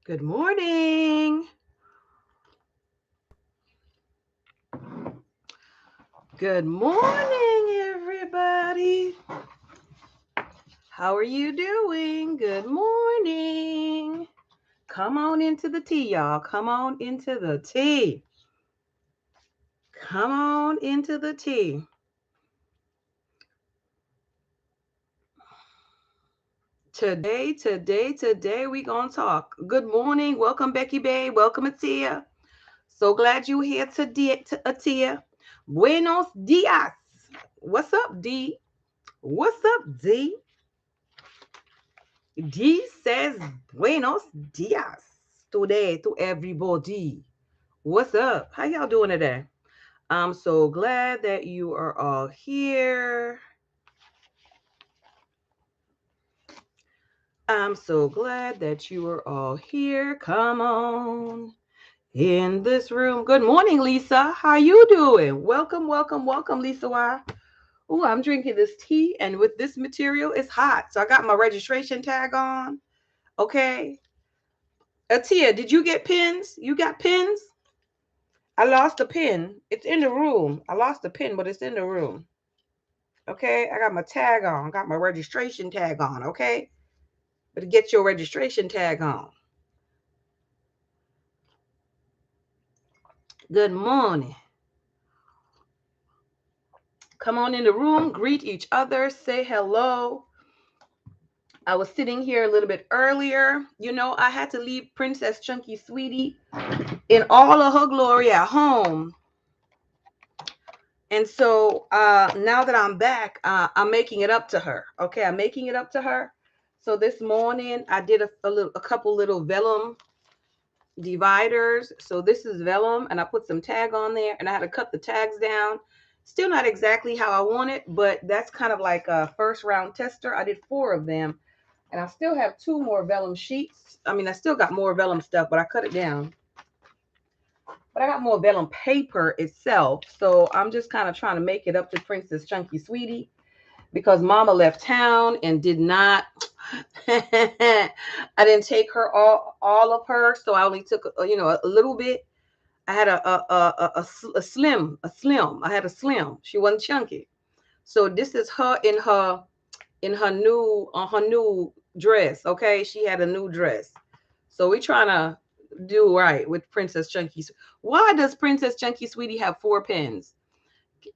Good morning. Good morning, everybody. How are you doing? Good morning. Come on into the tea, y'all. Come on into the tea. Come on into the tea. Today, we gonna talk. Good morning. Welcome, Becky Bay. Welcome, Atia. So glad you here today, Atia. Buenos dias. What's up, D? What's up, D? D says buenos dias today to everybody. What's up? How y'all doing today? I'm so glad that you are all here. I'm so glad that you are all here. Come on in this room. Good morning, Lisa. How you doing? Welcome, Lisa. Why? Oh, I'm drinking this tea, and with this material, it's hot. So I got my registration tag on. Okay. Atia, did you get pins? You got pins? I lost a pin. It's in the room. I lost a pin, but it's in the room. Okay, I got my tag on. Got my registration tag on. Okay, but get your registration tag on. Good morning. Come on in the room. Greet each other. Say hello. I was sitting here a little bit earlier. You know, I had to leave Princess Chunky Sweetie in all of her glory at home. And so now that I'm back, I'm making it up to her. Okay, I'm making it up to her. So this morning I did a couple little vellum dividers. So this is vellum, and I put some tag on there, and I had to cut the tags down. Still not exactly how I want it, but that's kind of like a first round tester. I did 4 of them, and I still have 2 more vellum sheets. I mean, I still got more vellum stuff, but I cut it down. But I got more vellum paper itself. So I'm just kind of trying to make it up to Princess Chunky Sweetie because Mama left town and did not. I didn't take her all of her, so I only took a little bit. I had a slim. I had a slim. She wasn't chunky. So this is her in her new dress. Okay, she had a new dress. So we're trying to do right with Princess Chunky. Why does Princess Chunky Sweetie have 4 pins?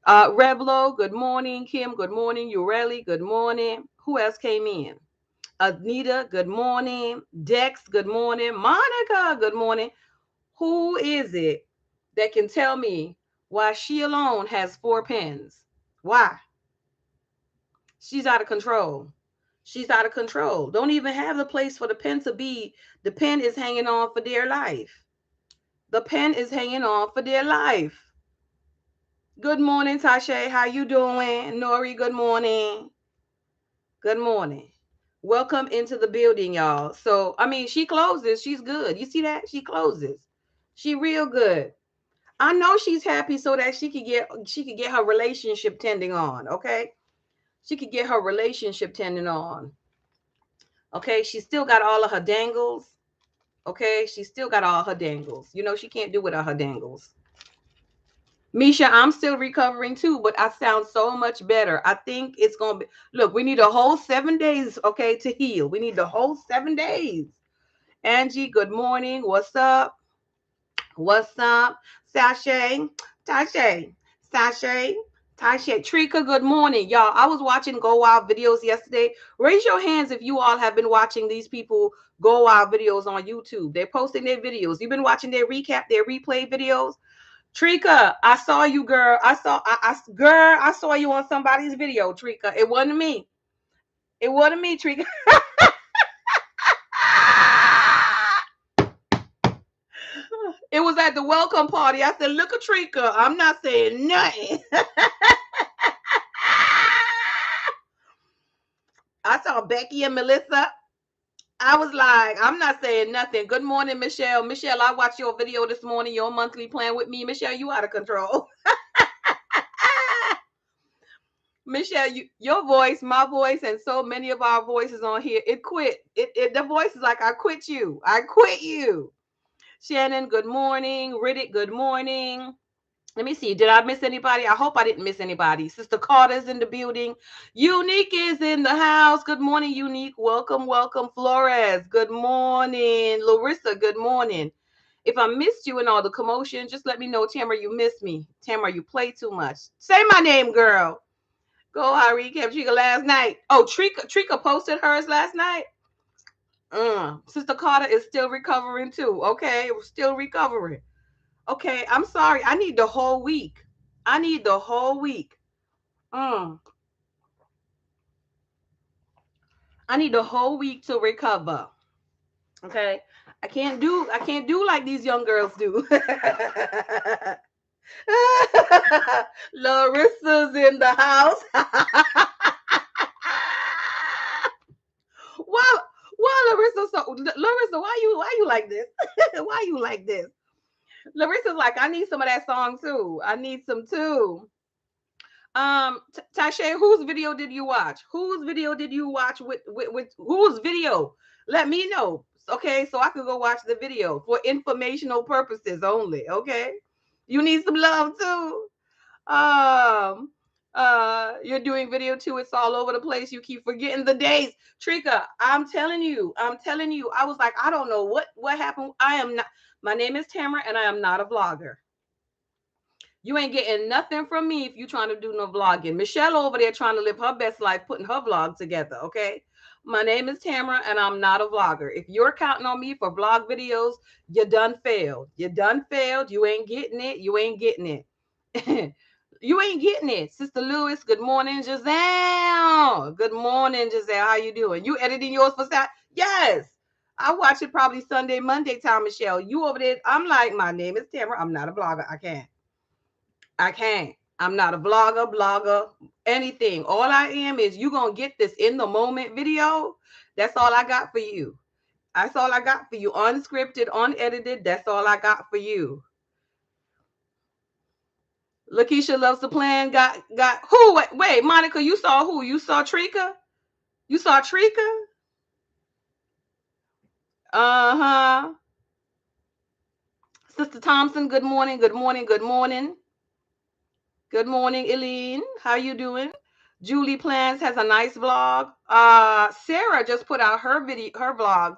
Reblo, good morning. Kim, good morning. Ureli, good morning. Who else came in? Anita, good morning. Dex, good morning. Monica, good morning. Who is it that can tell me why she alone has 4 pins? Why? She's out of control. She's out of control. Don't even have the place for the pen to be. The pen is hanging on for dear life. The pen is hanging on for dear life. Good morning, Tasha. How you doing? Nori, good morning. Good morning. Welcome into the building, y'all. So, I mean, she closes. She's good. You see that? She closes. She real good. I know she's happy so that she could get her relationship tending on, okay? She could get her relationship tending on. Okay? She still got all of her dangles. Okay? She still got all her dangles. You know, she can't do without her dangles. Misha, I'm still recovering too, but I sound so much better. I think it's going to be, look, we need a whole 7 days, okay, to heal. We need the whole 7 days. Angie, good morning. What's up? What's up? Sashay, Tashay, Sashay, Tashay, Trika, good morning. Y'all, I was watching Go Wild videos yesterday. Raise your hands if you all have been watching these people Go Wild videos on YouTube. They're posting their videos. You've been watching their recap, their replay videos. Trika, I saw you, girl. I saw you on somebody's video, Trika. It wasn't me. It wasn't me, Trika. It was at the welcome party. I said, look at Trika. I'm not saying nothing. I saw Becky and Melissa. I was like, I'm not saying nothing. Good morning, Michelle. Michelle, I watched your video this morning, your monthly plan with me. Michelle, you out of control. Michelle, your voice, my voice, and so many of our voices on here, it quit. The voice is like, I quit you. I quit you. Shannon, good morning. Riddick, good morning. Let me see. Did I miss anybody? I hope I didn't miss anybody. Sister Carter's in the building. Unique is in the house. Good morning, Unique. Welcome, welcome. Flores, good morning. Larissa, good morning. If I missed you in all the commotion, just let me know. Tamara, you missed me. Tamara, you play too much. Say my name, girl. Go, Hari. Kept Trika last night. Oh, Trika posted hers last night. Sister Carter is still recovering too. Okay, we're still recovering. Okay, I'm sorry. I need the whole week. I need the whole week. I need the whole week to recover. Okay. I can't do like these young girls do. Larissa's in the house. Well, Larissa, why you like this? Why you like this? Larissa's like, I need some of that song too. I need some too. Tashay, whose video did you watch? Whose video did you watch with whose video? Let me know. Okay, so I could go watch the video for informational purposes only. Okay. You need some love too. Um you're doing video too. It's all over the place. You keep forgetting the days. Trika, I'm telling you. I was like, I don't know what happened. My name is Tamara and I am not a vlogger. You ain't getting nothing from me if you trying to do no vlogging. Michelle over there trying to live her best life, putting her vlog together, okay? My name is Tamara, and I'm not a vlogger. If you're counting on me for vlog videos, you done failed. You done failed. You ain't getting it. You ain't getting it. You ain't getting it. Sister Lewis, good morning. Giselle. Good morning, Giselle. How you doing? You editing yours for Saturday? Yes. I watch it probably Sunday, Monday time, Michelle. You over there. I'm like, my name is Tamara. I'm not a vlogger. I can't. I'm not a blogger, anything. All I am is you going to get this in the moment video. That's all I got for you. That's all I got for you. Unscripted, unedited. That's all I got for you. Lakeisha loves the plan. Got who? Wait, Monica, you saw who? You saw Trika? You saw Trika? Uh-huh. Sister Thompson, good morning, good morning, good morning. Good morning, Eileen. How you doing? Julie Plans has a nice vlog. Sarah just put out her vlogs.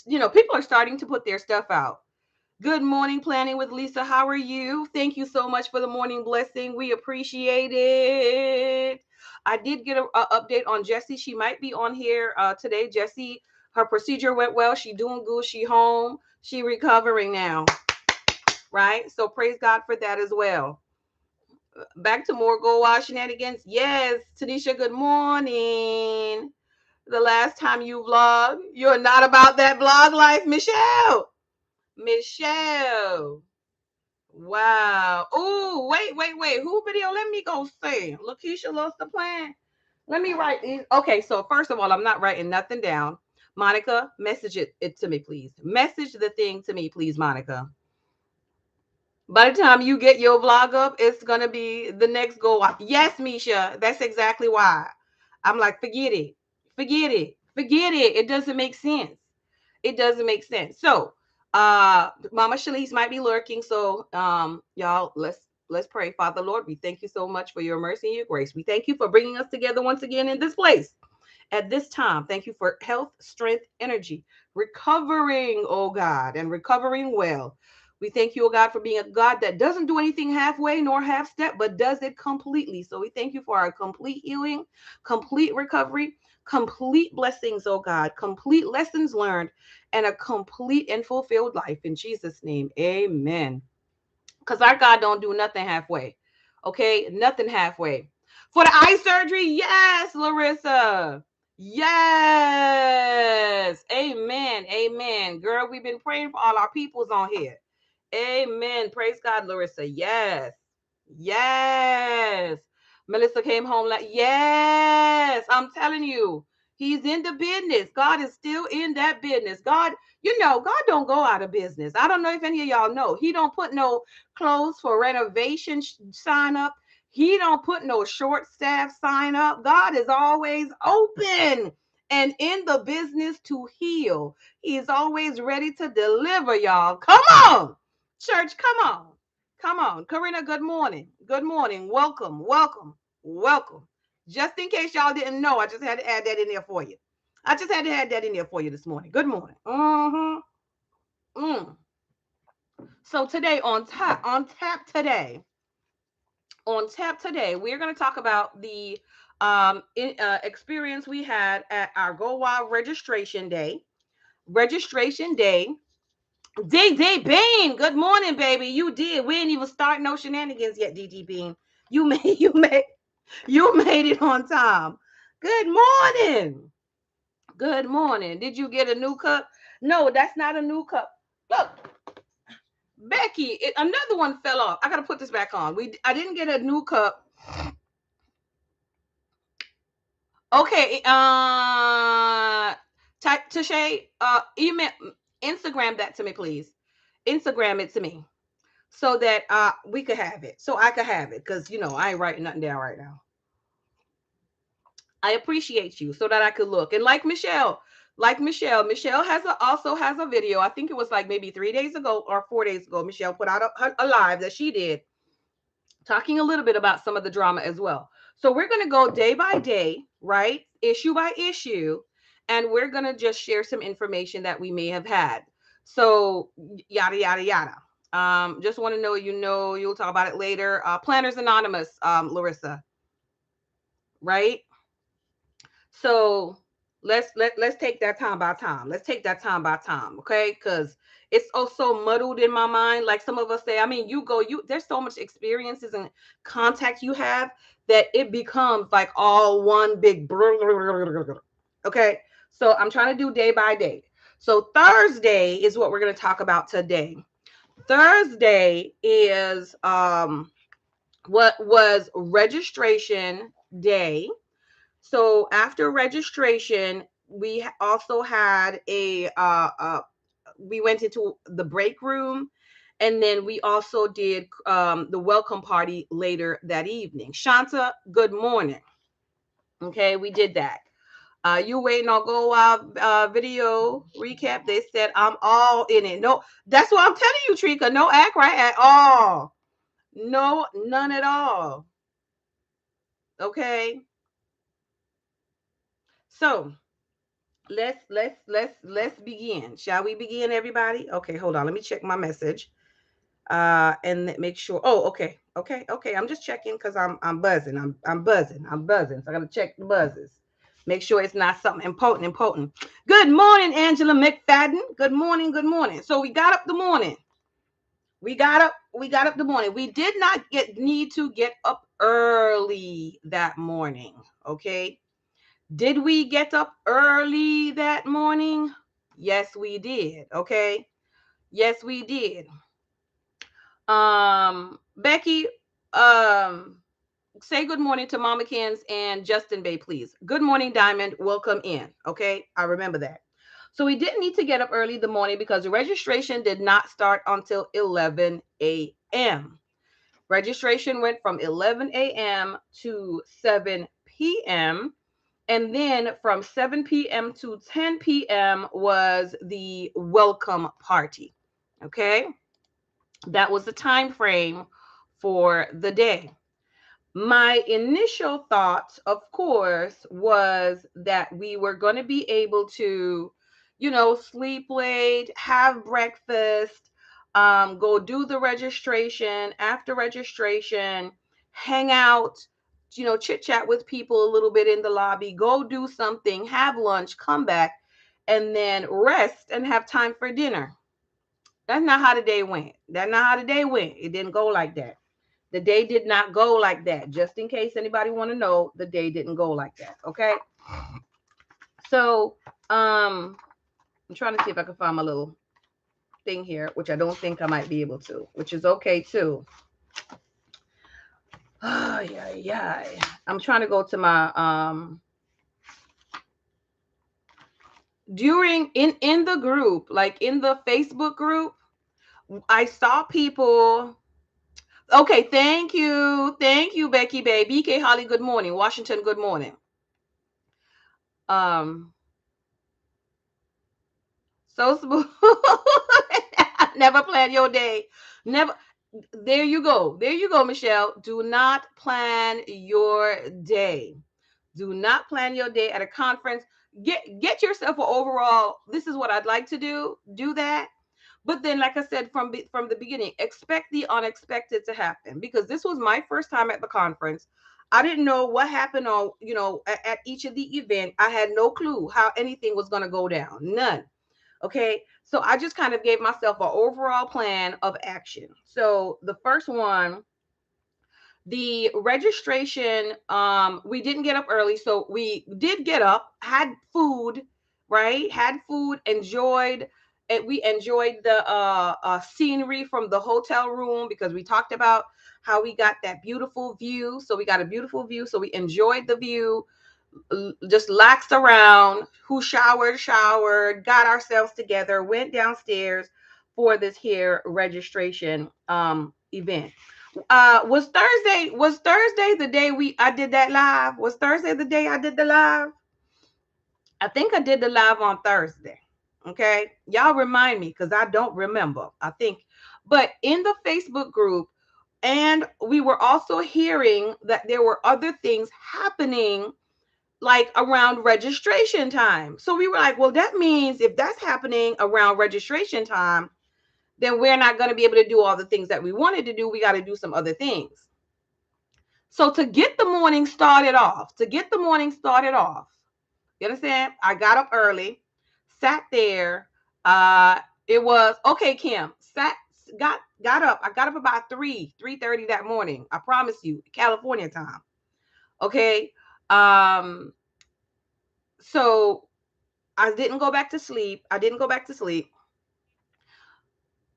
You know, people are starting to put their stuff out. Good morning, Planning with Lisa. How are you? Thank you so much for the morning blessing. We appreciate it. I did get an update on Jessie. She might be on here today. Jessie, her procedure went well. She doing good. She home. She recovering now. Right? So praise God for that as well. Back to more Go Wild shenanigans. Yes, Tanisha, good morning. The last time you vlogged, you're not about that vlog life, Michelle. Michelle. Wow. Oh, wait. Who video? Let me go say. Lakeisha lost the plan. Let me write these. Okay, so first of all, I'm not writing nothing down. Monica, message it to me, please. Message the thing to me, please, Monica. By the time you get your vlog up, it's going to be the next go. Yes, Misha, that's exactly why. I'm like, forget it. It doesn't make sense. So, Mama Shalise might be lurking. So, y'all, let's pray. Father, Lord, we thank you so much for your mercy and your grace. We thank you for bringing us together once again in this place. At this time, thank you for health, strength, energy, recovering, oh God, and recovering well. We thank you, oh God, for being a God that doesn't do anything halfway nor half step, but does it completely. So we thank you for our complete healing, complete recovery, complete blessings, oh God, complete lessons learned, and a complete and fulfilled life. In Jesus' name, amen. Because our God don't do nothing halfway. Okay? Nothing halfway. For the eye surgery, yes, Larissa. Yes. Amen. Girl, we've been praying for all our peoples on here. Amen. Praise God, Larissa. Yes. Melissa came home like, yes, I'm telling you, he's in the business. God is still in that business. God don't go out of business. I don't know if any of y'all know. He don't put no clothes for renovation sign up. He don't put no short staff sign up. God is always open and in the business to heal. He is always ready to deliver, y'all. Come on, church, come on. Come on. Karina, good morning. Good morning. Welcome, welcome, welcome. Just in case y'all didn't know, I just had to add that in there for you. I just had to add that in there for you this morning. Good morning. So today on tap today, we're going to talk about the experience we had at our Go Wild registration day. Registration day. DD Bean, good morning, baby. You did. We didn't even start no shenanigans yet, DD Bean. You made it on time. Good morning. Good morning. Did you get a new cup? No, that's not a new cup. Look, Becky, another one fell off. I gotta put this back on. I didn't get a new cup. Okay, type to Shay, email, Instagram that to me, please. Instagram it to me so that we could have it, so I could have it, because I ain't writing nothing down right now. I appreciate you, so that I could look. And like Michelle also has a video. I think it was like maybe 3 days ago or 4 days ago. Michelle put out a live that she did, talking a little bit about some of the drama as well. So we're going to go day by day, right? Issue by issue. And we're going to just share some information that we may have had. So yada, yada, yada. Just want to know, you'll talk about it later. Planners Anonymous, Larissa. Right? So let's take that time by time. Let's take that time by time, okay? Because it's also muddled in my mind. Like some of us say, I mean, there's so much experiences and contact you have that it becomes like all one big, okay? So I'm trying to do day by day. So Thursday is what we're going to talk about today. Thursday is what was registration day. So after registration, we also had we went into the break room, and then we also did the welcome party later that evening. Shanta, good morning. Okay, we did that. You waiting on Go Wild video recap? They said I'm all in it. No, that's what I'm telling you, Trika. No act right at all. No, none at all. Okay. So let's begin. Shall we begin, everybody? Okay, hold on. Let me check my message. And make sure. Oh, okay. I'm just checking because I'm buzzing. I'm buzzing. So I gotta check the buzzes. Make sure it's not something important. Good morning, Angela McFadden. Good morning. So we got up the morning. We got up the morning. We did not need to get up early that morning. Okay. Did we get up early that morning? Yes, we did. Okay. Yes, we did. Becky, say good morning to Mama Kins and Justin Bay, please. Good morning, Diamond. Welcome in. Okay. I remember that. So we didn't need to get up early the morning because the registration did not start until 11 a.m. Registration went from 11 a.m. to 7 p.m. And then from 7 p.m. to 10 p.m. was the welcome party. Okay. That was the time frame for the day. My initial thought, of course, was that we were going to be able to, sleep late, have breakfast, go do the registration. After registration, hang out, chit chat with people a little bit in the lobby, go do something, have lunch, come back, and then rest and have time for dinner. That's not how the day went. It didn't go like that. The day did not go like that. Just in case anybody want to know, the day didn't go like that. Okay. So, I'm trying to see if I can find my little thing here, which I don't think I might be able to, which is okay too. Oh, yeah. I'm trying to go to my, in the group, like in the Facebook group, I saw people Okay, thank you, Becky Bay. BK Holly, good morning. Washington, good morning. Um, so smooth. Never plan your day. Never. There you go. There you go, Michelle. Do not plan your day. Do not plan your day at a conference. Get yourself an overall. This is what I'd like to do. Do that. But then, like I said from the beginning, expect the unexpected to happen, because this was my first time at the conference. I didn't know what happened on, at each of the event. I had no clue how anything was going to go down. None. Okay. So I just kind of gave myself an overall plan of action. So the first one, the registration, we didn't get up early, so we did get up, had food, right, had food, enjoyed it. We enjoyed the scenery from the hotel room, because we talked about how we got that beautiful view. So we got a beautiful view, so we enjoyed the view, just laxed around, who showered, got ourselves together, went downstairs for this here registration event. Was Thursday the day I did that live? Was Thursday the day I did the live? I think I did the live on Thursday. Okay. Y'all remind me, because I don't remember. I think, but in the Facebook group, and we were also hearing that there were other things happening, like around registration time. So we were like, well, that means if that's happening around registration time, then we're not going to be able to do all the things that we wanted to do. We got to do some other things. So to get the morning started off, you understand? I got up early, sat there. It was okay, Kim. Got up. I got up about 3:30 that morning. I promise you, California time. Okay. So I didn't go back to sleep.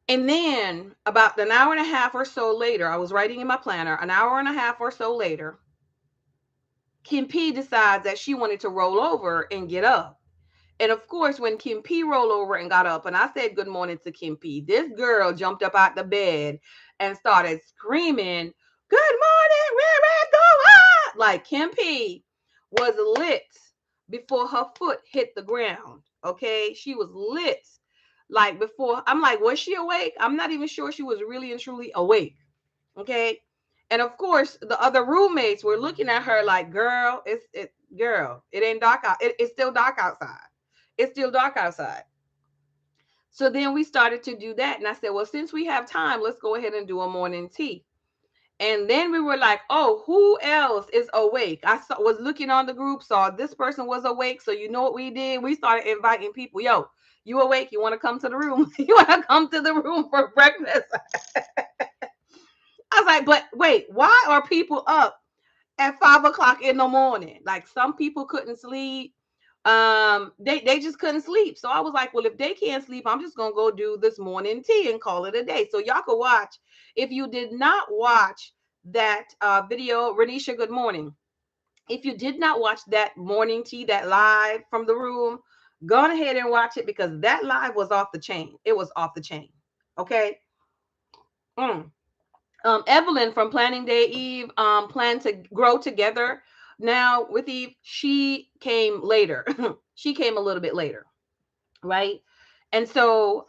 And then about an hour and a half or so later, I was writing in my planner, an hour and a half or so later, Kim P decides that she wanted to roll over and get up. And of course, when Kim P rolled over and got up and I said good morning to Kim P, this girl jumped up out the bed and started screaming, good morning, Riri, go up. Like Kim P was lit before her foot hit the ground. Okay. She was lit. Like before, I'm like, was she awake? I'm not even sure she was really and truly awake. Okay. And of course, the other roommates were looking at her like, girl, girl, it ain't dark out. It's still dark outside. It's still dark outside. So then we started to do that. And I said, well, since we have time, let's go ahead and do a morning tea. And then we were like, oh, who else is awake? Was looking on the group, saw this person was awake. So you know what we did? We started inviting people. Yo, you awake? You want to come to the room? You want to come to the room for breakfast? I was like, but wait, why are people up at 5 o'clock in the morning? Like some people couldn't sleep. They just couldn't sleep. So I was like, well, if they can't sleep, I'm just gonna go do this morning tea and call it a day. So y'all could watch. If you did not watch that video, Renisha, good morning. If you did not watch that morning tea, that live from the room, go ahead and watch it, because that live was off the chain. It was off the chain. Okay. Mm. Evelyn from Planning Day Eve planned to grow together. Now with Eve, she came later. She came a little bit later, right? And so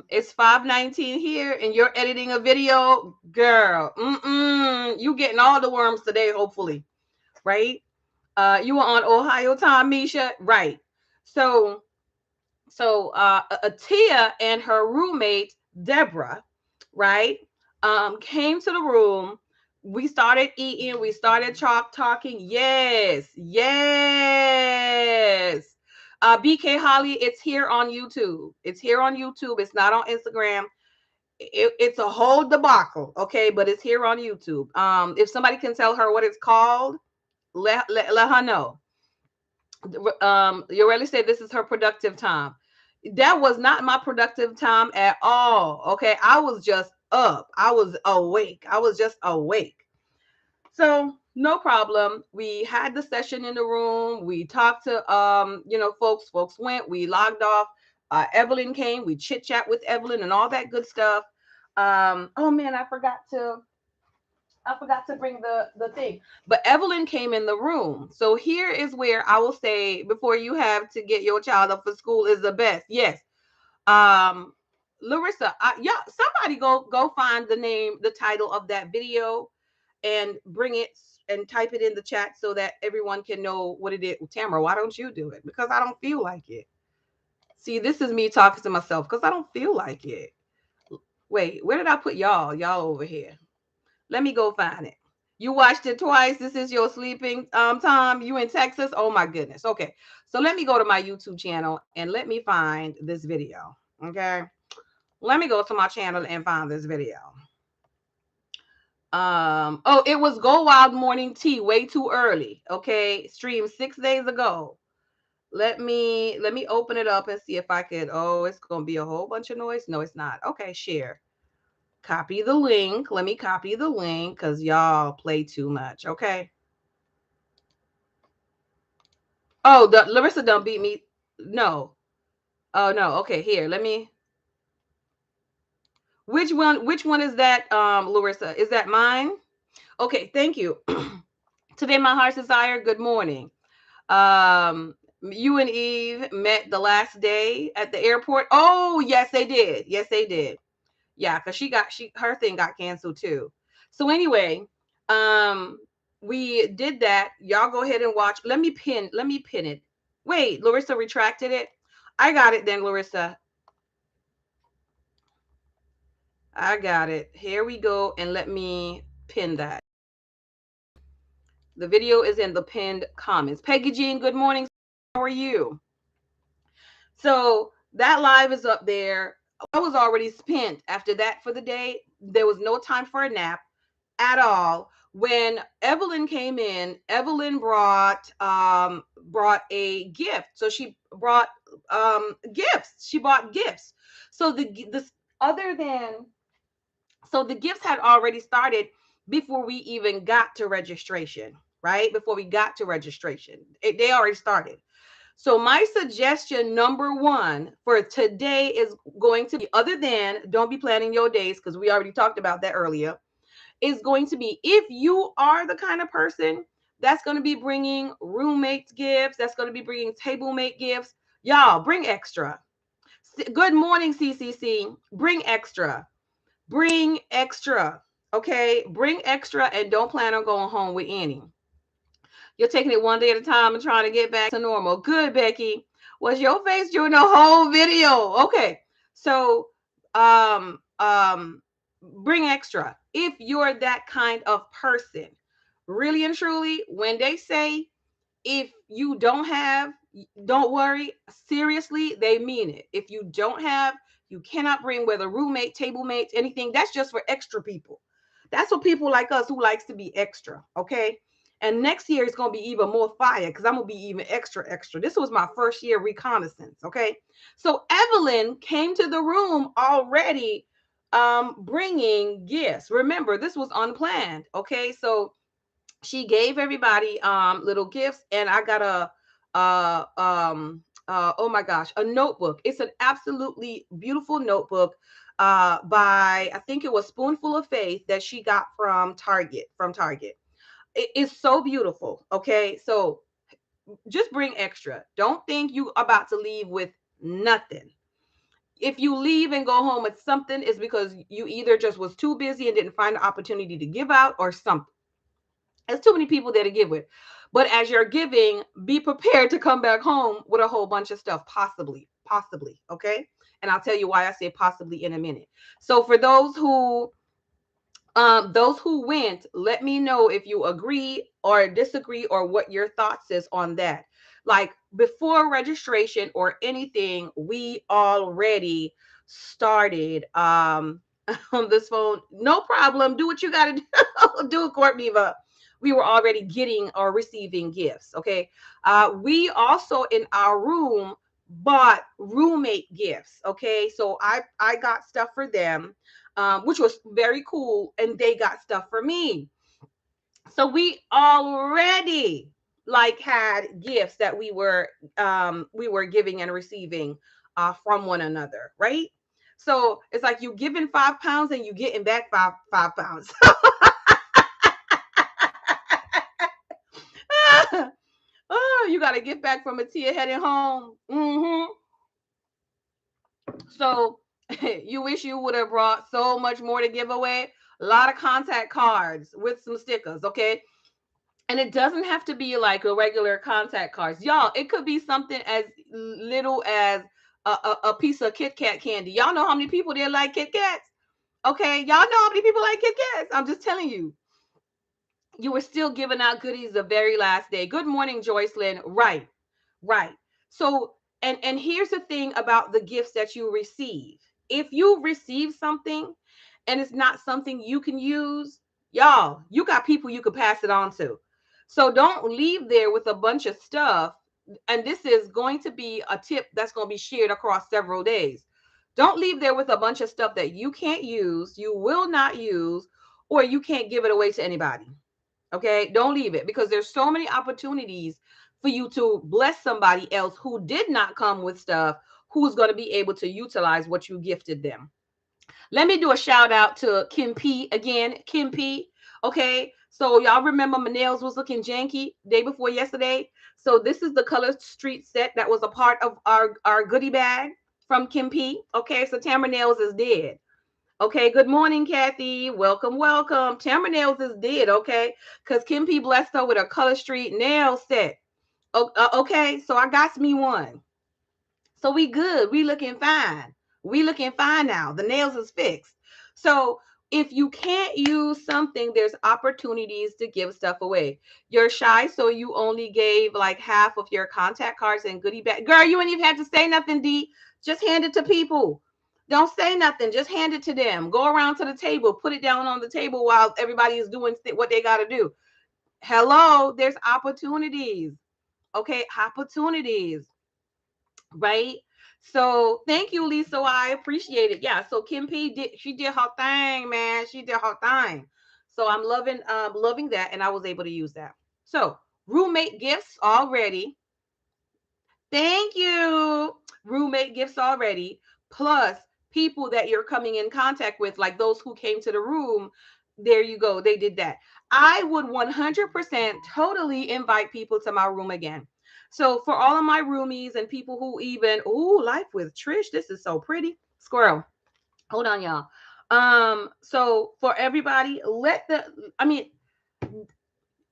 it's 5:19 here, and you're editing a video, girl. You getting all the worms today, hopefully, right? You were on Ohio time, Misha, right? So Atia and her roommate Deborah, right, came to the room. We started eating. We started talking. Yes, yes. BK Holly, it's here on YouTube. It's here on YouTube. It's not on Instagram. It's a whole debacle, okay? But it's here on YouTube. If somebody can tell her what it's called, let her know. Yoreli said this is her productive time. That was not my productive time at all. Okay. I was just up. I was awake. I was just awake. So no problem. We had the session in the room. We talked to folks. Folks went. We logged off. Evelyn came. We chit chat with Evelyn and all that good stuff. Oh man, I forgot to I forgot to bring the thing. But Evelyn came in the room. So here is where I will say before you have to get your child up for school is the best. Yes. Um Larissa, yeah, somebody go find the name, the title of that video and bring it and type it in the chat so that everyone can know what it is. Tamara, why don't you do it? Because I don't feel like it. See, this is me talking to myself because I don't feel like it. Wait, where did I put y'all? Y'all over here. Let me go find it. You watched it twice. This is your sleeping time. You in Texas? Oh my goodness. Okay. So let me go to my YouTube channel and let me find this video. Okay. Let me go to my channel and find this video. Oh, it was Go Wild Morning Tea way too early. Okay. Streamed 6 days ago. Let me open it up and see if I could. Oh, it's gonna be a whole bunch of noise. No, it's not. Okay, share. Copy the link. Let me copy the link because y'all play too much. Okay. Oh, Larissa don't beat me. No. Oh no. Okay, here. Let me. Which one is that, Larissa? Is that mine? Okay, thank you. Today my heart's desire. Good morning. You and Eve met the last day at the airport. Oh, yes, they did. Yes, they did. Yeah, because her thing got canceled too. So anyway, um, we did that. Y'all go ahead and watch. Let me pin it. Wait, Larissa retracted it. I got it then, Larissa. I got it. Here we go, and let me pin that. The video is in the pinned comments. Peggy Jean, good morning. How are you? So that live is up there. I was already spent after that for the day. There was no time for a nap at all. When Evelyn came in, Evelyn brought a gift. So she brought gifts. She bought gifts. So the other than so the gifts had already started before we even got to registration, right? Before we got to registration, they already started. So my suggestion number one for today is going to be, other than don't be planning your days because we already talked about that earlier, is going to be if you are the kind of person that's going to be bringing roommates gifts, that's going to be bringing table mate gifts, y'all bring extra. Good morning, CCC. Bring extra. Bring extra. Okay, bring extra and don't plan on going home with any. You're taking it one day at a time and trying to get back to normal. Good, Becky. Was your face during the whole video? Okay. So bring extra. If you're that kind of person, really and truly, when they say if you don't have, don't worry, seriously, they mean it. If you don't have, you cannot bring, whether roommate, table mates, anything. That's just for extra people. That's for people like us who likes to be extra. Okay. And next year it's gonna be even more fire because I'm gonna be even extra extra. This was my first year reconnaissance. Okay. So Evelyn came to the room already bringing gifts. Remember, this was unplanned. Okay. So she gave everybody little gifts, and I got oh my gosh, a notebook. It's an absolutely beautiful notebook by, I think it was Spoonful of Faith, that she got from Target. It is so beautiful. Okay, so just bring extra. Don't think you about to leave with nothing. If you leave and go home with something, it's because you either just was too busy and didn't find the opportunity to give out or something. There's too many people there to give with. But as you're giving, be prepared to come back home with a whole bunch of stuff, possibly. Okay. And I'll tell you why I say possibly in a minute. So for those who went, let me know if you agree or disagree or what your thoughts is on that. Like before registration or anything, we already started on this phone. No problem. Do what you got to do. Do it, Courtney. We were already getting or receiving gifts. Okay. We also in our room bought roommate gifts. Okay. So I got stuff for them, which was very cool. And they got stuff for me. So we already like had gifts that we were giving and receiving from one another, right? So it's like you giving £5 and you getting back five pounds. got a gift bag from a Tia heading home. So you wish you would have brought so much more to give away. A lot of contact cards with some stickers, okay? And it doesn't have to be like a regular contact cards. Y'all, it could be something as little as a piece of Kit Kat candy. Y'all know how many people there like Kit Kats? Okay, y'all know how many people like Kit Kats. I'm just telling you. You were still giving out goodies the very last day. Good morning, Joycelyn. Right, right. So, and here's the thing about the gifts that you receive. If you receive something and it's not something you can use, y'all, you got people you could pass it on to. So don't leave there with a bunch of stuff. And this is going to be a tip that's going to be shared across several days. Don't leave there with a bunch of stuff that you can't use, you will not use, or you can't give it away to anybody. Okay, don't leave it, because there's so many opportunities for you to bless somebody else who did not come with stuff, who's going to be able to utilize what you gifted them. Let me do a shout out to Kim P again. Kim P. Okay, so y'all remember my nails was looking janky day before yesterday. So this is the Color Street set that was a part of our goodie bag from Kim P. Okay, so Tamara Nails is dead. Okay, good morning, Kathy. Welcome, welcome. Tamara Nails is dead, okay? Because Kim P blessed her with a Color Street nail set. Okay, so I got me one. So we good. We looking fine. We looking fine now. The nails is fixed. So if you can't use something, there's opportunities to give stuff away. You're shy, so you only gave like half of your contact cards and goodie bag. Girl, you ain't even have to say nothing, D. Just hand it to people. Don't say nothing. Just hand it to them. Go around to the table. Put it down on the table while everybody is doing what they got to do. Hello, there's opportunities. Okay, opportunities. Right? So thank you, Lisa. I appreciate it. Yeah. So Kim P did her thing, man. She did her thing. So I'm loving that, and I was able to use that. So roommate gifts already. Thank you. Roommate gifts already. Plus people that you're coming in contact with, like those who came to the room. There you go. They did that. I would 100% totally invite people to my room again. So for all of my roomies and people who even, life with Trish, this is so pretty. Squirrel. Hold on, y'all. So for everybody,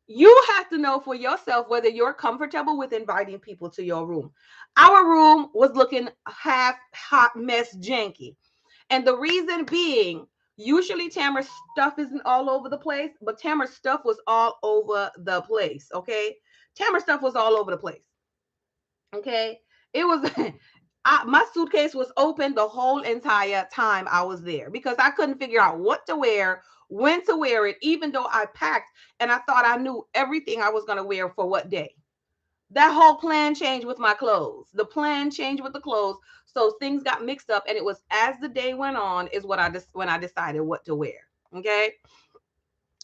you have to know for yourself whether you're comfortable with inviting people to your room. Our room was looking half hot mess janky. And the reason being, usually Tamara's stuff isn't all over the place, but Tamara's stuff was all over the place. Okay. Tamara's stuff was all over the place. Okay. It was, my suitcase was open the whole entire time I was there because I couldn't figure out what to wear, when to wear it, even though I packed and I thought I knew everything I was going to wear for what day. That whole plan changed with my clothes. The plan changed with the clothes. So things got mixed up, and it was as the day went on is when I decided what to wear. Okay.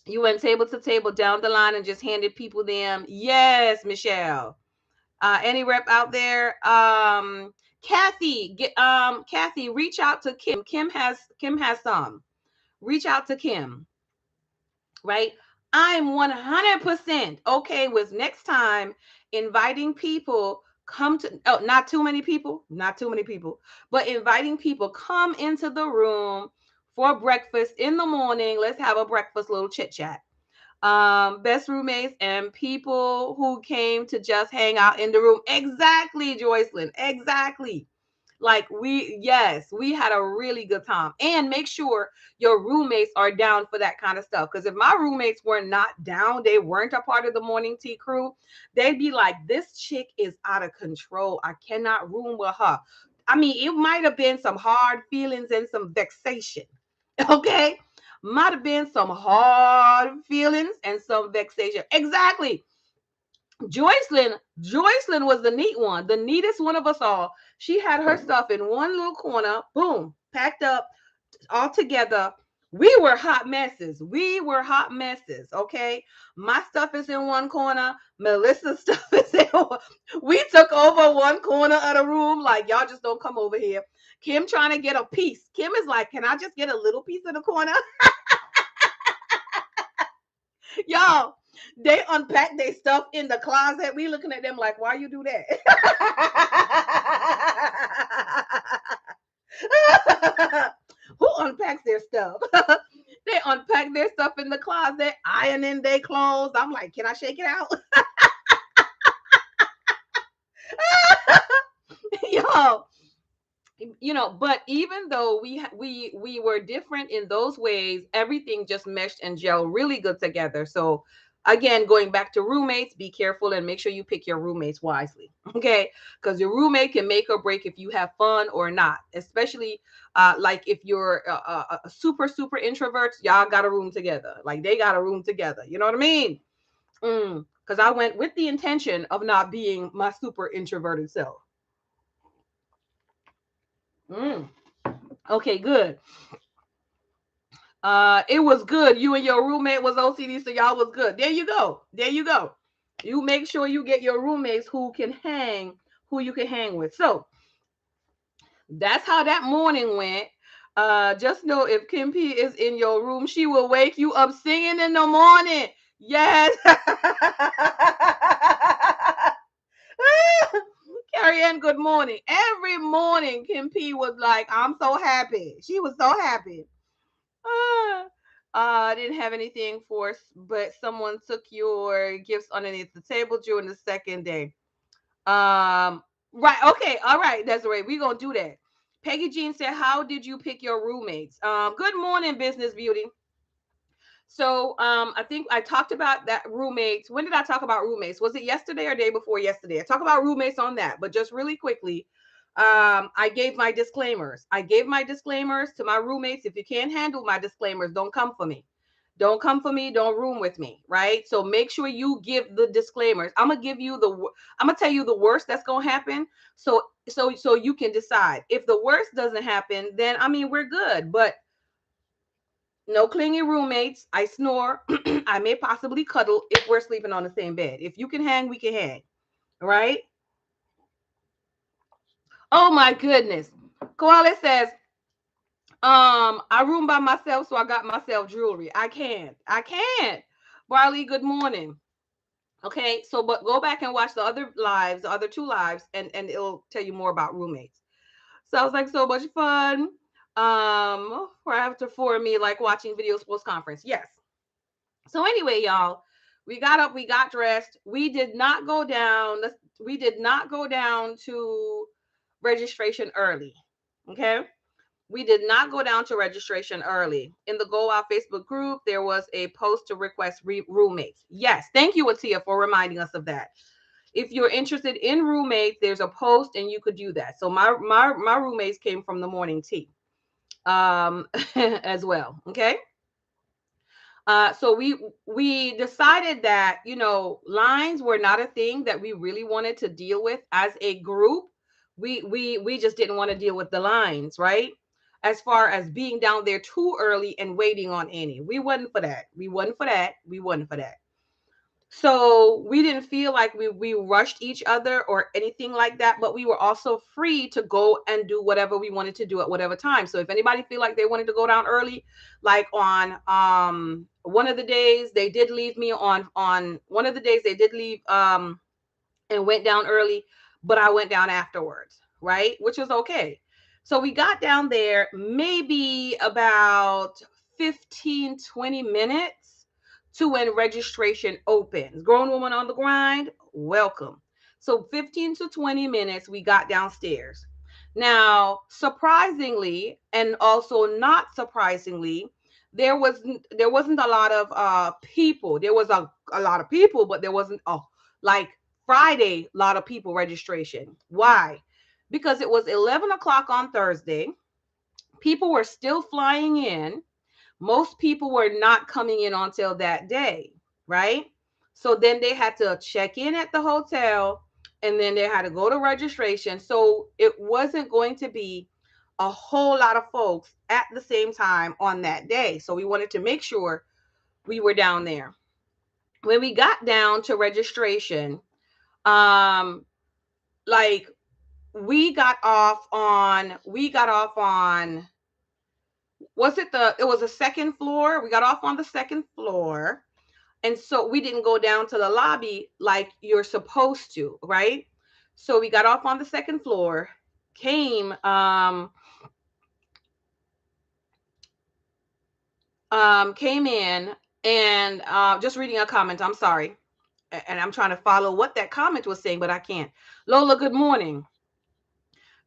You went table to table down the line and just handed people them. Yes, Michelle. Any rep out there? Kathy, Kathy, reach out to Kim. Kim has some. Reach out to Kim. Right? I'm 100% okay with next time inviting people not too many people, but inviting people come into the room for breakfast in the morning. Let's have a breakfast little chit chat. Best roommates and people who came to just hang out in the room. Exactly, Joycelyn. Exactly. Like we had a really good time. And make sure your roommates are down for that kind of stuff. Because if my roommates were not down, they weren't a part of the morning tea crew, they'd be like, this chick is out of control. I cannot room with her. I mean, it might have been some hard feelings and some vexation. Okay. Might have been some hard feelings and some vexation. Exactly. Joycelyn was the neat one, the neatest one of us all. She had her stuff in one little corner, boom, packed up all together. We were hot messes. Okay. My stuff is in one corner. Melissa's stuff is in one. We took over one corner of the room. Like, y'all just don't come over here. Kim trying to get a piece. Kim is like, can I just get a little piece in the corner? Y'all, They unpack their stuff in the closet. We looking at them like, why you do that? Who unpacks their stuff? They unpack their stuff in the closet, ironing their clothes. I'm like, can I shake it out? Yo, but even though we were different in those ways, everything just meshed and gelled really good together. So again, going back to roommates, be careful and make sure you pick your roommates wisely. Okay, because your roommate can make or break if you have fun or not, especially like if you're a super introverts, y'all got a room together, like they got a room together, you know what I mean? Because I went with the intention of not being my super introverted self. mm. Okay, good. It was good. You and your roommate was OCD, so y'all was good. There you go. There you go. You make sure you get your roommates who you can hang with. So that's how that morning went. Just know if Kim P is in your room, she will wake you up singing in the morning. Yes. Carrie Ann, good morning. Every morning, Kim P was like, I'm so happy. She was so happy. I didn't have anything for us, but someone took your gifts underneath the table during the second day. Right. Okay. All right. That's right. We're gonna do that. Peggy Jean said, "How did you pick your roommates?" Good morning, Business Beauty. So, I think I talked about that roommates. When did I talk about roommates? Was it yesterday or day before yesterday? I talked about roommates on that, but just really quickly, I gave my disclaimers. I gave my disclaimers to my roommates. If you can't handle my disclaimers, don't come for me. Don't come for me. Don't room with me. Right. So make sure you give the disclaimers. I'm gonna give you I'm gonna tell you the worst that's gonna happen. So you can decide. If the worst doesn't happen, then I mean we're good. But no clingy roommates. I snore. I may possibly cuddle if we're sleeping on the same bed. If you can hang, we can hang. Right? Oh my goodness. Koala says, I room by myself, so I got myself jewelry. I can't. I can't. Barley, good morning. Okay, so but go back and watch the other lives, the other two lives, and it'll tell you more about roommates. Sounds like so much fun. Right after for me, like watching videos post conference. Yes. So anyway, y'all, we got up, we got dressed. We did not go down. We did not go down to registration early. Okay. We did not go down to registration early. In the Go Out Facebook group, there was a post to request roommates. Yes, thank you, Atia, for reminding us of that. If you're interested in roommates, there's a post and you could do that. So my roommates came from the morning tea as well. Okay. So we decided that lines were not a thing that we really wanted to deal with as a group. We just didn't want to deal with the lines, right? As far as being down there too early and waiting on any, we wasn't for that. We wasn't for that. We wasn't for that. So we didn't feel like we rushed each other or anything like that, but we were also free to go and do whatever we wanted to do at whatever time. So if anybody feel like they wanted to go down early, like on one of the days they did leave me on one of the days they did leave and went down early, but I went down afterwards, right? Which was okay. So we got down there maybe about 15-20 minutes to when registration opens. Grown woman on the grind, welcome. So 15 to 20 minutes, we got downstairs. Now, surprisingly, and also not surprisingly, there wasn't a lot of people. There was a lot of people, but there wasn't like Friday, a lot of people registration. Why? Because it was 11 o'clock on Thursday. People were still flying in. Most people were not coming in until that day, right? So then they had to check in at the hotel and then they had to go to registration. So it wasn't going to be a whole lot of folks at the same time on that day. So we wanted to make sure we were down there. When we got down to registration, like we got off on was it the it was a second floor. We got off on the second floor, And so we didn't go down to the lobby like you're supposed to, right? So we got off on the second floor, came came in, and just reading a comment, I'm sorry, and I'm trying to follow what that comment was saying, but I can't. Lola, good morning.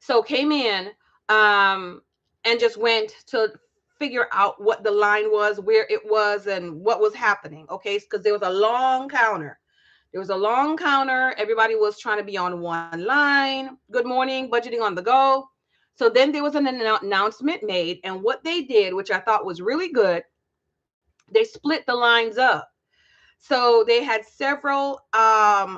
So came in, and just went to figure out what the line was, where it was, and what was happening. Okay, because there was a long counter. There was a long counter. Everybody was trying to be on one line. Good morning, budgeting on the go. So then there was an announcement made, and what they did, which I thought was really good, they split the lines up. So they had several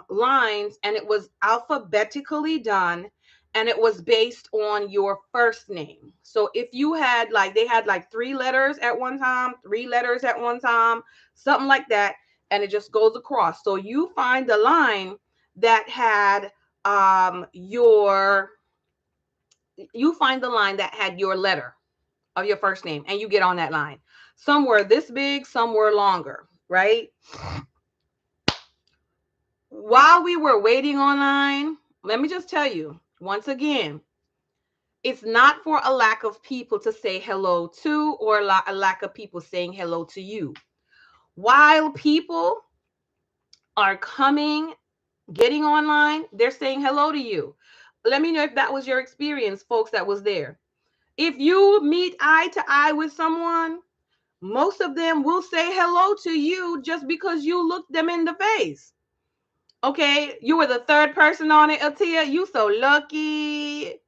lines, and it was alphabetically done, and it was based on your first name. So if you had like, they had like 3 letters at one time, 3 letters at one time, something like that, and it just goes across. So you find the line that had you find the line that had your letter of your first name, and you get on that line. Some were this big, some were longer, right? While we were waiting online, let me just tell you once again, it's not for a lack of people to say hello to, or a lack of people saying hello to you. While people are coming, getting online, they're saying hello to you. Let me know if that was your experience, folks that was there. If you meet eye to eye with someone, most of them will say hello to you just because you look them in the face. Okay, you were the third person on it, Atia. You so lucky.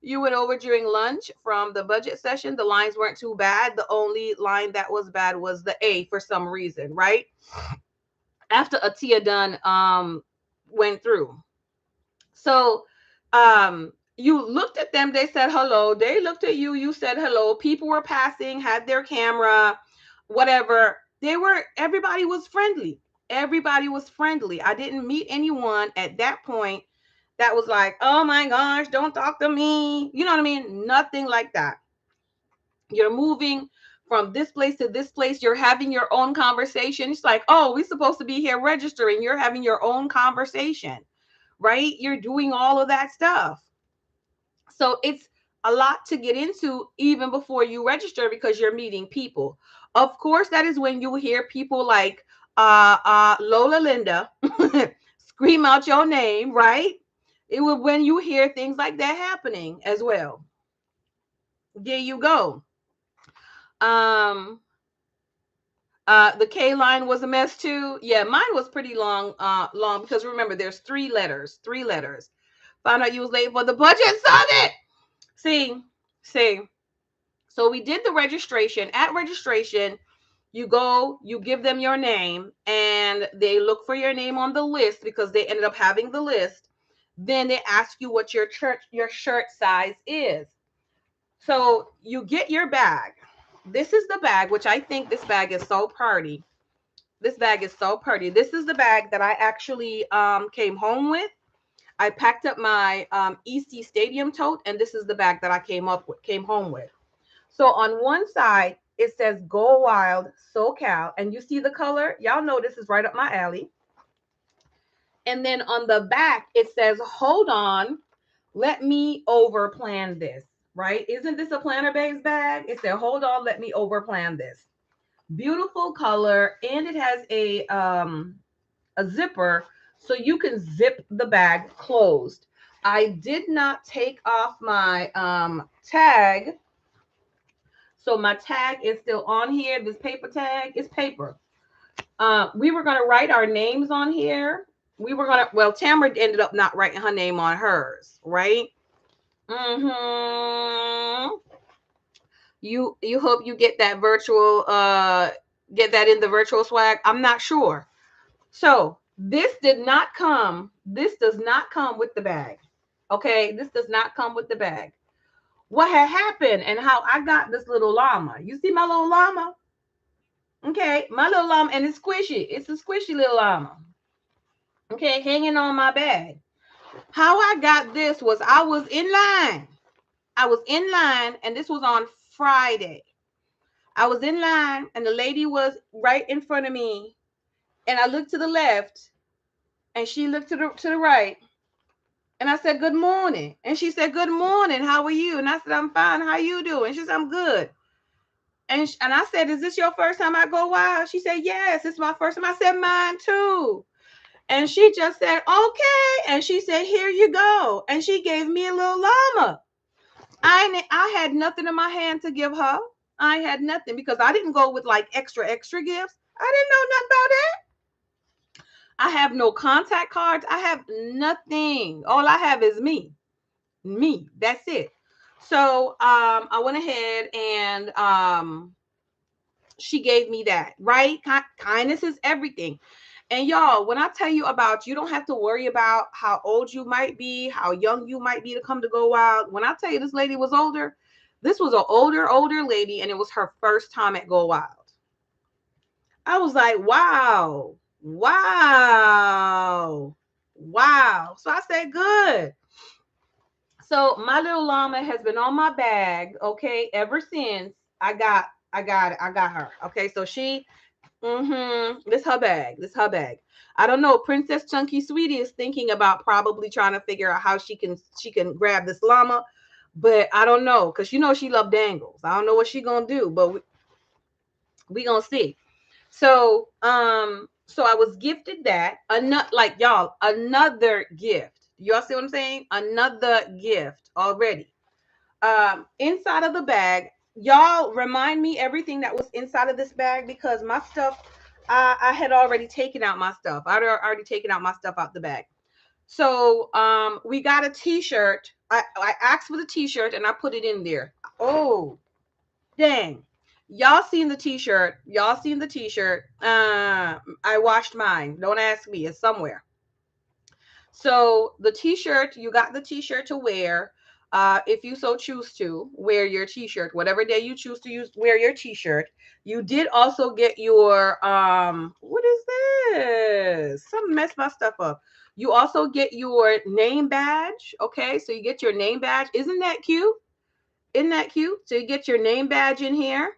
You went over during lunch from the budget session. The lines weren't too bad. The only line that was bad was the A for some reason, right? After Atia done went through. So you looked at them, they said hello. They looked at you, you said hello. People were passing, had their camera, whatever. Everybody was friendly. Everybody was friendly. I didn't meet anyone at that point that was like, oh my gosh, don't talk to me. You know what I mean? Nothing like that. You're moving from this place to this place. You're having your own conversation. It's like, oh, we're supposed to be here registering. You're having your own conversation, right? You're doing all of that stuff. So it's a lot to get into even before you register, because you're meeting people. Of course, that is when you hear people like Lola Linda scream out your name, right? It was when you hear things like that happening as well. There you go. The K line was a mess too. Yeah, mine was pretty long, because remember, there's 3 letters. Found out you was late for the budget summit. See. So we did the registration. At registration, you go, you give them your name, and they look for your name on the list because they ended up having the list. Then they ask you what your shirt size is. So you get your bag. This is the bag, which I think this bag is so pretty. This bag is so pretty. This is the bag that I actually came home with. I packed up my EC Stadium tote, and this is the bag that I came home with. So on one side, it says Go Wild SoCal, and you see the color? Y'all know this is right up my alley. And then on the back, it says, hold on, let me overplan this, right? Isn't this a planner-based bag? It said, hold on, let me overplan this. Beautiful color, and it has a zipper, so you can zip the bag closed. I did not take off my tag. So my tag is still on here. This paper tag is paper. We were going to write our names on here. Tamara ended up not writing her name on hers, right? You hope you get that virtual, get that in the virtual swag. I'm not sure. So this does not come with the bag. Okay, this does not come with the bag. What had happened and how I got this little llama. You see my little llama? Okay, my little llama, and it's squishy. It's a squishy little llama. Okay, hanging on my bag. How I got this was I was in line. And this was on Friday. I was in line, and the lady was right in front of me, And I looked to the left, and she looked to the right. And I said, good morning. And she said, good morning. How are you? And I said, I'm fine. How you doing? She said, I'm good. And I said, is this your first time I go wild? She said, yes, it's my first time. I said, mine too. And she just said, okay. And she said, here you go. And she gave me a little llama. I had nothing in my hand to give her. I had nothing because I didn't go with like extra gifts. I didn't know nothing about that. I have no contact cards. I have nothing. All I have is me. Me. That's it. So I went ahead and she gave me that, right? Kindness is everything. And y'all, when I tell you about, you don't have to worry about how old you might be, how young you might be to come to Go Wild. When I tell you this lady was older, this was an older lady, and it was her first time at Go Wild. I was like, wow, wow, wow. So I said, good. So my little llama has been on my bag, okay, ever since I got her. Okay, so she this her bag. This her bag. I don't know. Princess Chunky Sweetie is thinking about probably trying to figure out how she can grab this llama, but I don't know, because you know she love dangles. I don't know what she gonna do, but we gonna see. So so I was gifted that another, like, y'all, another gift. Y'all see what I'm saying? Another gift already. Inside of the bag, y'all remind me everything that was inside of this bag, because my stuff, I had already taken out my stuff. I'd already taken out my stuff out the bag. So we got a t-shirt. I asked for the t-shirt and I put it in there. Oh, dang. Y'all seen the t-shirt. Y'all seen the t-shirt. I washed mine. Don't ask me. It's somewhere. So the t-shirt, you got the t-shirt to wear. If you so choose to wear your t-shirt, whatever day you choose to wear your t-shirt. You did also get your what is this? Something messed my stuff up. You also get your name badge. Okay, so you get your name badge. Isn't that cute? Isn't that cute? So you get your name badge in here.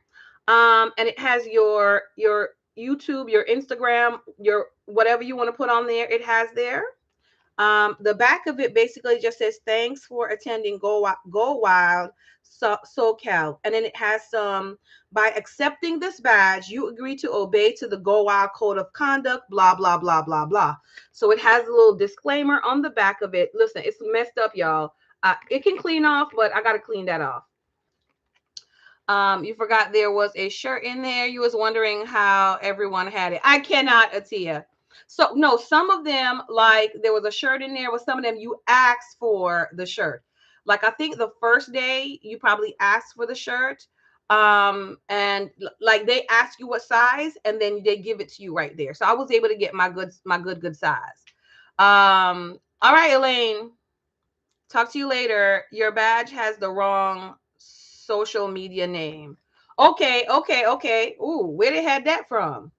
And it has your YouTube, your Instagram, your whatever you want to put on there, it has there. The back of it basically just says, thanks for attending Go Wild SoCal. And then it has some, by accepting this badge, you agree to obey to the Go Wild Code of Conduct, blah, blah, blah, blah, blah. So it has a little disclaimer on the back of it. Listen, it's messed up, y'all. It can clean off, but I got to clean that off. You forgot there was a shirt in there. You was wondering how everyone had it. I cannot, Atia. So no, some of them, like there was a shirt in there. With some of them, you asked for the shirt. Like I think the first day you probably asked for the shirt, and like they ask you what size, and then they give it to you right there. So I was able to get my good size. All right, Elaine. Talk to you later. Your badge has the wrong social media name. Okay. Ooh, where they had that from?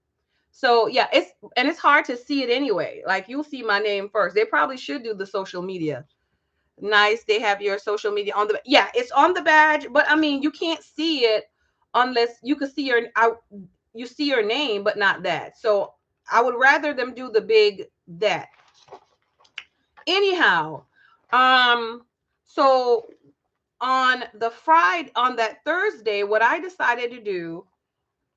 So yeah, it's hard to see it anyway. Like you'll see my name first. They probably should do the social media. Nice. They have your social media on the, yeah, it's on the badge, but I mean you can't see it unless you can see you see your name, but not that. So I would rather them do the big that. Anyhow, so on that Thursday, what I decided to do,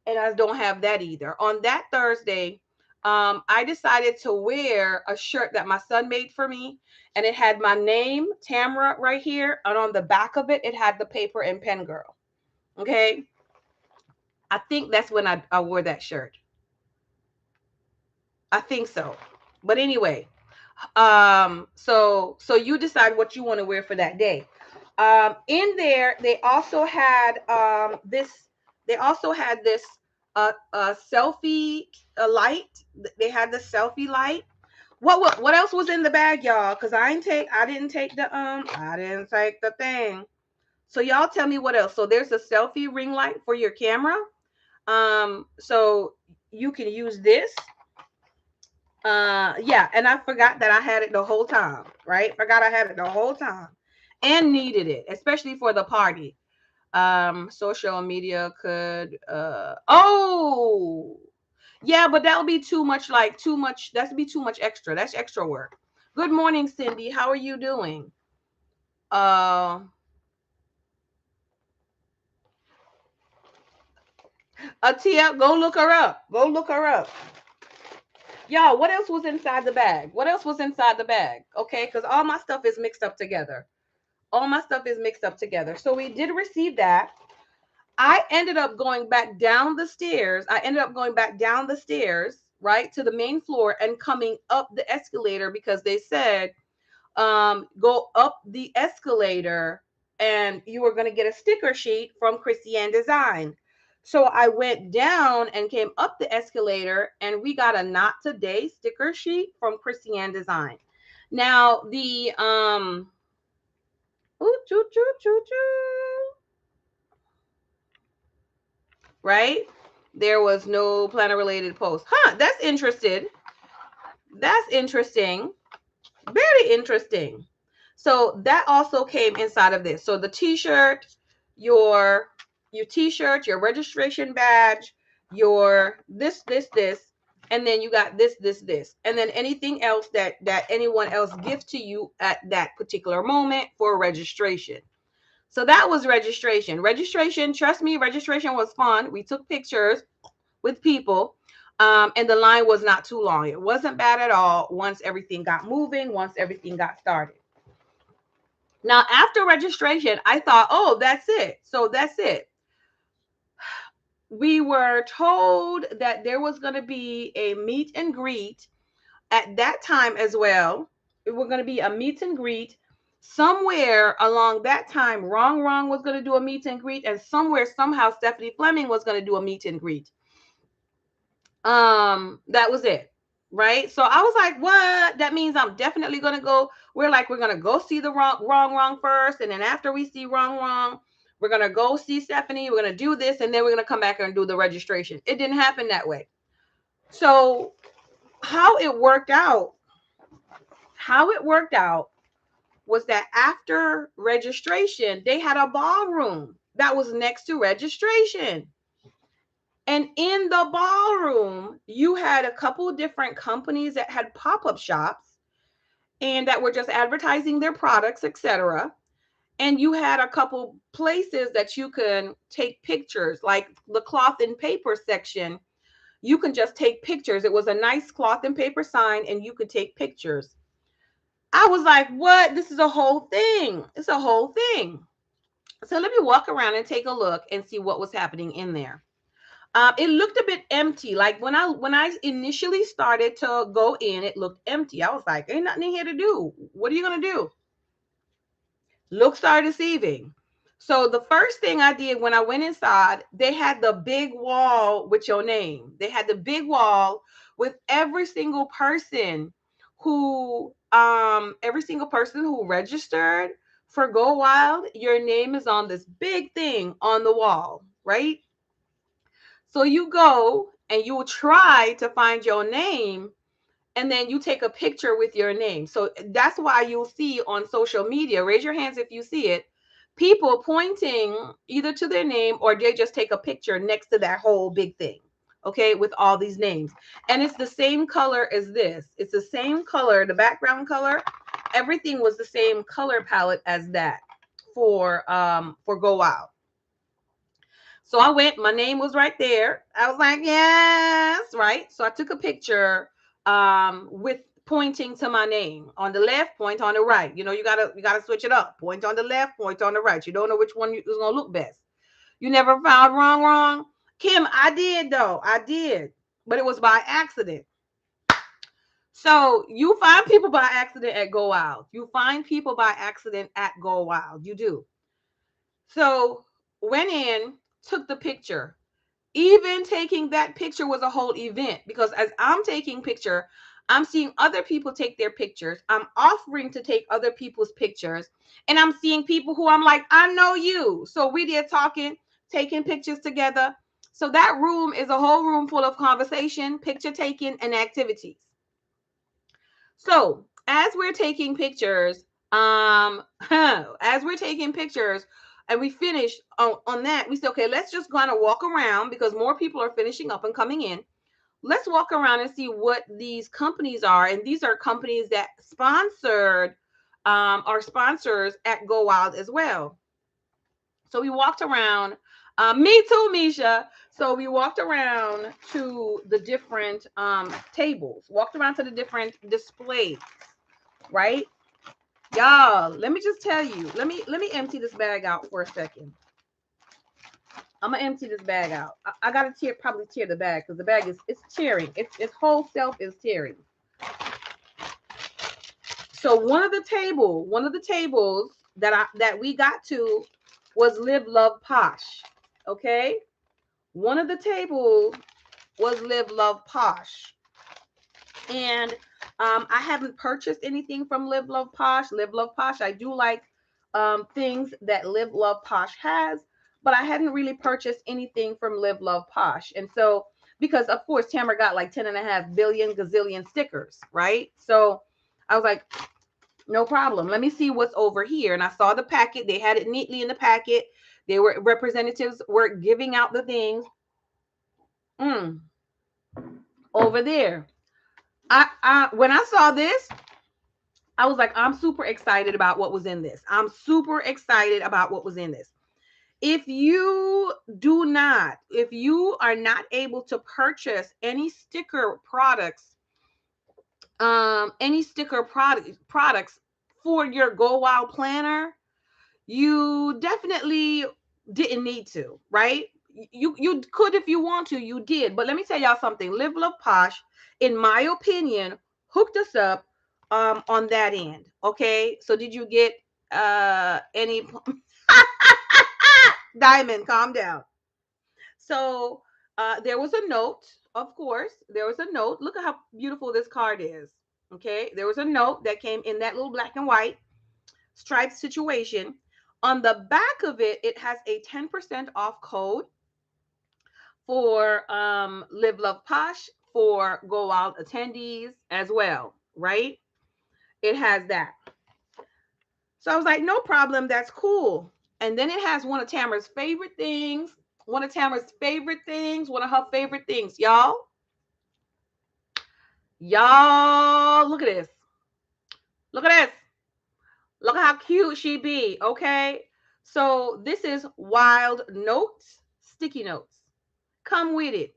and I don't have that either. On that Thursday, I decided to wear a shirt that my son made for me, and it had my name, Tamara, right here, and on the back of it, it had the Paper and Pen Girl. Okay, I think that's when I wore that shirt. I think so, but anyway, so you decide what you want to wear for that day. In there, they also had this. They also had this selfie light. They had the selfie light. What else was in the bag, y'all? Cause I didn't take the thing. So y'all tell me what else. So there's a selfie ring light for your camera. So you can use this. Yeah, and I forgot that I had it the whole time, right? Forgot I had it the whole time and needed it, especially for the party. Social media could oh Yeah, but that'll be too much, like too much. That's be too much extra. That's extra work. Good morning, Cindy. How are you doing? Uh, Atia, go look her up. Go look her up. Y'all, what else was inside the bag? What else was inside the bag? Okay, because all my stuff is mixed up together. All my stuff is mixed up together. So we did receive that. I ended up going back down the stairs. Right, to the main floor and coming up the escalator because they said, go up the escalator and you were going to get a sticker sheet from Christiane Design. So I went down and came up the escalator and we got a not today sticker sheet from Christiane Design. Now the ooh, choo, choo, choo, choo, right? There was no planner related post. Huh, that's interesting. That's interesting. Very interesting. So that also came inside of this. So the t-shirt, your t-shirt, your registration badge, your this, and then you got this, and then anything else that anyone else gives to you at that particular moment for registration. So that was registration. Registration, trust me, registration was fun. We took pictures with people. And the line was not too long. It wasn't bad at all once everything got moving, once everything got started. Now, after registration, I thought, oh, that's it. So that's it. We were told that there was going to be a meet and greet at that time as well. It was going to be a meet and greet somewhere along that time. Wrong was going to do a meet and greet, and somewhere, somehow, Stephanie Fleming was going to do a meet and greet. That was it, right? So I was like, what? That means I'm definitely going to go. We're going to go see the wrong first, and then after we see wrong, we're going to go see Stephanie. We're going to do this, and then we're going to come back and do the registration. It didn't happen that way. So how it worked out was that after registration, they had a ballroom that was next to registration. And in the ballroom, you had a couple different companies that had pop-up shops and that were just advertising their products, etc. And you had a couple places that you can take pictures, like the cloth and paper section. You can just take pictures. It was a nice cloth and paper sign, and you could take pictures. I was like, what? This is a whole thing. It's a whole thing. So let me walk around and take a look and see what was happening in there. It looked a bit empty. Like when I initially started to go in, it looked empty. I was like, ain't nothing in here to do. What are you gonna do? Looks are deceiving. So the first thing I did when I went inside, they had the big wall with your name. They had the big wall with every single person who registered for Go Wild. Your name is on this big thing on the wall, right? So you go and you try to find your name, and then you take a picture with your name. So that's why you'll see on social media, raise your hands if you see it, people pointing either to their name or they just take a picture next to that whole big thing, okay, with all these names. And it's the same color as this. It's the same color, the background color. Everything was the same color palette as that for Go Wild. So I went, my name was right there. I was like, yes, right. So I took a picture with pointing to my name. On the left, point on the right. You know, you gotta switch it up. Point on the left, point on the right. You don't know which one is gonna look best. You never found wrong. Kim, I did though. I did. But it was by accident. So you find people by accident at Go Wild. You find people by accident at Go Wild. You do. So went in, took the picture. Even taking that picture was a whole event, because as I'm taking picture, I'm seeing other people take their pictures. I'm offering to take other people's pictures, and I'm seeing people who I'm like, I know you. So we did talking, taking pictures together. So that room is a whole room full of conversation, picture taking, and activities. So as we're taking pictures, and we finish on that, we said, okay, let's just kind of walk around because more people are finishing up and coming in. let's walk around and see what these companies are. And these are companies that sponsored are sponsors at Go Wild as well. So we walked around. Me too, Misha. So we walked around to the different tables, walked around to the different displays, right? Y'all, let me just tell you. Let me empty this bag out for a second. I'm gonna empty this bag out. I gotta probably tear the bag because the bag is it's tearing. Its whole self is tearing. So one of the tables that we got to was Live Love Posh. Okay, one of the tables was Live Love Posh, and I haven't purchased anything from Live Love Posh. Live Love Posh, I do like things that Live Love Posh has, but I hadn't really purchased anything from Live Love Posh. And so, because of course, Tamara got like 10.5 billion gazillion stickers, right? So I was like, no problem. Let me see what's over here. And I saw the packet. They had it neatly in the packet. They were representatives were giving out the things. Over there. When I saw this, I was like, I'm super excited about what was in this. I'm super excited about what was in this. If you are not able to purchase any sticker products, products for your Go Wild planner, you definitely didn't need to, right? You could if you want to, you did. But let me tell y'all something. Live Love Posh, in my opinion, hooked us up on that end. Okay. So did you get any Diamond, calm down. So there was a note, of course. There was a note. Look at how beautiful this card is. Okay. There was a note that came in that little black and white striped situation. On the back of it, it has a 10% off code for Live Love Posh for Go Wild attendees as well, right? It has that. So I was like, no problem, that's cool. And then it has one of Tamara's favorite things, one of her favorite things, y'all. Y'all, look at this. Look at this. Look at how cute she be, okay? So this is Wild Notes, sticky notes. Come with it.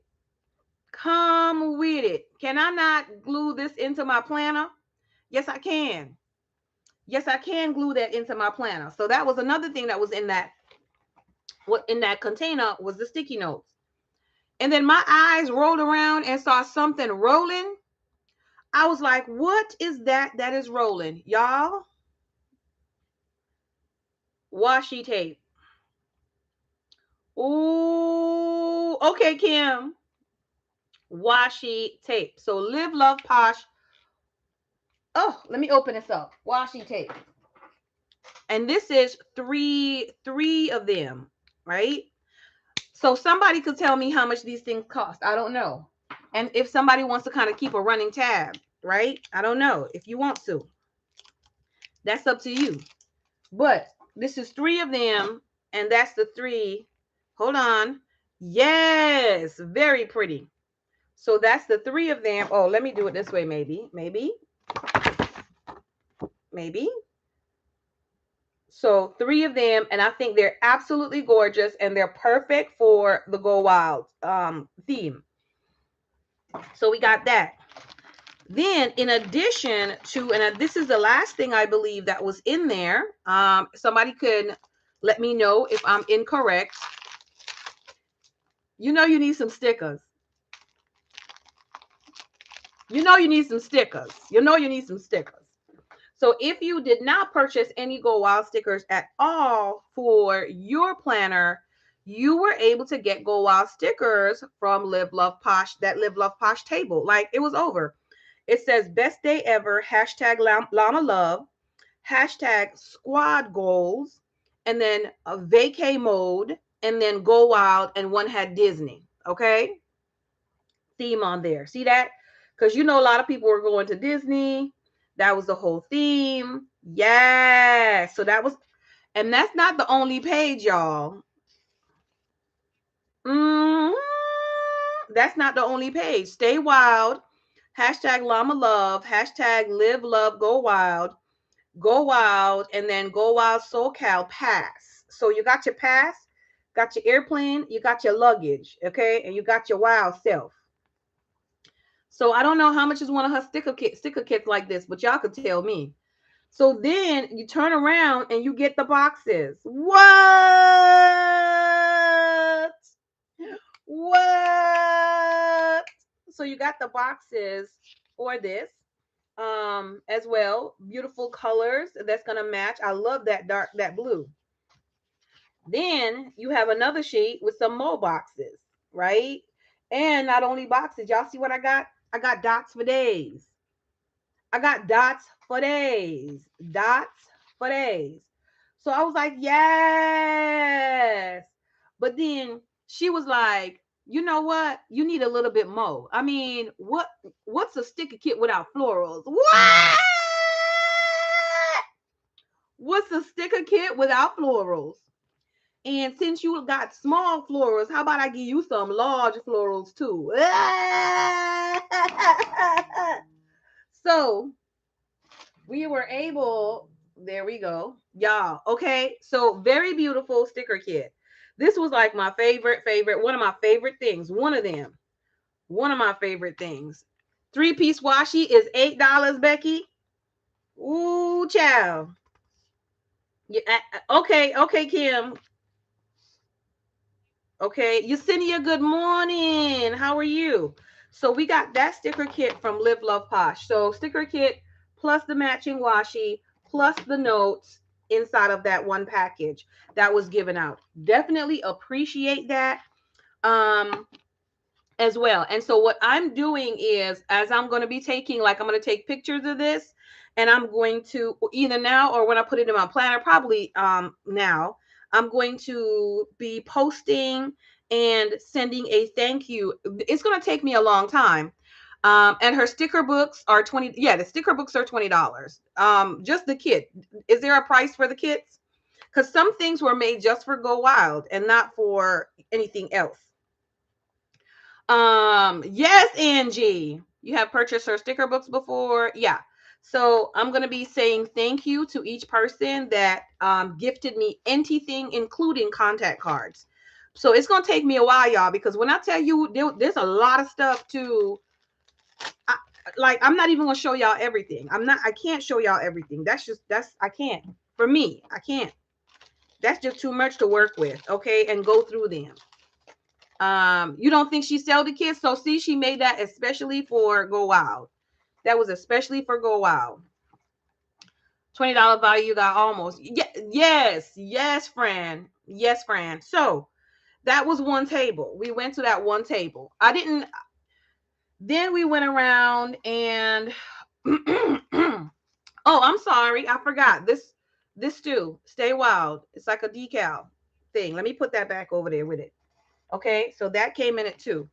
Come with it. Can I not glue this into my planner? Yes, I can. Yes, I can glue that into my planner. So that was another thing that was in that. What in that container was the sticky notes. And then my eyes rolled around and saw something rolling. I was like, what is that is rolling? Y'all, washi tape. Ooh, okay, Kim. Washi tape. So Live Love Posh. Oh, let me open this up. Washi tape. And this is three of them, right? So somebody could tell me how much these things cost. I don't know. And if somebody wants to kind of keep a running tab, right? I don't know if you want to. That's up to you. But this is 3 of them, and that's the 3. Hold on. Yes, very pretty. So that's the 3 of them. Oh, let me do it this way, maybe. So 3 of them, and I think they're absolutely gorgeous, and they're perfect for the Go Wild theme. So we got that. Then, in addition to, and this is the last thing I believe that was in there. Somebody could let me know if I'm incorrect. You know you need some stickers. You know you need some stickers. So if you did not purchase any Go Wild stickers at all for your planner, you were able to get Go Wild stickers from Live Love Posh, that Live Love Posh table. Like, it was over. It says best day ever, hashtag Llama Love, hashtag squad goals, and then a vacay mode, and then Go Wild, and one had Disney. Okay. Theme on there. See that? Because you know a lot of people were going to Disney. That was the whole theme. Yeah. So that was, and that's not the only page, y'all. that's not the only page. Stay wild, hashtag llama love, hashtag live love go wild, and then go wild SoCal pass. So you got your pass, got your airplane, you got your luggage, okay, and you got your wild self. So I don't know how much is one of her sticker kits like this, but y'all could tell me. So then you turn around and you get the boxes. What? What? So you got the boxes for this as well. Beautiful colors that's gonna match. I love that blue. Then you have another sheet with some more boxes, right? And not only boxes, y'all see what I got? I got dots for days. I got dots for days. Dots for days. So I was like, yes. But then she was like, you know what? You need a little bit more. I mean, what's a sticker kit without florals? What? What's a sticker kit without florals? And since you got small florals, how about I give you some large florals too? So we were able, there we go, y'all. Okay, so very beautiful sticker kit. This was like my favorite, one of my favorite things. One of my favorite things. 3-piece washi is $8, Becky. Ooh, child. Yeah, okay, Kim. Okay, Yesenia, good morning. How are you? So we got that sticker kit from Live Love Posh. So sticker kit plus the matching washi plus the notes inside of that one package that was given out. Definitely appreciate that as well. And so what I'm doing is, as I'm going to be taking, like I'm going to take pictures of this, and I'm going to either now or when I put it in my planner, probably now, I'm going to be posting and sending a thank you. It's going to take me a long time. And her sticker books are 20. Yeah, the sticker books are $20. Just the kit. Is there a price for the kits? Because some things were made just for Go Wild and not for anything else. Yes, Angie. You have purchased her sticker books before? Yeah. So I'm going to be saying thank you to each person that gifted me anything, including contact cards. So it's going to take me a while, y'all, because when I tell you there's a lot of stuff to, I'm not even going to show y'all everything. I can't show y'all everything. I can't. For me, I can't. That's just too much to work with, okay, and go through them. You don't think she sell the kits? So see, she made that especially for Go Wild. That was especially for Go Wild. $20 value, you got almost. Yes, Fran. Yes, Fran. So that was one table. We went to that one table. Then we went around and oh, I'm sorry. I forgot. This too. Stay Wild. It's like a decal thing. Let me put that back over there with it. Okay, so that came in it too.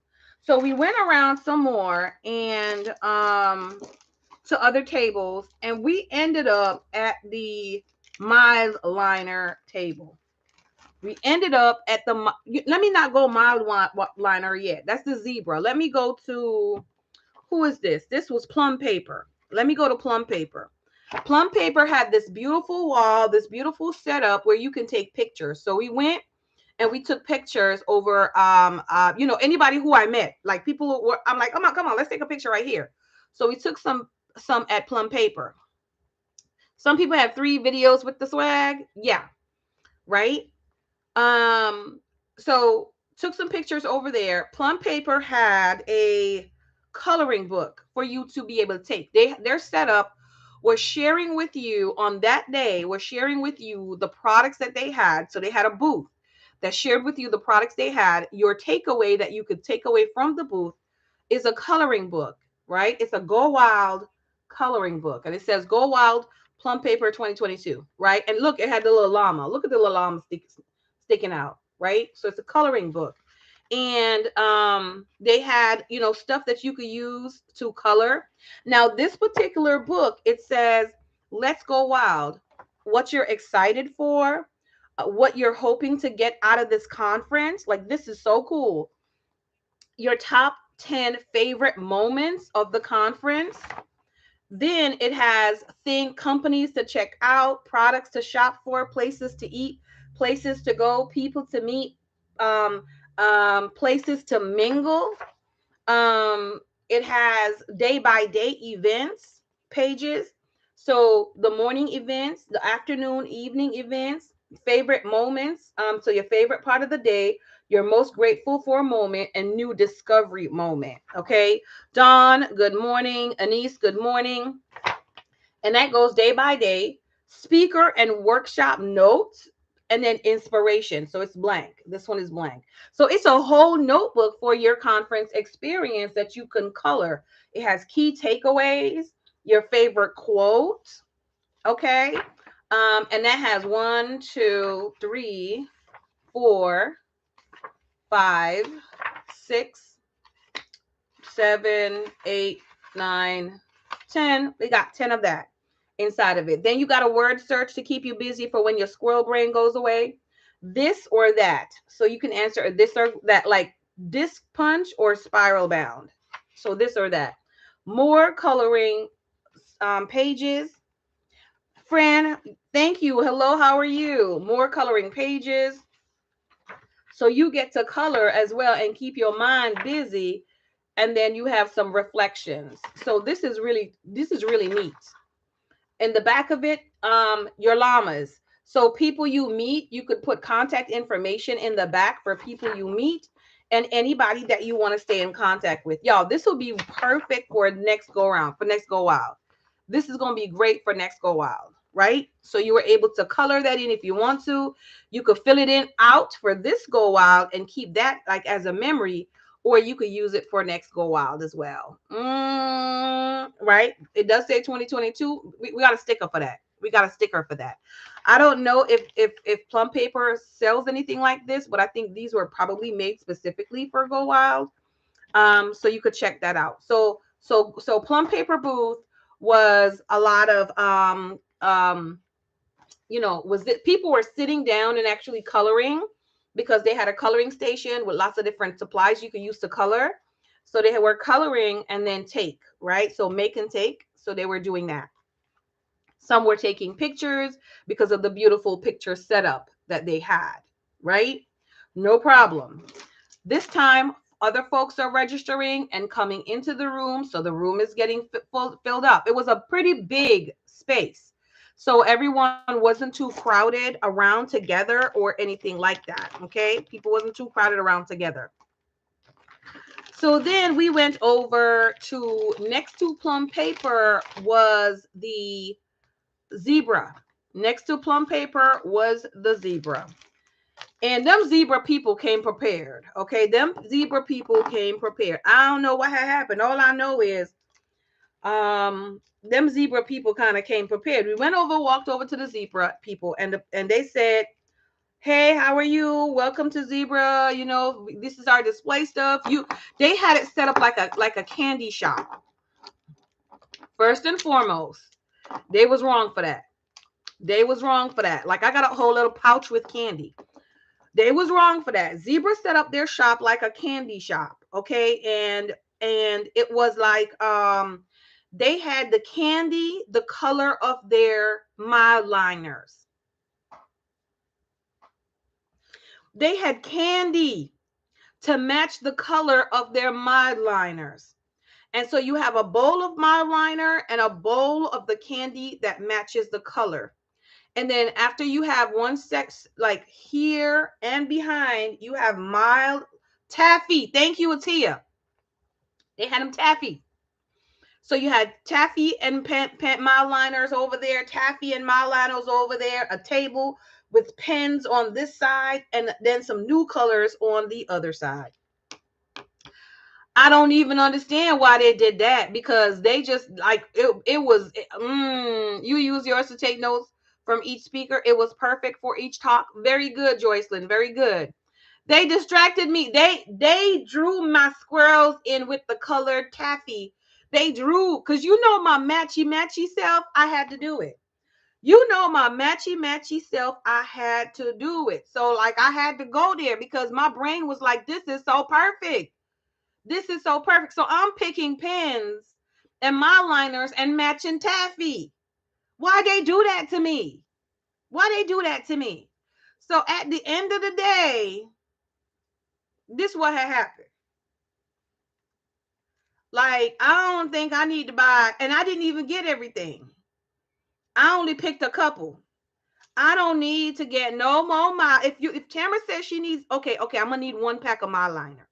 So we went around some more and to other tables, and we ended up at the mild liner table. We ended up at the, let me not go mild liner yet. That's the zebra. Let me go to, who is this? This was Plum Paper. Let me go to Plum Paper. Plum Paper had this beautiful wall, this beautiful setup where you can take pictures. So we went and we took pictures over anybody who I met, like people who were, I'm like, come on, let's take a picture right here. So we took some at Plum Paper. Some people have 3 videos with the swag. Yeah, right. So took some pictures over there. Plum Paper had a coloring book for you to be able to take. Their setup was sharing with you on that day, was sharing with you the products that they had. So they had a booth that shared with you the products they had. Your takeaway that you could take away from the booth is a coloring book, right? It's a Go Wild coloring book. And it says Go Wild Plum Paper 2022, right? And look, it had the little llama. Look at the little llama sticking out, right? So it's a coloring book. And they had, stuff that you could use to color. Now, this particular book, it says, Let's Go Wild. What you're excited for, what you're hoping to get out of this conference. Like, this is so cool. your top 10 favorite moments of the conference. Then it has companies to check out, products to shop for, places to eat, places to go, people to meet, um, places to mingle. Um, it has day by day events pages. So the morning events, the afternoon, evening events, favorite moments. So your favorite part of the day, your most grateful for moment, and new discovery moment. Okay. Dawn, good morning. Anise, good morning. And that goes day by day. Speaker and workshop notes, and then inspiration. So it's blank. This one is blank. So it's a whole notebook for your conference experience that you can color. It has key takeaways, your favorite quote. Okay. And that has 1, 2, 3, 4, 5, 6, 7, 8, 9, 10. We got 10 of that inside of it. Then you got a word search to keep you busy for when your squirrel brain goes away. This or that. So you can answer this or that, like disc punch or spiral bound. So this or that. More coloring pages. Fran, thank you. Hello, how are you? More coloring pages. So you get to color as well and keep your mind busy. And then you have some reflections. So this is really neat. In the back of it, your llamas. So people you meet, you could put contact information in the back for people you meet and anybody that you want to stay in contact with. Y'all, this will be perfect for next go around, for next go wild. This is going to be great for next go wild, right? So you were able to color that in if you want to. You could fill it in out for this go wild and keep that like as a memory, or you could use it for next go wild as well. Right? It does say 2022. We got a sticker for that. We got a sticker for that. I don't know if Plum Paper sells anything like this, but I think these were probably made specifically for Go Wild. So you could check that out. So Plum Paper booth was a lot of was that people were sitting down and actually coloring, because they had a coloring station with lots of different supplies you could use to color. So they were coloring and then take, right? So make and take. So they were doing that. Some were taking pictures because of the beautiful picture setup that they had, right? No problem. This time, other folks are registering and coming into the room. So the room is getting filled up. It was a pretty big space. So everyone wasn't too crowded around together or anything like that. Okay. People wasn't too crowded around together. So then we went over to next to Plum Paper was the zebra. Next to Plum Paper was the zebra. And them zebra people came prepared. Okay. Them zebra people came prepared. I don't know what had happened. All I know is them zebra people kind of came prepared. We walked over to the zebra people, and they said, "Hey, how are you? Welcome to Zebra. You know, this is our display stuff." They had it set up like a candy shop. First and foremost, they was wrong for that. They was wrong for that. Like, I got a whole little pouch with candy. They was wrong for that. Zebra set up their shop like a candy shop, okay? And it was like they had the candy the color of their mile liners. They had candy to match the color of their mile liners. And so you have a bowl of mile liner and a bowl of the candy that matches the color. And then after you have one sex, like here and behind, you have mild taffy. Thank you, Atia. They had them taffy. So you had taffy and mile liners over there, taffy and mile liners over there, a table with pens on this side, and then some new colors on the other side. I don't even understand why they did that, because they just like it was you use yours to take notes from each speaker. It was perfect for each talk. Very good, Joycelyn. Very good. They distracted me. They drew my squirrels in with the colored taffy. They drew, because you know my matchy self, I had to do it. You know my matchy self, I had to do it. So like I had to go there because my brain was like, this is so perfect. This is so perfect. So I'm picking pens and my liners and matching taffy. Why they do that to me? Why they do that to me? So at the end of the day, this what had happened. Like, I don't think I need to buy, and I didn't even get everything. I only picked a couple. I don't need to get no more if Tamara says she needs, okay, I'm gonna need 1 pack of my liner.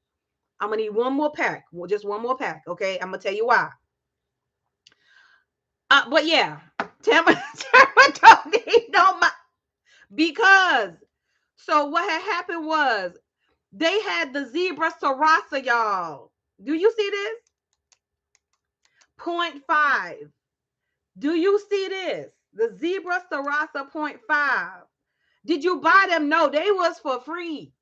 I'm gonna need one more pack. Well, just one more pack. Okay, I'm gonna tell you why. But yeah, Tamara don't need no my, because so what had happened was they had the zebra sarasa, y'all. Do you see this? 0.5. Do you see this? The zebra sarasa 0.5. Did you buy them? No, they was for free.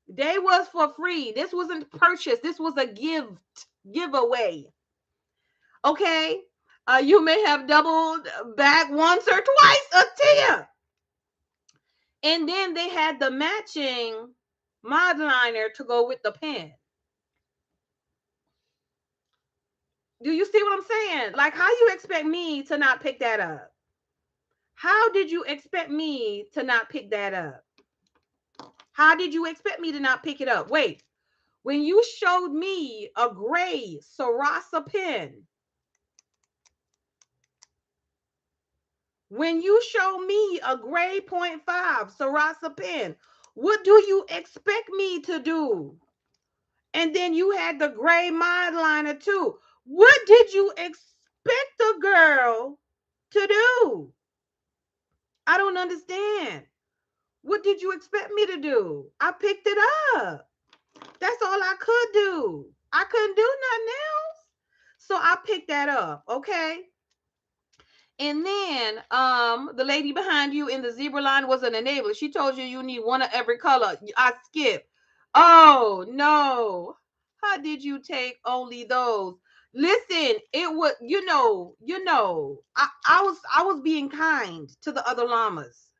They was for free. This wasn't purchased. This was a giveaway. Okay. You may have doubled back once or twice, a tear. And then they had the matching mod liner to go with the pen. Do you see what I'm saying? Like, how you expect me to not pick that up? How did you expect me to not pick that up? How did you expect me to not pick it up? Wait, when you showed me a gray Sarasa pen, when you show me a gray 0.5 Sarasa pen, what do you expect me to do? And then you had the gray mod liner too. What did you expect the girl to do? I don't understand. What did you expect me to do? I picked it up. That's all I could do. I couldn't do nothing else. So I picked that up, okay? And then the lady behind you in the zebra line was an enabler. She told you you need one of every color. I skipped. Oh no. How did you take only those? Listen, it was, I was being kind to the other llamas.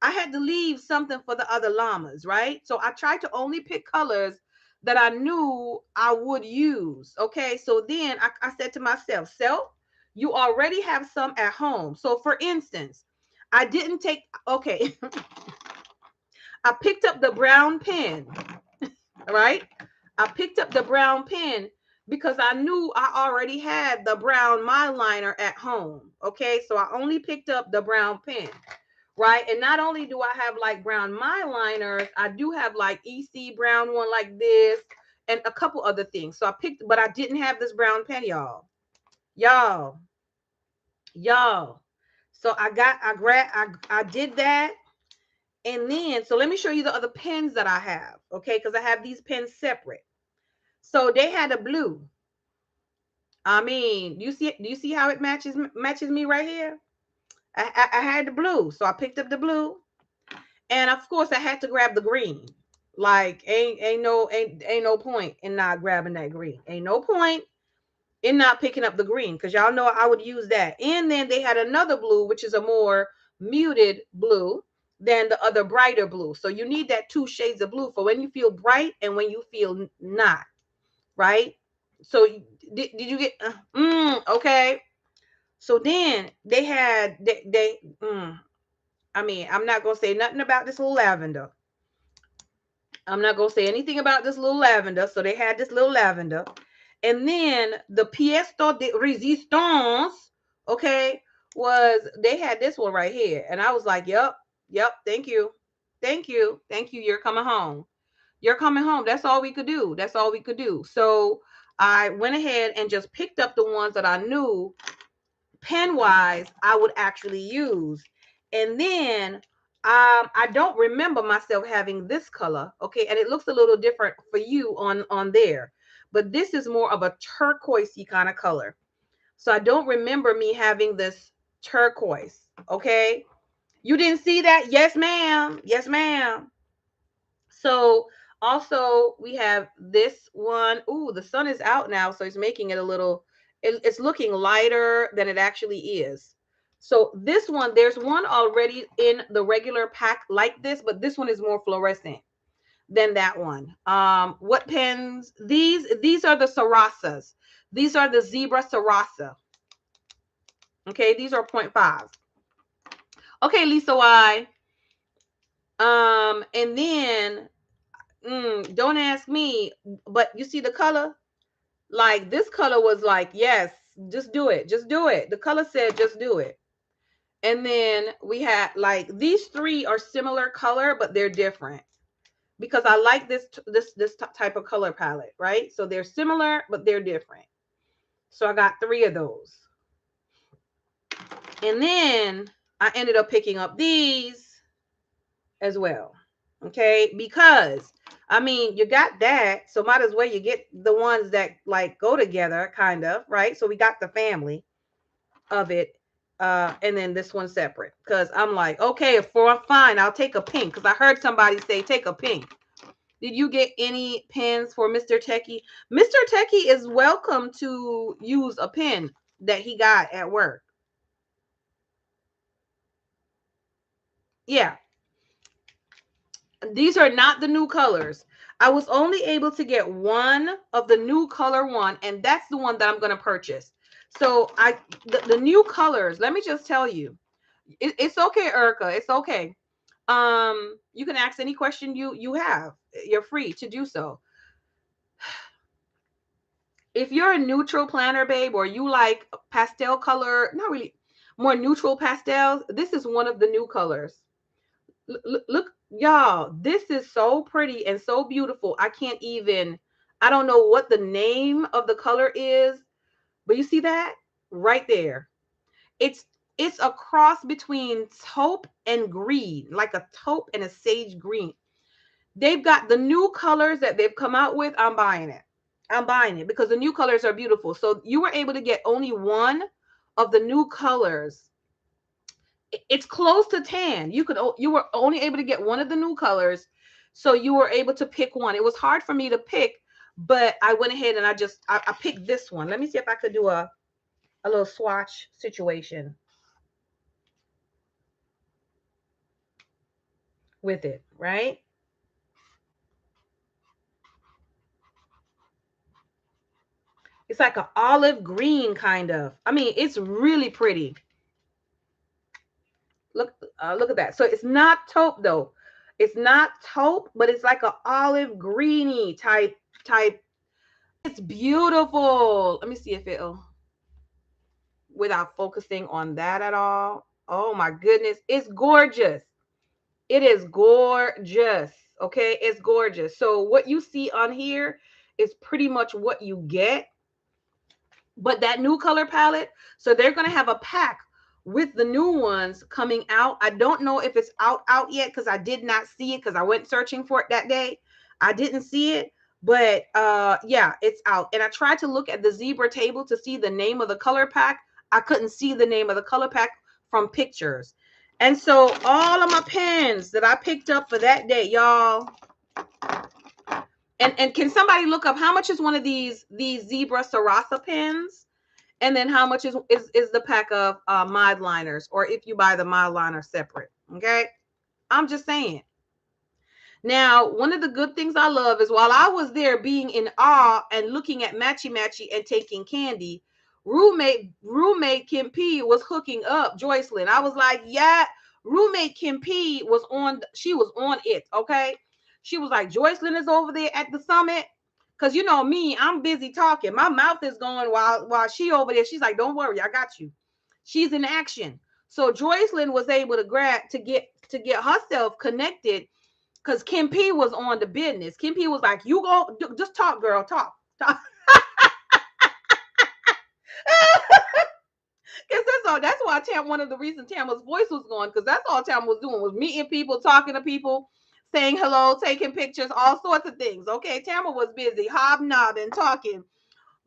I had to leave something for the other llamas, right? So I tried to only pick colors that I knew I would use. Okay. So then I said to myself, you already have some at home. So for instance, I didn't take, okay, I picked up the brown pen, right? I picked up the brown pen because I knew I already had the brown my liner at home. Okay, so I only picked up the brown pen, right? And not only do I have like brown my liners, I do have like EC brown one like this and a couple other things. So I picked, but I didn't have this brown pen, y'all. So I did that. And then, so let me show you the other pens that I have, okay? Because I have these pens separate. So they had a blue. I mean, do you see how it matches me right here? I had the blue, so I picked up the blue, and of course I had to grab the green. Like ain't no point in not grabbing that green. Ain't no point in not picking up the green because y'all know I would use that. And then they had another blue, which is a more muted blue than the other brighter blue. So you need that 2 shades of blue for when you feel bright and when you feel not, right? So did you get okay? So then they had I mean, I'm not gonna say nothing about this little lavender. I'm not gonna say anything about this little lavender. So they had this little lavender, and then the pièce de résistance, okay, was they had this one right here, and I was like, yep, thank you. You're coming home. That's all we could do. So I went ahead and just picked up the ones that I knew pen wise I would actually use. And then I don't remember myself having this color, okay, and it looks a little different for you on there, but this is more of a turquoisey kind of color. So I don't remember me having this turquoise, okay. You didn't see that? Yes ma'am. So also we have this one. Ooh, the sun is out now, so it's making it a little, it's looking lighter than it actually is. So this one, there's one already in the regular pack like this, but this one is more fluorescent. than that one. What pens? These are the Sarasas. These are the Zebra Sarasa. Okay, these are 0.5. Okay, Lisa Y. And then don't ask me, but you see the color? Like this color was like, yes, just do it. Just do it. The color said just do it. And then we had like these three are similar color, but they're different because I like this type of color palette, right? So they're similar, but they're different. So I got 3 of those. And then I ended up picking up these as well. Okay, because I mean, you got that, so might as well you get the ones that like go together, kind of, right? So we got the family of it, and then this one separate. Because I'm like, okay, for fine, I'll take a pink. Because I heard somebody say take a pink. Did you get any pens for Mr. Techie? Mr. Techie is welcome to use a pen that he got at work. Yeah. These are not the new colors. I was only able to get one of the new color one, and that's the one that I'm going to purchase. So the new colors, let me just tell you, it's okay, Erica. It's okay. You can ask any question you have. You're free to do so. If you're a neutral planner, babe, or you like pastel color, not really, more neutral pastels, this is one of the new colors. Look, y'all, this is so pretty and so beautiful. I don't know what the name of the color is, but you see that right there? It's a cross between taupe and green, like a taupe and a sage green. They've got the new colors that they've come out with. I'm buying it. I'm buying it because the new colors are beautiful. So you were able to get only one of the new colors. It's close to tan. You were only able to get one of the new colors, so you were able to pick one. It was hard for me to pick, but I went ahead and I picked this one. Let me see if I could do a little swatch situation with it, right? It's like an olive green kind of. I mean, it's really pretty. Look at that. So it's not taupe though. It's not taupe, but it's like an olive greeny type. It's beautiful. Let me see if it'll, without focusing on that at all. Oh my goodness, it's gorgeous. It is gorgeous. Okay, it's gorgeous. So what you see on here is pretty much what you get. But that new color palette, so they're going to have a pack with the new ones coming out. I don't know if it's out yet because I did not see it because I went searching for it that day. I didn't see it, but yeah, it's out. And I tried to look at the zebra table to see the name of the color pack. I couldn't see the name of the color pack from pictures. And so all of my pens that I picked up for that day, y'all. And can somebody look up how much is one of these zebra Sarasa pens? And then how much is the pack of mod liners, or if you buy the mod liner separate. Okay, I'm just saying. Now, one of the good things I love is while I was there being in awe and looking at Matchy and taking candy, roommate Kim P was hooking up Joycelyn. I was like, yeah, roommate Kim P was on. She was on it. Okay, she was like, Joycelyn is over there at the summit. Cause you know me, I'm busy talking. My mouth is going while she over there. She's like, "Don't worry, I got you." She's in action. So Joycelyn was able to get herself connected because Kim P was on the business. Kim P was like, "You go, just talk, girl, talk." That's why one of the reasons Tama's voice was going, because that's all Tama was doing, was meeting people, talking to people, saying hello, taking pictures, all sorts of things. Okay, Tama was busy hobnobbing, talking.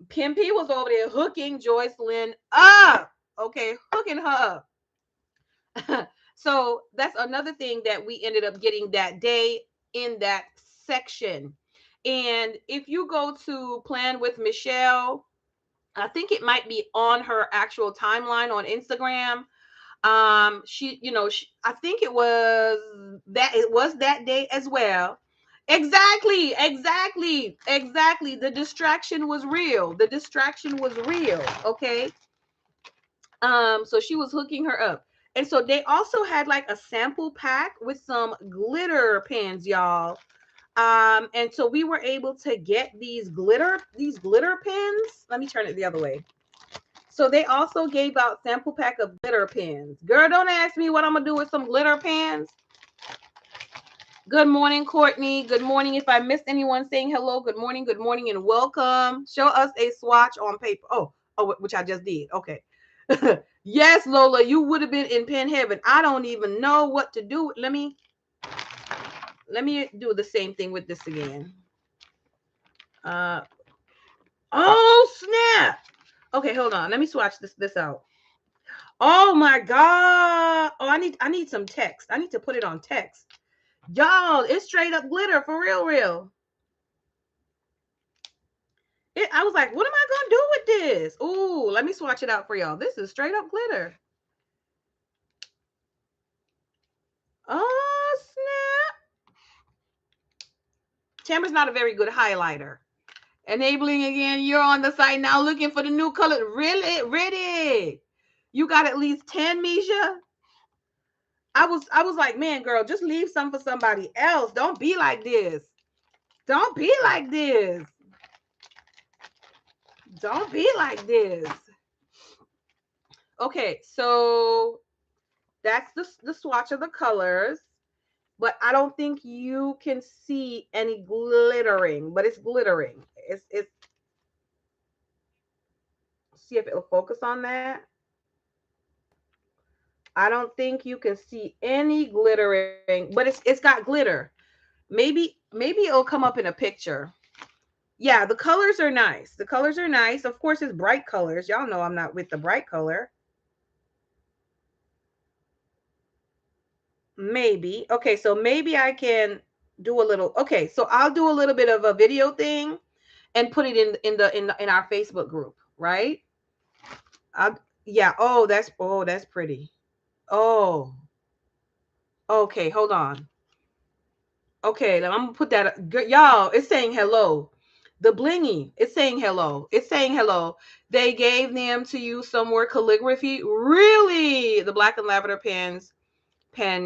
Kim P was over there hooking Joycelyn up. Okay, hooking her up. So that's another thing that we ended up getting that day in that section. And if you go to Plan with Michelle, I think it might be on her actual timeline on Instagram. I think it was that day as well. Exactly. The distraction was real. Okay. So she was hooking her up. And so they also had like a sample pack with some glitter pens, y'all. And so we were able to get these glitter pens. Let me turn it the other way. So they also gave out sample pack of glitter pens. Girl, don't ask me what I'm gonna do with some glitter pens. Good morning, Courtney. Good morning. If I missed anyone saying hello, good morning, and welcome. Show us a swatch on paper. Oh, which I just did. Okay. Yes, Lola, you would have been in pen heaven. I don't even know what to do. Let me do the same thing with this again. Oh snap. Okay, hold on. Let me swatch this out. Oh my god. Oh, I need some text. I need to put it on text. Y'all, it's straight up glitter for real. I was like, what am I gonna do with this? Ooh, let me swatch it out for y'all. This is straight up glitter. Oh snap. Tamara's not a very good highlighter. Enabling again, you're on the site now looking for the new color. Really? You got at least 10, Misha? I was like, man, girl, just leave some for somebody else. Don't be like this. Don't be like this. Don't be like this. Okay, so that's the swatch of the colors. But I don't think you can see any glittering, but it's glittering. It's see if it'll focus on that. I don't think you can see any glittering, but it's got glitter. Maybe it'll come up in a picture. Yeah, the colors are nice. The colors are nice. Of course, it's bright colors. Y'all know I'm not with the bright color. Maybe. Okay, so maybe I can do a little. Okay, so I'll do a little bit of a video thing and put it in our Facebook group, right? Yeah. Oh, that's pretty. Oh. Okay, hold on. Okay, I'm gonna put that. Y'all, it's saying hello. The blingy, it's saying hello. It's saying hello. They gave them to use some more calligraphy. Really? The black and lavender pen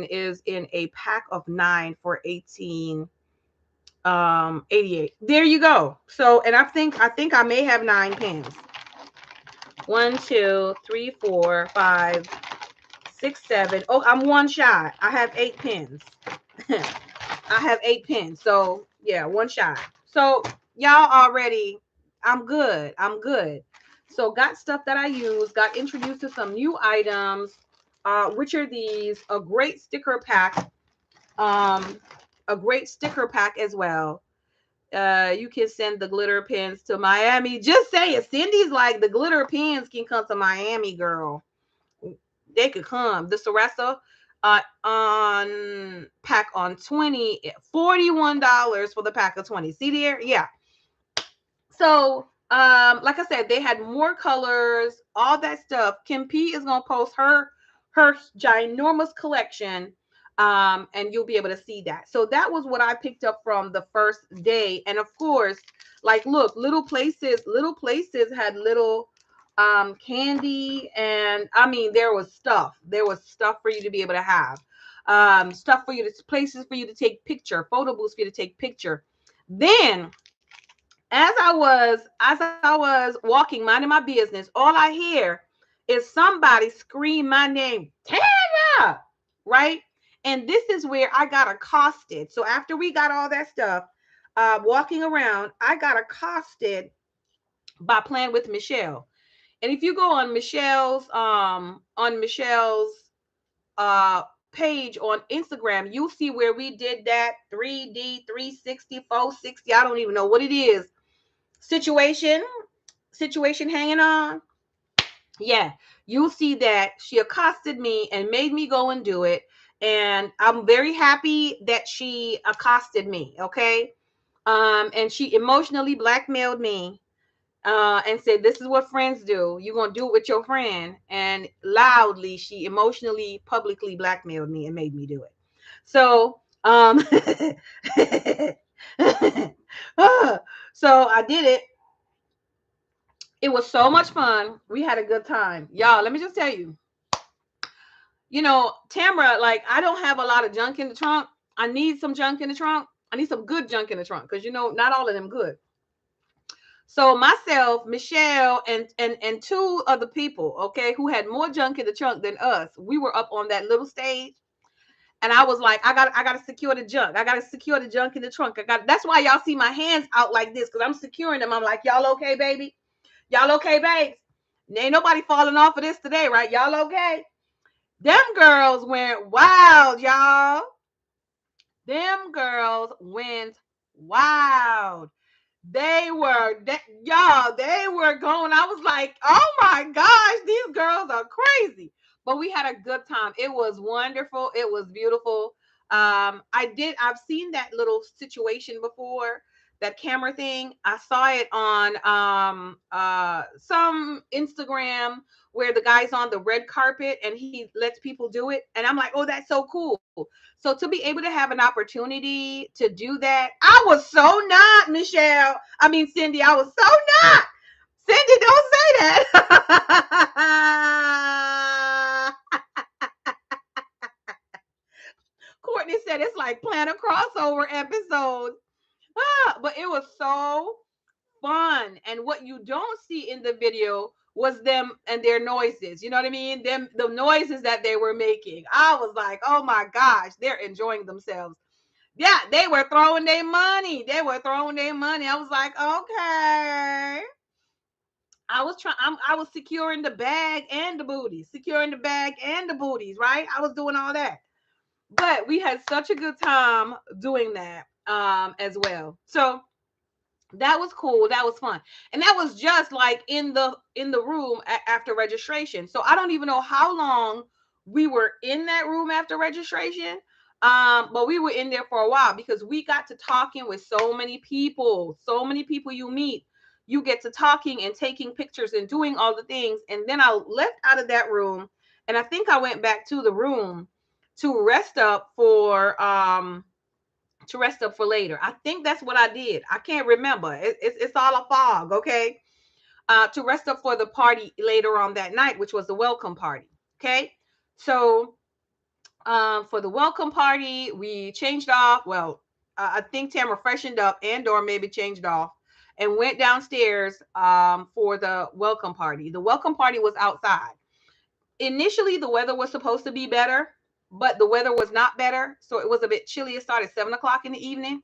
is in a pack of 9 for 1888. There you go. So, and I think I may have 9 pens. 1, 2, 3, 4, 5, 6, 7. Oh, I'm one shy. I have 8 pens. I have 8 pens. So yeah, one shy. So y'all already, I'm good. So got stuff that I use, got introduced to some new items, which are these, a great sticker pack, as well. You can send the glitter pens to Miami. Just say it. Cindy's like, the glitter pens can come to Miami, girl. They could come. The Sarasa on pack on 20, $41 for the pack of 20. See there? Yeah. So like I said, they had more colors, all that stuff. Kim P is gonna post her ginormous collection, and you'll be able to see that. So that was what I picked up from the first day. And of course, like, look, little places had little candy, and I mean, there was stuff for you to be able to have, stuff for you to, places for you to take picture, photo booths for you to take picture. Then as I was walking, minding my business, all I hear is somebody scream my name, Tara, right? And this is where I got accosted. So after we got all that stuff, walking around, I got accosted by Playing with Michelle. And if you go on Michelle's page on Instagram, you'll see where we did that 3D, 360, 460. I don't even know what it is. Situation hanging on. Yeah, you'll see that she accosted me and made me go and do it. And I'm very happy that she accosted me. Okay. And she emotionally blackmailed me, and said, this is what friends do. You're going to do it with your friend. And loudly, she emotionally, publicly blackmailed me and made me do it. So, So I did it. It was so much fun. We had a good time. Y'all, let me just tell you, Tamara, like, I don't have a lot of junk in the trunk. I need some junk in the trunk. I need some good junk in the trunk because, not all of them good. So myself, Michelle, and two other people, okay, who had more junk in the trunk than us, we were up on that little stage. And I was like, I gotta secure the junk. I gotta secure the junk in the trunk. That's why y'all see my hands out like this, because I'm securing them. I'm like, y'all okay, baby? Y'all okay, babes? Ain't nobody falling off of this today, right? Y'all okay? Them girls went wild, y'all. Them girls went wild. They were going. I was like, oh my gosh, these girls are crazy. But we had a good time. It was wonderful. It was beautiful. I've seen that little situation before, that camera thing. I saw it on some Instagram where the guy's on the red carpet and he lets people do it. And I'm like, oh, that's so cool. So to be able to have an opportunity to do that, I was so not, Michelle. I mean, Cindy, I was so not. Cindy, don't say that. Courtney said it's like plan a crossover episode. But it was so fun. And what you don't see in the video was them and their noises. You know what I mean? The noises that they were making. I was like, oh my gosh, they're enjoying themselves. Yeah, they were throwing their money. I was like, okay. I was securing the bag and the booties, right? I was doing all that. But we had such a good time doing that as well. So that was cool. That was fun. And that was just like in the room after registration. So I don't even know how long we were in that room after registration. But we were in there for a while because we got to talking with so many people. So many people you meet. You get to talking and taking pictures and doing all the things. And then I left out of that room, and I think I went back to the room to rest up for later. I think that's what I did. I can't remember. It's all a fog, okay? To rest up for the party later on that night, which was the welcome party, okay? So for the welcome party, we changed off. Well, I think Tamara freshened up and/or maybe changed off and went downstairs for the welcome party. The welcome party was outside. Initially, the weather was supposed to be better, but the weather was not better. So it was a bit chilly. It started 7 o'clock in the evening.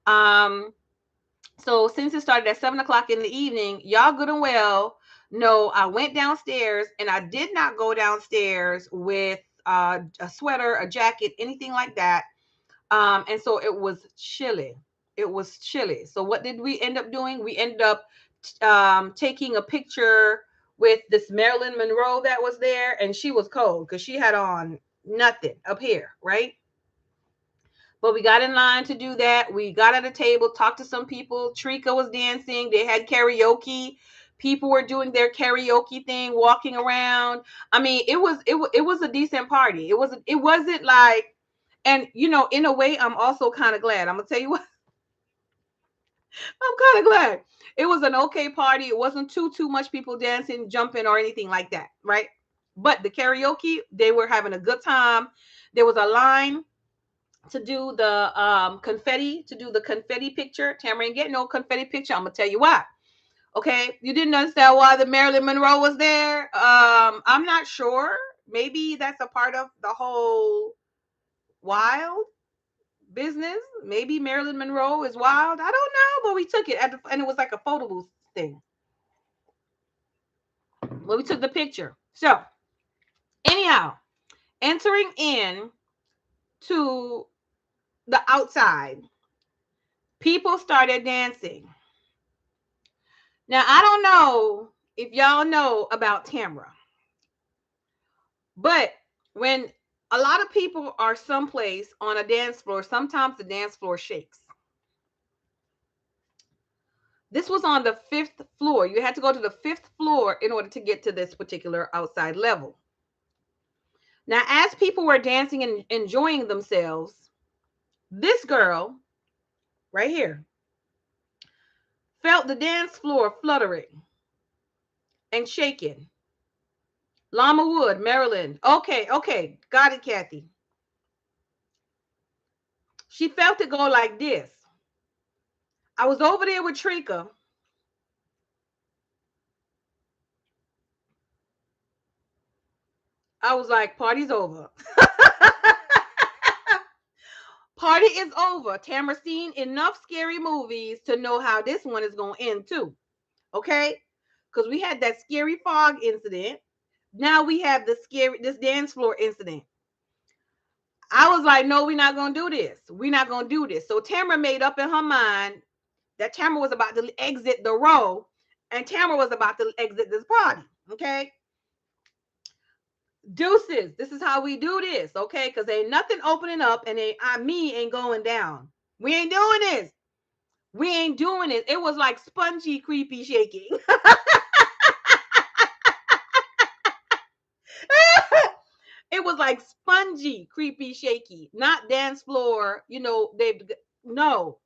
So since it started at 7 o'clock in the evening, y'all good and well know I went downstairs, and I did not go downstairs with a sweater, a jacket, anything like that. And so it was chilly. So what did we end up doing? We ended up taking a picture with this Marilyn Monroe that was there, and she was cold because she had on nothing up here, right? But we got in line to do that. We got at a table, talked to some people. Trika was dancing. They had karaoke. People were doing their karaoke thing, walking around. I mean, it was a decent party. It wasn't like, and in a way, I'm also kind of glad. I'm gonna tell you what, I'm kind of glad. It was an okay party. It wasn't too much people dancing, jumping, or anything like that, right? But the karaoke, they were having a good time. There was a line to do the confetti picture. Tamara ain't getting no confetti picture. I'm gonna tell you why. Okay, you didn't understand why the Marilyn Monroe was there. I'm not sure. Maybe that's a part of the whole wild business. Maybe Marilyn Monroe is wild. I don't know, but we took it and it was like a photo booth thing. Well, we took the picture. So anyhow, entering in to the outside, people started dancing. Now, I don't know if y'all know about Tamara, but when a lot of people are someplace on a dance floor, sometimes the dance floor shakes. This was on the 5th floor. You had to go to the 5th floor in order to get to this particular outside level. Now, as people were dancing and enjoying themselves, this girl right here. Felt the dance floor fluttering and shaking. Llama Wood, Maryland. Okay, okay. Got it, Kathy. She felt it go like this. I was over there with Trika. I was like, party's over. Party is over. Tamara seen enough scary movies to know how this one is going to end too. Okay? Because we had that scary fog incident. Now we have this dance floor incident. I was like, no, we're not going to do this. We're not going to do this. So Tamara made up in her mind that Tamara was about to exit the row and Tamara was about to exit this party. Okay? Deuces. This is how we do this. Okay? Because ain't nothing opening up and me ain't going down. We ain't doing this. We ain't doing it. It was like spongy, creepy shaking. It was like spongy, creepy, shaky, not dance floor. No.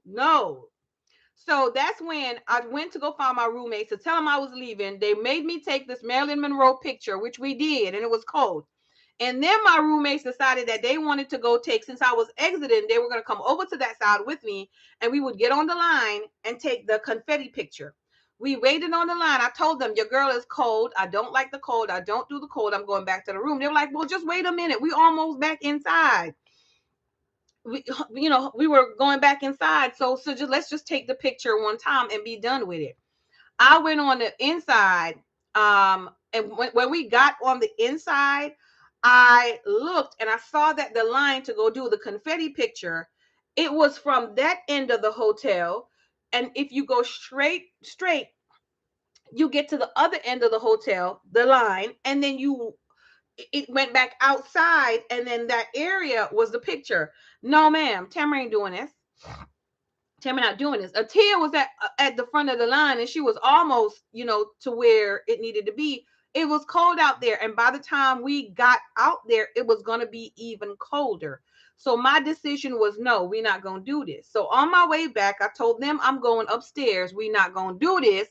So that's when I went to go find my roommates to tell them I was leaving. They made me take this Marilyn Monroe picture, which we did, and it was cold. And then my roommates decided that they wanted to go take, since I was exiting, they were going to come over to that side with me and we would get on the line and take the confetti picture. We waited on the line. I told them, your girl is cold. I don't like the cold. I don't do the cold. I'm going back to the room. They were like, well, just wait a minute. We almost back inside. We were going back inside. So let's just take the picture one time and be done with it. I went on the inside. And when we got on the inside, I looked and I saw that the line to go do the confetti picture, it was from that end of the hotel. And if you go straight, you get to the other end of the hotel, the line, and then it went back outside, and then that area was the picture. No, ma'am, Tamara ain't doing this. Tamara not doing this. Atia was at the front of the line, and she was almost, to where it needed to be. It was cold out there, and by the time we got out there, it was going to be even colder. So my decision was, no, we're not going to do this. So on my way back, I told them I'm going upstairs. We're not going to do this.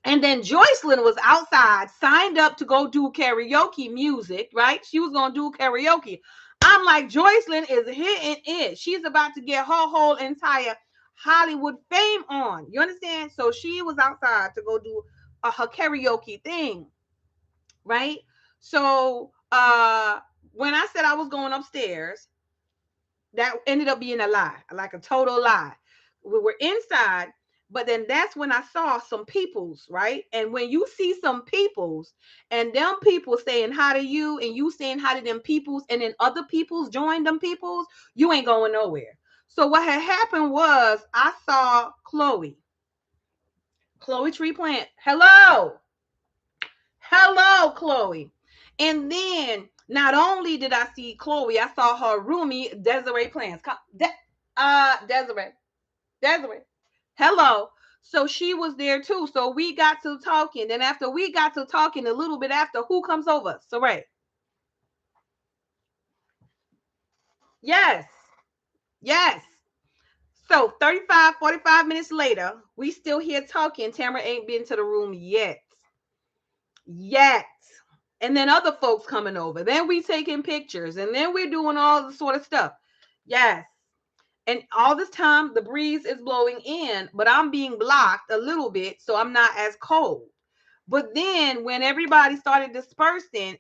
And then Joycelyn was outside, signed up to go do karaoke music, right? She was going to do karaoke. I'm like, Joycelyn is hitting it. She's about to get her whole entire Hollywood fame on. You understand? So she was outside to go do her karaoke thing, right? So when I said I was going upstairs, that ended up being a lie, like a total lie. We were inside, but then that's when I saw some peoples, right? And when you see some peoples and them people saying hi to you and you saying hi to them peoples and then other peoples join them peoples, you ain't going nowhere. So what had happened was I saw Chloe Tree Plant. Hello, Chloe. And then not only did I see Chloe, I saw her roomie, Desiree Plants. Desiree. Hello. So she was there too. So we got to talking. Then after we got to talking, a little bit after, who comes over? Saray. Yes. Yes. So 45 minutes later, we still here talking. Tamara ain't been to the room yet. And then other folks coming over. Then we taking pictures. And then we're doing all the sort of stuff. Yes. And all this time, the breeze is blowing in, but I'm being blocked a little bit, so I'm not as cold. But then when everybody started dispersing,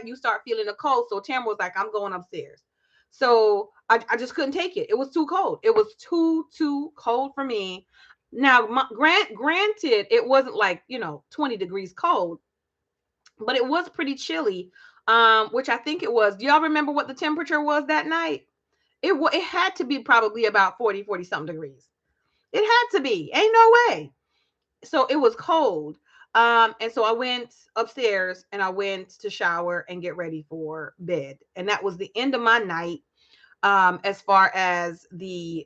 you start feeling the cold. So Tamara was like, I'm going upstairs. So I just couldn't take it. It was too cold. It was too cold for me. Now, granted, it wasn't like, 20 degrees cold, but it was pretty chilly, which I think it was. Do y'all remember what the temperature was that night? It had to be probably about 40 something degrees. It had to be. Ain't no way. So it was cold. And so I went upstairs and I went to shower and get ready for bed. And that was the end of my night. As far as the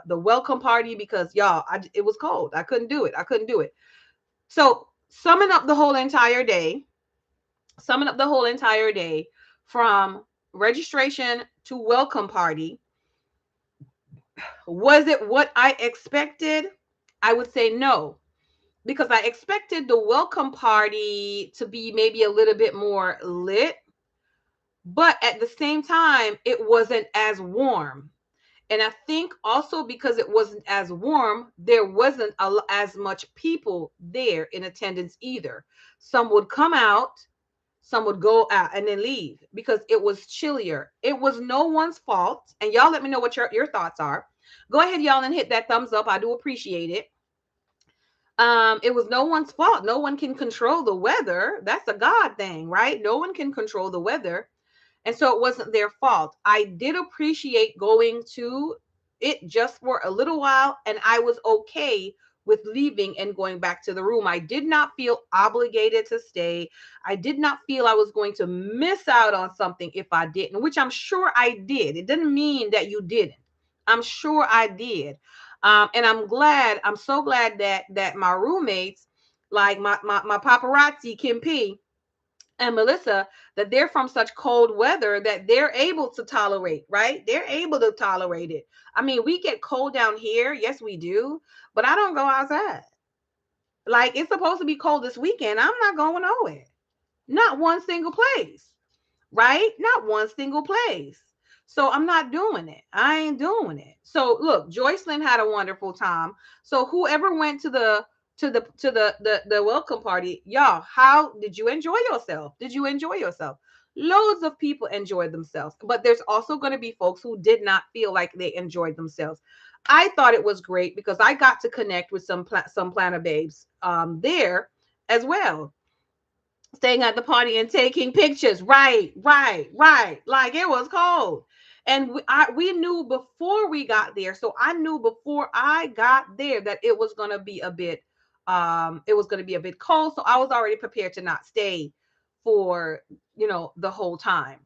welcome party, because y'all, it was cold. I couldn't do it. So summing up the whole entire day from registration to welcome party, Was it what I expected? I would say no, because I expected the welcome party to be maybe a little bit more lit, but at the same time, it wasn't as warm. And I think also because it wasn't as warm, there wasn't as much people there in attendance either. Some would come out, some would go out and then leave because it was chillier. It was no one's fault. And y'all let me know what your thoughts are. Go ahead, y'all, and hit that thumbs up. I do appreciate it. It was no one's fault. No one can control the weather. That's a God thing, right? No one can control the weather. And so it wasn't their fault. I did appreciate going to it just for a little while, and I was okay with leaving and going back to the room. I did not feel obligated to stay. I did not feel I was going to miss out on something if I didn't, which I'm sure I did. It didn't mean that you didn't. I'm sure I did. And I'm so glad that my roommates, like my paparazzi, Kim P and Melissa, that they're from such cold weather that they're able to tolerate, right? They're able to tolerate it. I mean, we get cold down here. Yes, we do. But I don't go outside. Like, it's supposed to be cold this weekend. I'm not going nowhere. Not one single place, right? Not one single place. So I'm not doing it. I ain't doing it. So look, Joycelyn had a wonderful time. So whoever went to the welcome party, y'all, how did you enjoy yourself? Did you enjoy yourself? Loads of people enjoyed themselves, but there's also going to be folks who did not feel like they enjoyed themselves. I thought it was great because I got to connect with some planner babes there as well, staying at the party and taking pictures. Right, right, right. Like, it was cold. And we knew before we got there. So I knew before I got there that it was going to be a bit cold. So I was already prepared to not stay for, the whole time.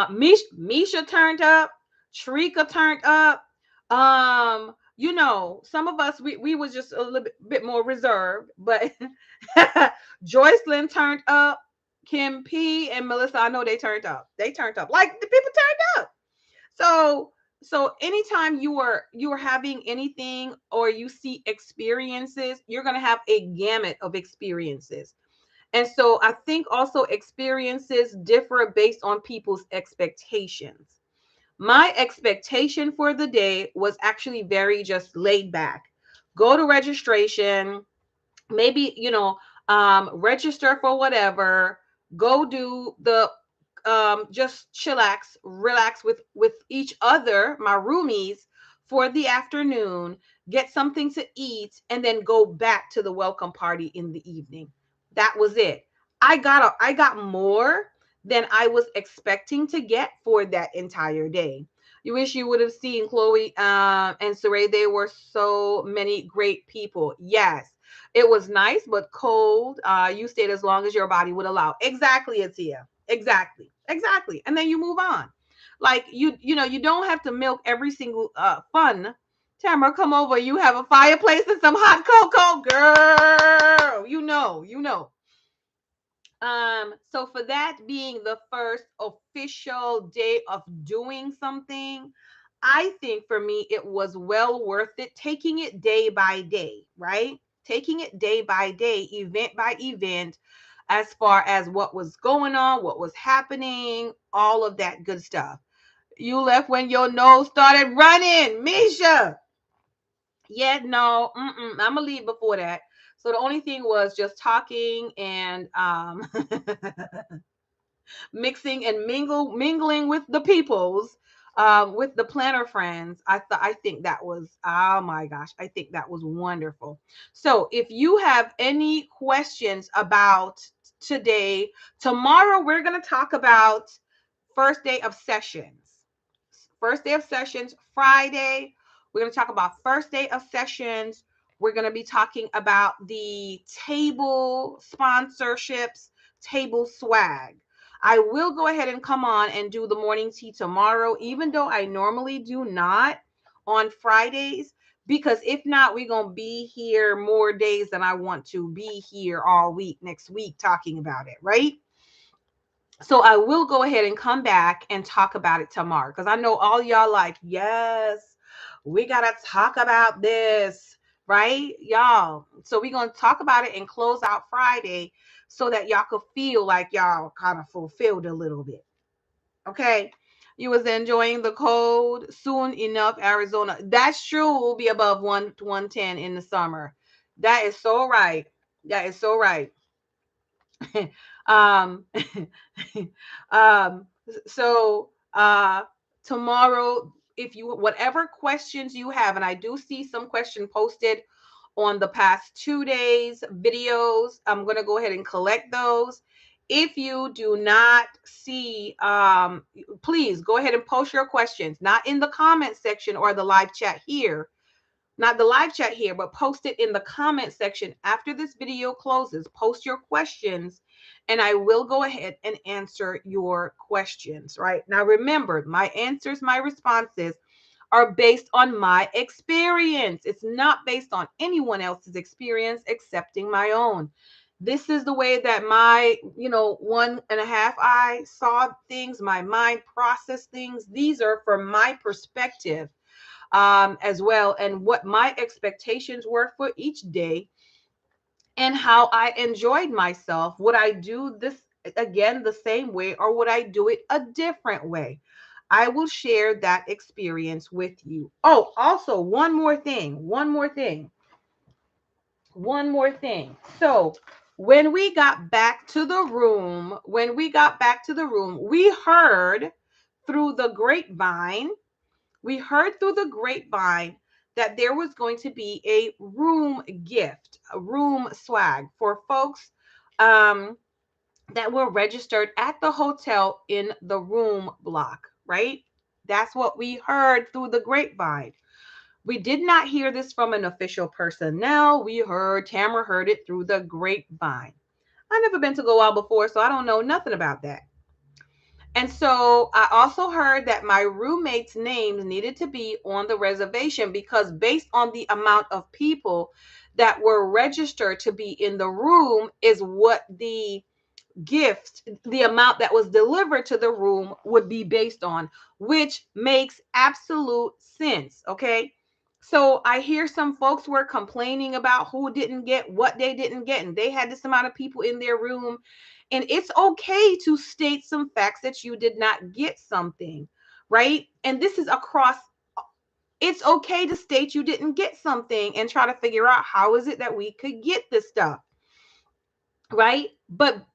Misha turned up, Shrika turned up. Some of us, we was just a little bit more reserved, but Joycelyn turned up. Kim P and Melissa, I know they turned up. They turned up. Like, the people turned up. So anytime you are having anything or you see experiences, you're gonna have a gamut of experiences. And so I think also experiences differ based on people's expectations. My expectation for the day was actually very just laid back. Go to registration, maybe, register for whatever, go do the just chillax, relax with each other, my roomies, for the afternoon, get something to eat, and then go back to the welcome party in the evening. That was it. I got more than I was expecting to get for that entire day. You wish you would have seen Chloe and Saray. They were so many great people. Yes, it was nice but cold. You stayed as long as your body would allow. Exactly, Atia. Exactly. And then you move on. Like, you don't have to milk every single fun. Tamara, come over. You have a fireplace and some hot cocoa, girl. You know. So for that being the first official day of doing something, I think for me it was well worth it, taking it day by day, right? Taking it day by day, event by event, as far as what was going on, what was happening, all of that good stuff. You left when your nose started running, Misha. Yeah, no, I'm gonna leave before that. So the only thing was just talking and mixing and mingling with the peoples, with the planner friends. I think that was, oh my gosh, I think that was wonderful. So if you have any questions about today, tomorrow we're going to talk about first day of sessions. First day of sessions, Friday. We're going to talk about first day of sessions. We're going to be talking about the table sponsorships, table swag. I will go ahead and come on and do the morning tea tomorrow, even though I normally do not on Fridays, because if not, we're going to be here more days than I want to be here all week next week talking about it, right? So I will go ahead and come back and talk about it tomorrow, because I know all y'all like, yes, We got to talk about this, right, y'all? So we're going to talk about it and close out Friday so that y'all could feel like y'all kind of fulfilled a little bit. Okay. You was enjoying the cold. Soon enough, Arizona. That's true. We'll be above 110 in the summer. That is so right. That is so right. um um so tomorrow, if you whatever questions you have, and I do see some question posted on the past 2 days videos, I'm going to go ahead and collect those. If you do not see, please go ahead and post your questions, not in the comment section or the live chat here, not the live chat here, but post it in the comment section after this video closes. Post your questions and I will go ahead and answer your questions. Right now, remember, my answers, my responses are based on my experience. It's not based on anyone else's experience excepting my own. This is the way that my, 1.5 eye saw things, my mind processed things. These are from my perspective, as well, and what my expectations were for each day and how I enjoyed myself. Would I do this again the same way, or would I do it a different way? I will share that experience with you. Oh, also, one more thing. So, when we got back to the room, we heard through the grapevine, that there was going to be a room gift, a room swag for folks that were registered at the hotel in the room block, right? That's what we heard through the grapevine. We did not hear this from an official personnel. Tamara heard it through the grapevine. I've never been to Go Out before, so I don't know nothing about that. And so I also heard that my roommates' names needed to be on the reservation because based on the amount of people that were registered to be in the room is what the gift, the amount that was delivered to the room would be based on, which makes absolute sense. Okay. So I hear some folks were complaining about who didn't get what they didn't get, and they had this amount of people in their room. And it's okay to state some facts that you did not get something, right? And this is across, it's okay to state you didn't get something and try to figure out how is it that we could get this stuff, right? But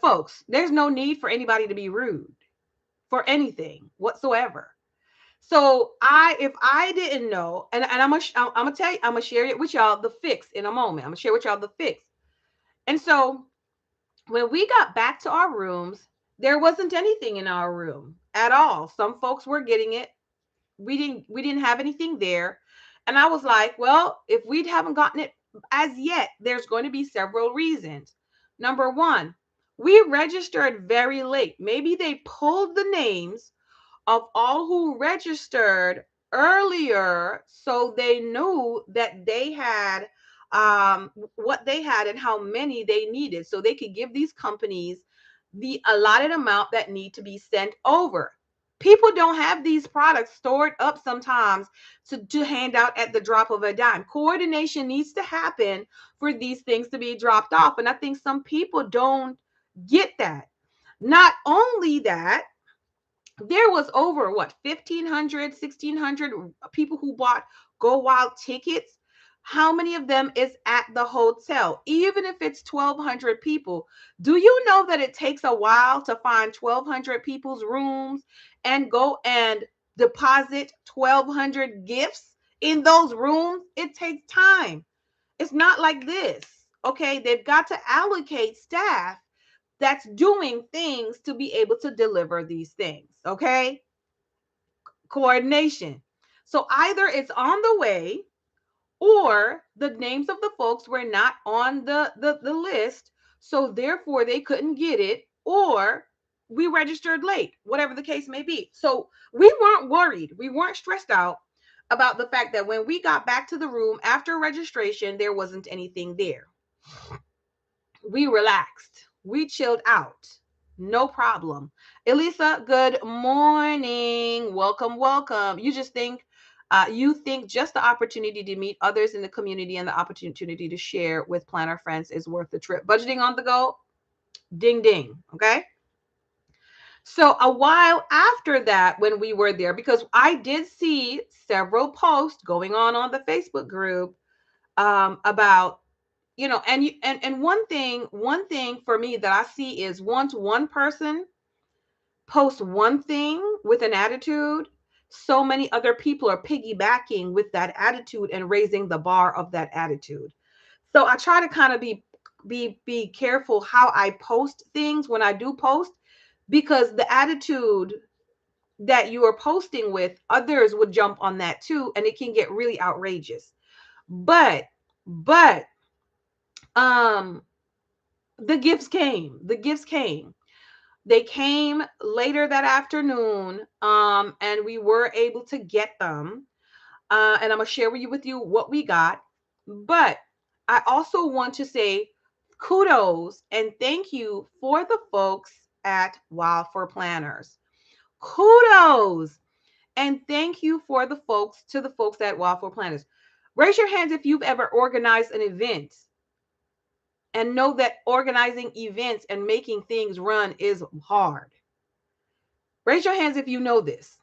folks, there's no need for anybody to be rude for anything whatsoever. So if I didn't know, and I'm gonna tell you, I'm gonna share it with y'all the fix in a moment. I'm gonna share with y'all the fix. And so when we got back to our rooms, there wasn't anything in our room at all. Some folks were getting it. We didn't have anything there. And I was like, well, if we haven't gotten it as yet, there's going to be several reasons. Number one, we registered very late. Maybe they pulled the names of all who registered earlier so they knew that they had what they had and how many they needed so they could give these companies the allotted amount that need to be sent over. People don't have these products stored up sometimes to hand out at the drop of a dime. Coordination needs to happen for these things to be dropped off, and I think some people don't get that. Not only that, there was over 1,500 1,600 people who bought Go Wild tickets. How many of them is at the hotel? Even if it's 1,200 people, do you know that it takes a while to find 1,200 people's rooms and go and deposit 1,200 gifts in those rooms? It takes time. It's not like this. Okay, they've got to allocate staff that's doing things to be able to deliver these things. Okay. Coordination. So either it's on the way or the names of the folks were not on the list. So therefore they couldn't get it, or we registered late, whatever the case may be. So we weren't worried. We weren't stressed out about the fact that when we got back to the room after registration, there wasn't anything there. We relaxed. We chilled out. No problem. Elisa, good morning. Welcome, welcome. You just think You think just the opportunity to meet others in the community and the opportunity to share with planner friends is worth the trip. Budgeting on the go, ding, ding. Okay. So a while after that, when we were there, because I did see several posts going on the Facebook group about, and one thing for me that I see is once one person posts one thing with an attitude, so many other people are piggybacking with that attitude and raising the bar of that attitude. So I try to kind of be careful how I post things when I do post, because the attitude that you are posting with, others would jump on that too, and it can get really outrageous. But um the gifts came. They came later that afternoon, and we were able to get them. And I'm gonna share with you what we got. But I also want to say kudos and thank you for the folks at Wild for Planners. Kudos and thank you for the folks at Wild for Planners. Raise your hands if you've ever organized an event and know that organizing events and making things run is hard. Raise your hands if you know this.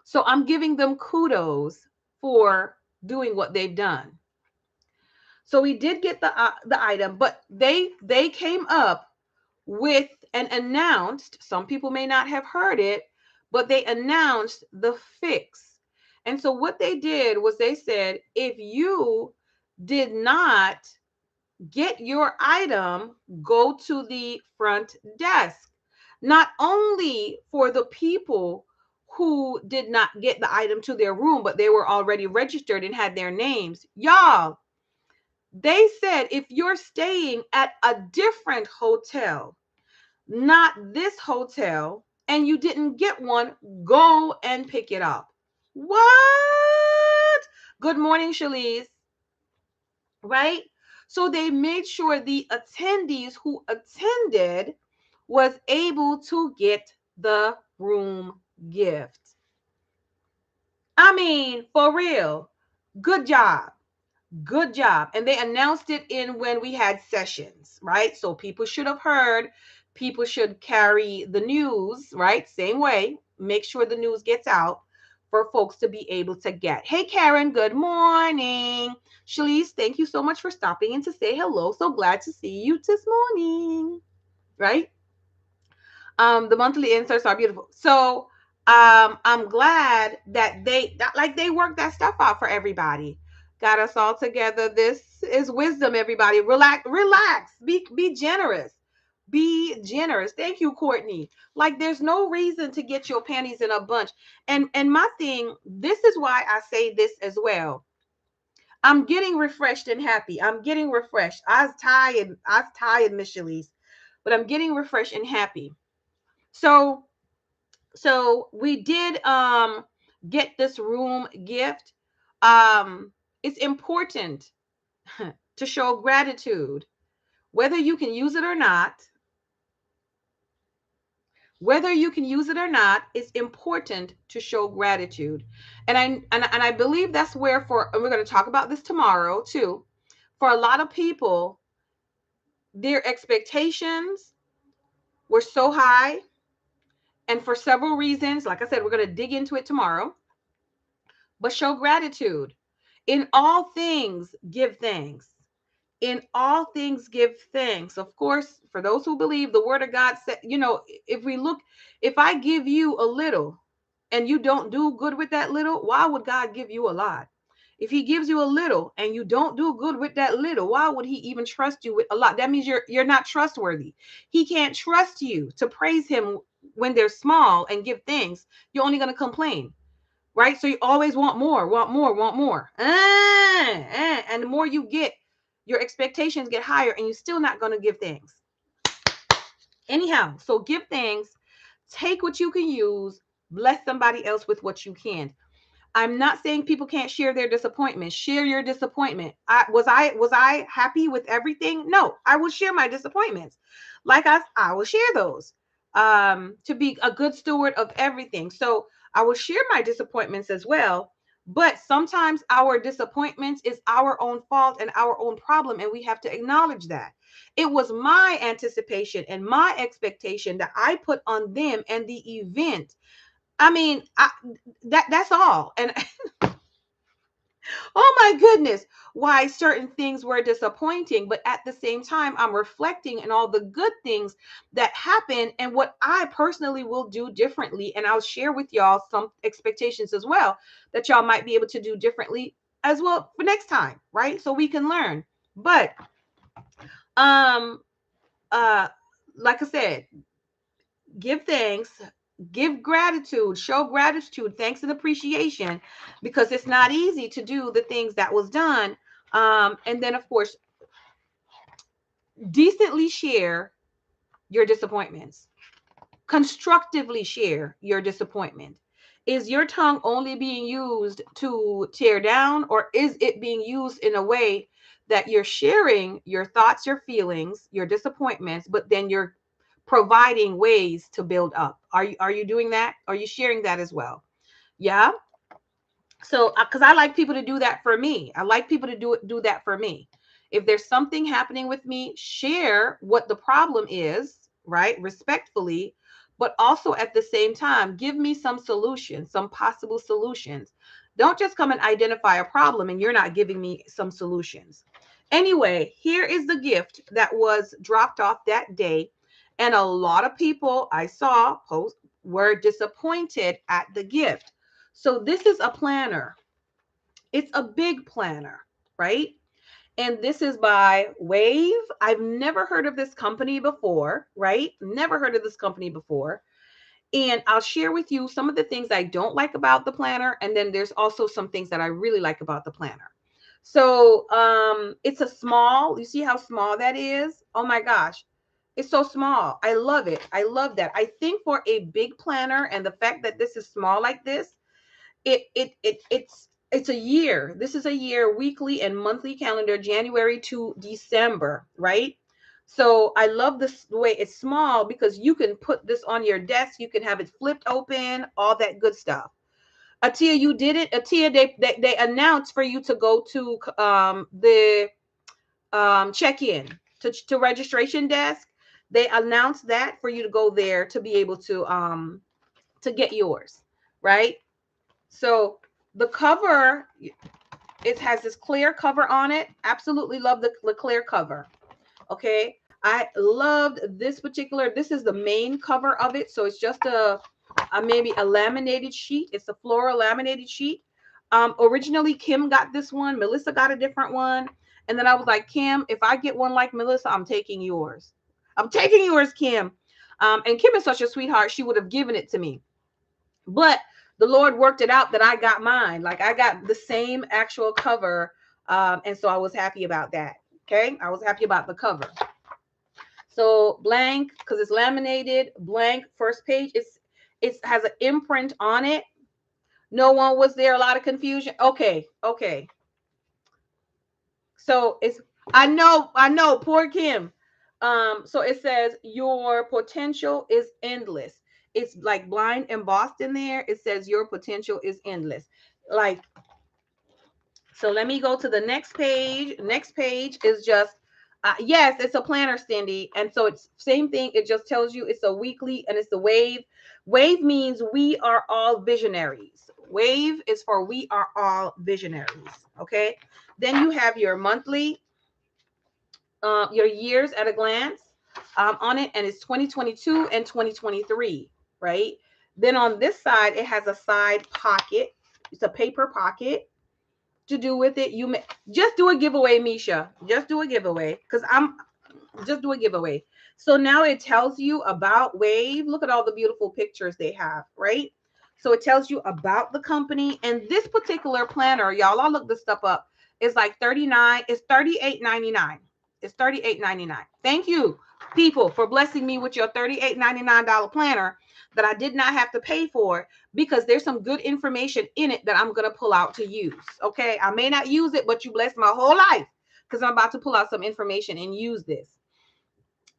So I'm giving them kudos for doing what they've done. So we did get the item, but they came up with and announced, some people may not have heard it, but they announced the fix. And so what they did was they said, if you did not get your item, go to the front desk. Not only for the people who did not get the item to their room, but they were already registered and had their names. Y'all, they said if you're staying at a different hotel, not this hotel, and you didn't get one, go and pick it up. What? Good morning, Shalise. Right? So they made sure the attendees who attended was able to get the room gift. I mean, for real. Good job. Good job. And they announced it in when we had sessions, right? So people should have heard. People should carry the news, right? Same way. Make sure the news gets out for folks to be able to get. Hey, Karen, good morning. Shalise, thank you so much for stopping in to say hello. So glad to see you this morning, right? The monthly inserts are beautiful. So I'm glad that they worked that stuff out for everybody. Got us all together. This is wisdom, everybody. Relax. Be generous. Be generous. Thank you, Courtney. Like there's no reason to get your panties in a bunch. And my thing, this is why I say this as well. I'm getting refreshed and happy. I'm getting refreshed. I was tired, Miss Shalise, but I'm getting refreshed and happy. So we did get this room gift. It's important to show gratitude, whether you can use it or not. Whether you can use it or not, it's important to show gratitude. And I believe that's where and we're going to talk about this tomorrow too. For a lot of people, their expectations were so high, and for several reasons, like I said, we're going to dig into it tomorrow. But show gratitude. In all things, give thanks. In all things, give thanks. Of course, for those who believe, the word of God said, if I give you a little and you don't do good with that little, why would God give you a lot? If he gives you a little and you don't do good with that little, why would he even trust you with a lot? That means you're not trustworthy. He can't trust you to praise him when they're small and give thanks. You're only going to complain. Right? So you always want more. And the more you get, your expectations get higher and you're still not going to give thanks. Anyhow, so give thanks, take what you can use, bless somebody else with what you can. I'm not saying people can't share their disappointment. Share your disappointment. Was I happy with everything? No, I will share my disappointments. Like I will share those to be a good steward of everything. So I will share my disappointments as well. But sometimes our disappointments is our own fault and our own problem, and we have to acknowledge that. It was my anticipation and my expectation that I put on them and the event. I mean, that's all. And oh my goodness, why certain things were disappointing. But at the same time, I'm reflecting on all the good things that happen and what I personally will do differently. And I'll share with y'all some expectations as well that y'all might be able to do differently as well for next time, right? So we can learn. But um uh like I said, give thanks, give gratitude, show gratitude, thanks and appreciation, because it's not easy to do the things that was done. And then of course, decently share your disappointments, constructively share your disappointment. Is your tongue only being used to tear down, or is it being used in a way that you're sharing your thoughts, your feelings, your disappointments, but then you're providing ways to build up? Are you doing that? Are you sharing that as well? Yeah. So because I like people to do that for me. I like people to do that for me. If there's something happening with me, share what the problem is, right? Respectfully, but also at the same time, give me some solutions, some possible solutions. Don't just come and identify a problem and you're not giving me some solutions. Anyway, here is the gift that was dropped off that day. And a lot of people I saw post were disappointed at the gift. So this is a planner. It's a big planner, right? And this is by Wave. I've never heard of this company before, right? Never heard of this company before. And I'll share with you some of the things I don't like about the planner. And then there's also some things that I really like about the planner. So it's a small, you see how small that is? Oh my gosh. It's so small. I love it. I love that. I think for a big planner and the fact that this is small like this, it's a year. This is a year, weekly and monthly calendar, January to December, right? So I love this the way it's small because you can put this on your desk, you can have it flipped open, all that good stuff. Atia, you did it. Atia, they announced for you to go to the check-in to registration desk. They announced that for you to go there to be able to get yours, right? So the cover, it has this clear cover on it. Absolutely love the clear cover. Okay. I loved this particular, this is the main cover of it. So it's just a maybe a laminated sheet. It's a floral laminated sheet. Originally Kim got this one. Melissa got a different one. And then I was like, Kim, if I get one like Melissa, I'm taking yours. I'm taking yours, Kim. And Kim is such a sweetheart. She would have given it to me. But the Lord worked it out that I got mine. Like I got the same actual cover. And so I was happy about that. Okay. I was happy about the cover. So blank, because it's laminated, blank first page. It has an imprint on it. No one was there. A lot of confusion. Okay. Okay. So it's, I know, poor Kim. So it says your potential is endless. It's like blind embossed in there. It says your potential is endless. Like, so let me go to the next page. Next page is just, yes, it's a planner, Cindy. And so it's same thing. It just tells you it's a weekly and it's the wave. Wave means we are all visionaries. Wave is for we are all visionaries. Okay. Then you have your monthly, your years at a glance on it, and it's 2022 and 2023, right? Then on this side, it has a side pocket. It's a paper pocket to do with it. You may just do a giveaway, Misha. Just do a giveaway because I'm just do a giveaway. So now it tells you about Wave. Look at all the beautiful pictures they have, right? So it tells you about the company and this particular planner, y'all. I'll look this stuff up. It's like 39. It's $38.99. It's $38.99. Thank you, people, for blessing me with your $38.99 planner that I did not have to pay for, because there's some good information in it that I'm going to pull out to use. Okay. I may not use it, but you blessed my whole life because I'm about to pull out some information and use this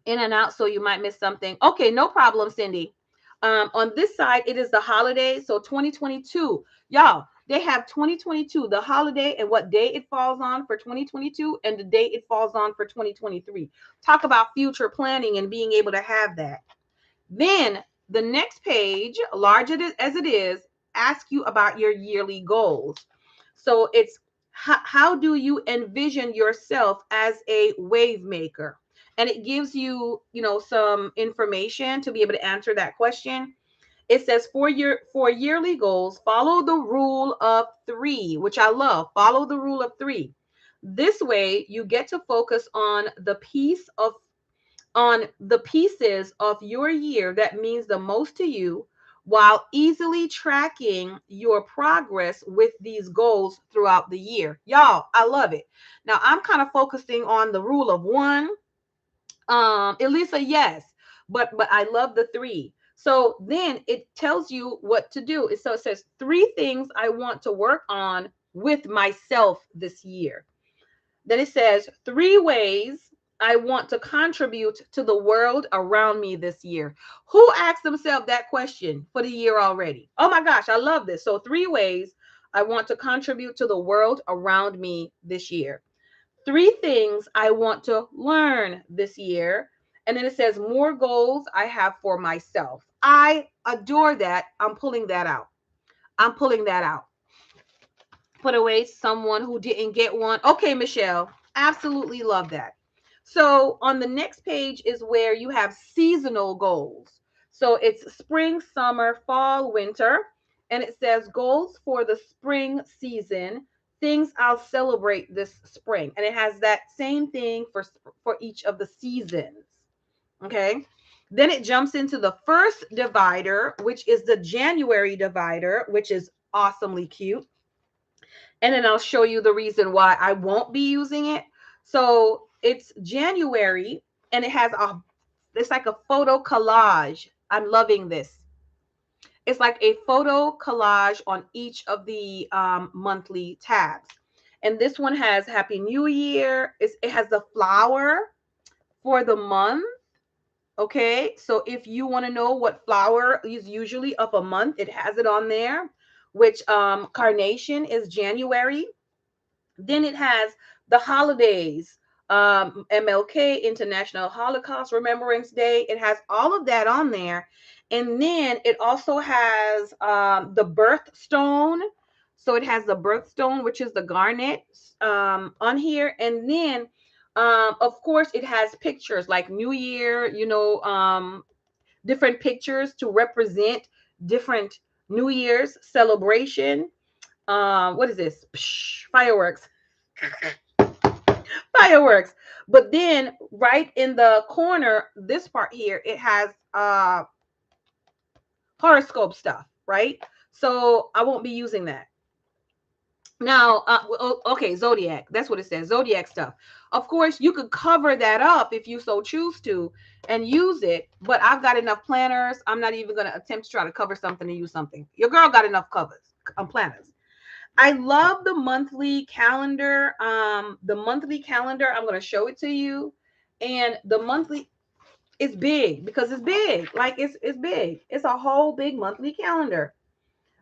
in and out. So you might miss something. Okay. No problem, Cindy. On this side, it is the holiday. So 2022, y'all, they have 2022, the holiday and what day it falls on for 2022 and the day it falls on for 2023. Talk about future planning and being able to have that. Then the next page, large as it is, asks you about your yearly goals. So it's how do you envision yourself as a wave maker? And it gives you, some information to be able to answer that question. It says for yearly goals, follow the rule of three, which I love. Follow the rule of three. This way, you get to focus on the pieces of your year that means the most to you, while easily tracking your progress with these goals throughout the year. Y'all, I love it. Now I'm kind of focusing on the rule of one. Elisa, yes, but I love the three. So then it tells you what to do. So it says three things I want to work on with myself this year. Then it says three ways I want to contribute to the world around me this year. Who asked themselves that question for the year already? Oh my gosh, I love this. So three ways I want to contribute to the world around me this year. Three things I want to learn this year. And then it says more goals I have for myself. I adore that. I'm pulling that out. I'm pulling that out. Put away someone who didn't get one. Okay, Michelle, absolutely love that. So on the next page is where you have seasonal goals. So it's spring, summer, fall, winter, and it says goals for the spring season, things I'll celebrate this spring. And it has that same thing for each of the seasons. Okay? Then it jumps into the first divider, which is the January divider, which is awesomely cute. And then I'll show you the reason why I won't be using it. So it's January and it's like a photo collage. I'm loving this. It's like a photo collage on each of the monthly tabs. And this one has Happy New Year. It has the flower for the month. Okay, so if you want to know what flower is usually of a month, it has it on there, which carnation is January. Then it has the holidays, MLK, International Holocaust Remembrance Day. It has all of that on there. And then it also has the birthstone. So it has the birthstone, which is the garnet on here. And then, of course, it has pictures like New Year, different pictures to represent different New Year's celebration. What is this? Psh, fireworks. Fireworks. But then right in the corner, this part here, it has horoscope stuff, right? So I won't be using that. Now, okay, Zodiac. That's what it says. Zodiac stuff. Of course, you could cover that up if you so choose to and use it. But I've got enough planners. I'm not even going to attempt to try to cover something and use something. Your girl got enough covers, planners. I love the monthly calendar. I'm going to show it to you. And the monthly is big because it's big. Like it's big. It's a whole big monthly calendar,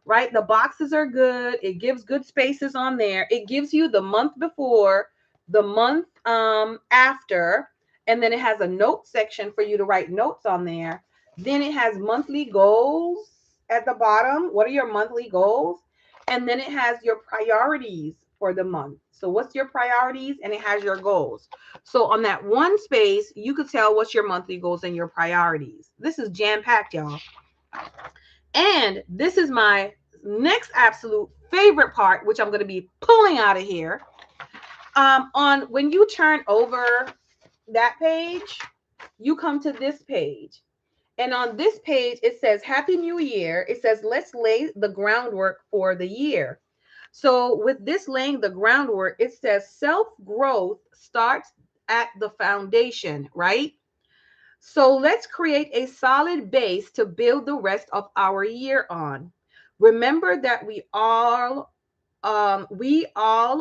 right? The boxes are good. It gives good spaces on there. It gives you the month before, the month after, and then it has a note section for you to write notes on there. Then it has monthly goals at the bottom. What are your monthly goals? And then it has your priorities for the month. So what's your priorities? And it has your goals. So on that one space, you could tell what's your monthly goals and your priorities. This is jam-packed, y'all. And this is my next absolute favorite part, which I'm going to be pulling out of here. On when you turn over that page, you come to this page. And on this page, it says Happy New Year. It says, let's lay the groundwork for the year. So with this laying the groundwork, it says self-growth starts at the foundation, right? So let's create a solid base to build the rest of our year on. Remember that we all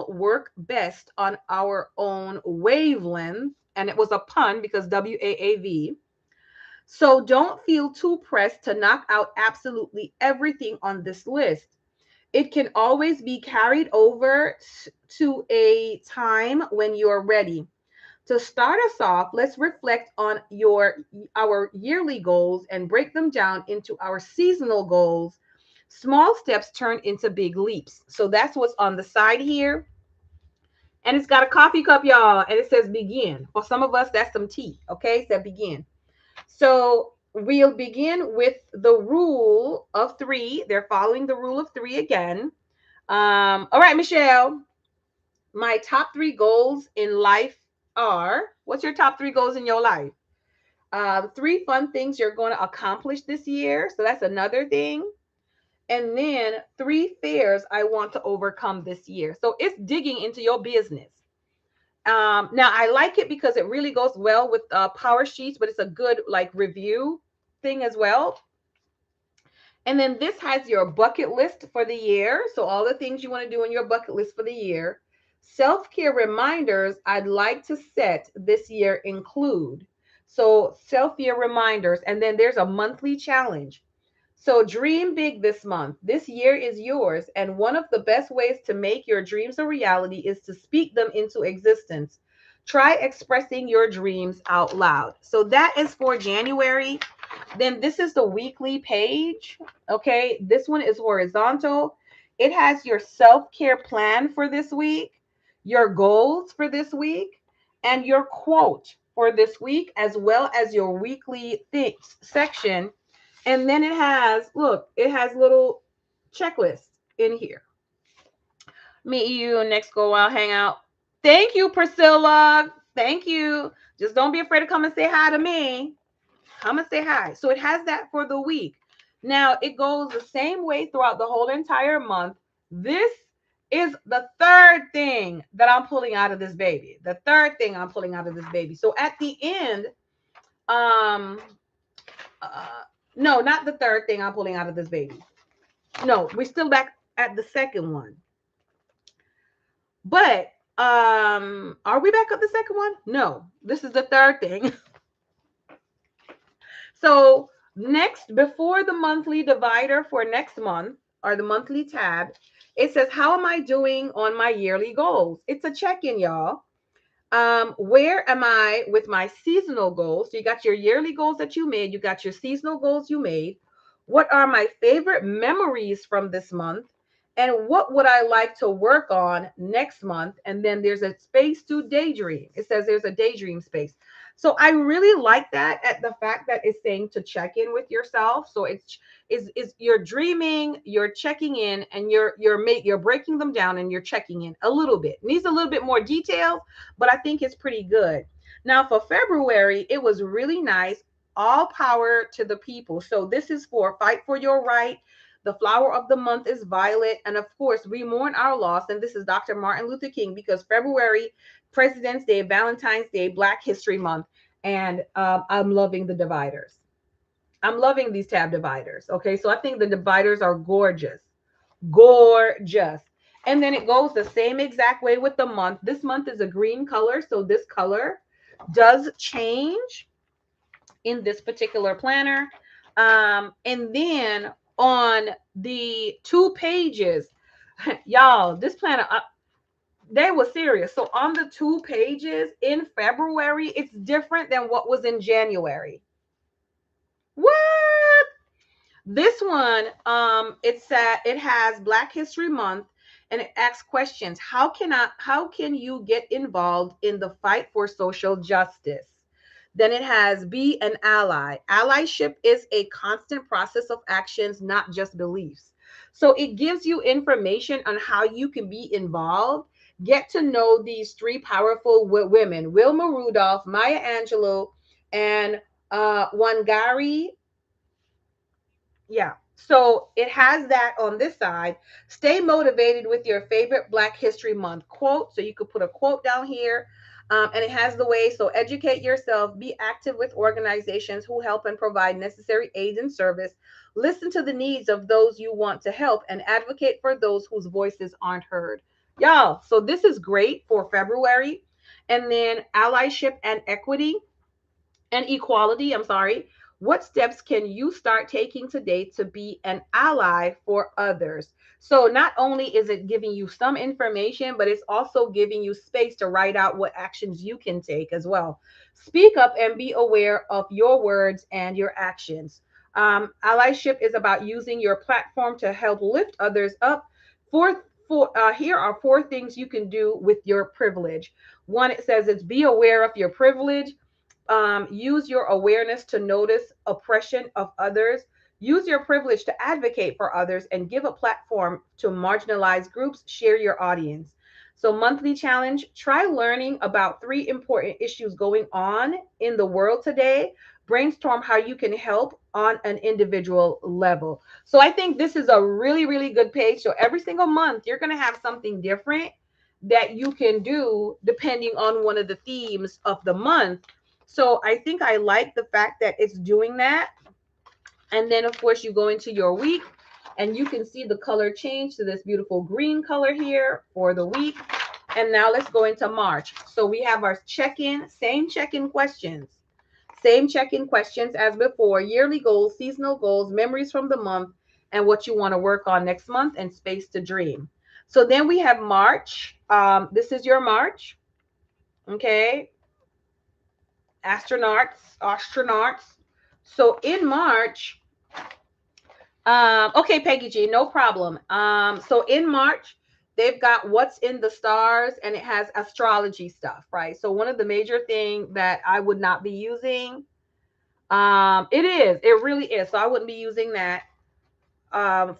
work best on our own wavelength. And it was a pun because WAAV. So don't feel too pressed to knock out absolutely everything on this list. It can always be carried over to a time when you're ready. To start us off, let's reflect on our yearly goals and break them down into our seasonal goals. Small steps turn into big leaps. So that's what's on the side here. And it's got a coffee cup, y'all, and it says begin. For some of us, that's some tea. Okay, it said begin. So we'll begin with the rule of three. They're following the rule of three again. All right, Michelle, my top three goals in life are, what's your top three goals in your life? Three fun things you're going to accomplish this year. So that's another thing. And then three fears I want to overcome this year. So it's digging into your business. Now I like it because it really goes well with power sheets, but it's a good like review thing as well. And then this has your bucket list for the year. So all the things you want to do in your bucket list for the year. Self-care reminders I'd like to set this year include. So self-care reminders, and then there's a monthly challenge. So dream big this month. This year is yours, and one of the best ways to make your dreams a reality is to speak them into existence. Try expressing your dreams out loud. So that is for January. Then this is the weekly page. Okay, this one is horizontal. It has your self-care plan for this week, your goals for this week, and your quote for this week, as well as your weekly things section. And then it has, look, it has little checklists in here. Meet you next go out, hang out. Thank you, Priscilla. Thank you. Just don't be afraid to come and say hi to me. Come and say hi. So it has that for the week. Now it goes the same way throughout the whole entire month. This is the third thing that I'm pulling out of this baby. The third thing I'm pulling out of this baby. So at the end, um, no, not the third thing I'm pulling out of this baby. No, we're still back at the second one. But are we back at the second one? No, this is the third thing. So next, before the monthly divider for next month or the monthly tab, it says, how am I doing on my yearly goals? It's a check-in, y'all. Where am I with my seasonal goals? So you got your yearly goals that you made. You got your seasonal goals you made. What are my favorite memories from this month? And what would I like to work on next month? And then there's a space to daydream. It says there's a daydream space. So I really like that at the fact that it's saying to check in with yourself. So it's you're dreaming, you're checking in, and you're breaking them down and you're checking in a little bit. Needs a little bit more details, but I think it's pretty good. Now for February, it was really nice. All power to the people. So this is for fight for your right. The flower of the month is violet. And of course, we mourn our loss. And this is Dr. Martin Luther King, because February, President's Day, Valentine's Day, Black History Month. And I'm loving the dividers. I'm loving these tab dividers. Okay, so I think the dividers are gorgeous. Gorgeous. And then it goes the same exact way with the month. This month is a green color. So this color does change in this particular planner. And then on the 2 pages, y'all, this planner, they were serious. So on the 2 pages in February, it's different than what was in January. What? This one, it has Black History Month, and it asks questions. How can you get involved in the fight for social justice? Then it has be an ally. Allyship is a constant process of actions, not just beliefs. So it gives you information on how you can be involved. Get to know these 3 powerful women, Wilma Rudolph, Maya Angelou, and Wangari. Yeah. So it has that on this side. Stay motivated with your favorite Black History Month quote. So you could put a quote down here. And it has the way. So educate yourself. Be active with organizations who help and provide necessary aid and service. Listen to the needs of those you want to help and advocate for those whose voices aren't heard. Y'all, so this is great for February. And then allyship and equity and equality. I'm sorry. What steps can you start taking today to be an ally for others? So not only is it giving you some information, but it's also giving you space to write out what actions you can take as well. Speak up and be aware of your words and your actions. Allyship is about using your platform to help lift others up. Here are four things you can do with your privilege. One, it says it's be aware of your privilege. Use your awareness to notice oppression of others. Use your privilege to advocate for others and give a platform to marginalized groups. Share your audience. So, monthly challenge, try learning about three important issues going on in the world today. Brainstorm how you can help on an individual level. So, I think this is a really, really good page. So, every single month, you're going to have something different that you can do depending on one of the themes of the month. So I think I like the fact that it's doing that. And then, of course, you go into your week and you can see the color change to this beautiful green color here for the week. And now let's go into March. So we have our check-in, same check-in questions. Same check-in questions as before. Yearly goals, seasonal goals, memories from the month, and what you want to work on next month, and space to dream. So then we have March. This is your March. Okay. Astronauts. So in March, okay, Peggy G, no problem. So in March, they've got what's in the stars, and it has astrology stuff, right? So one of the major things that I would not be using, it really is. So I wouldn't be using that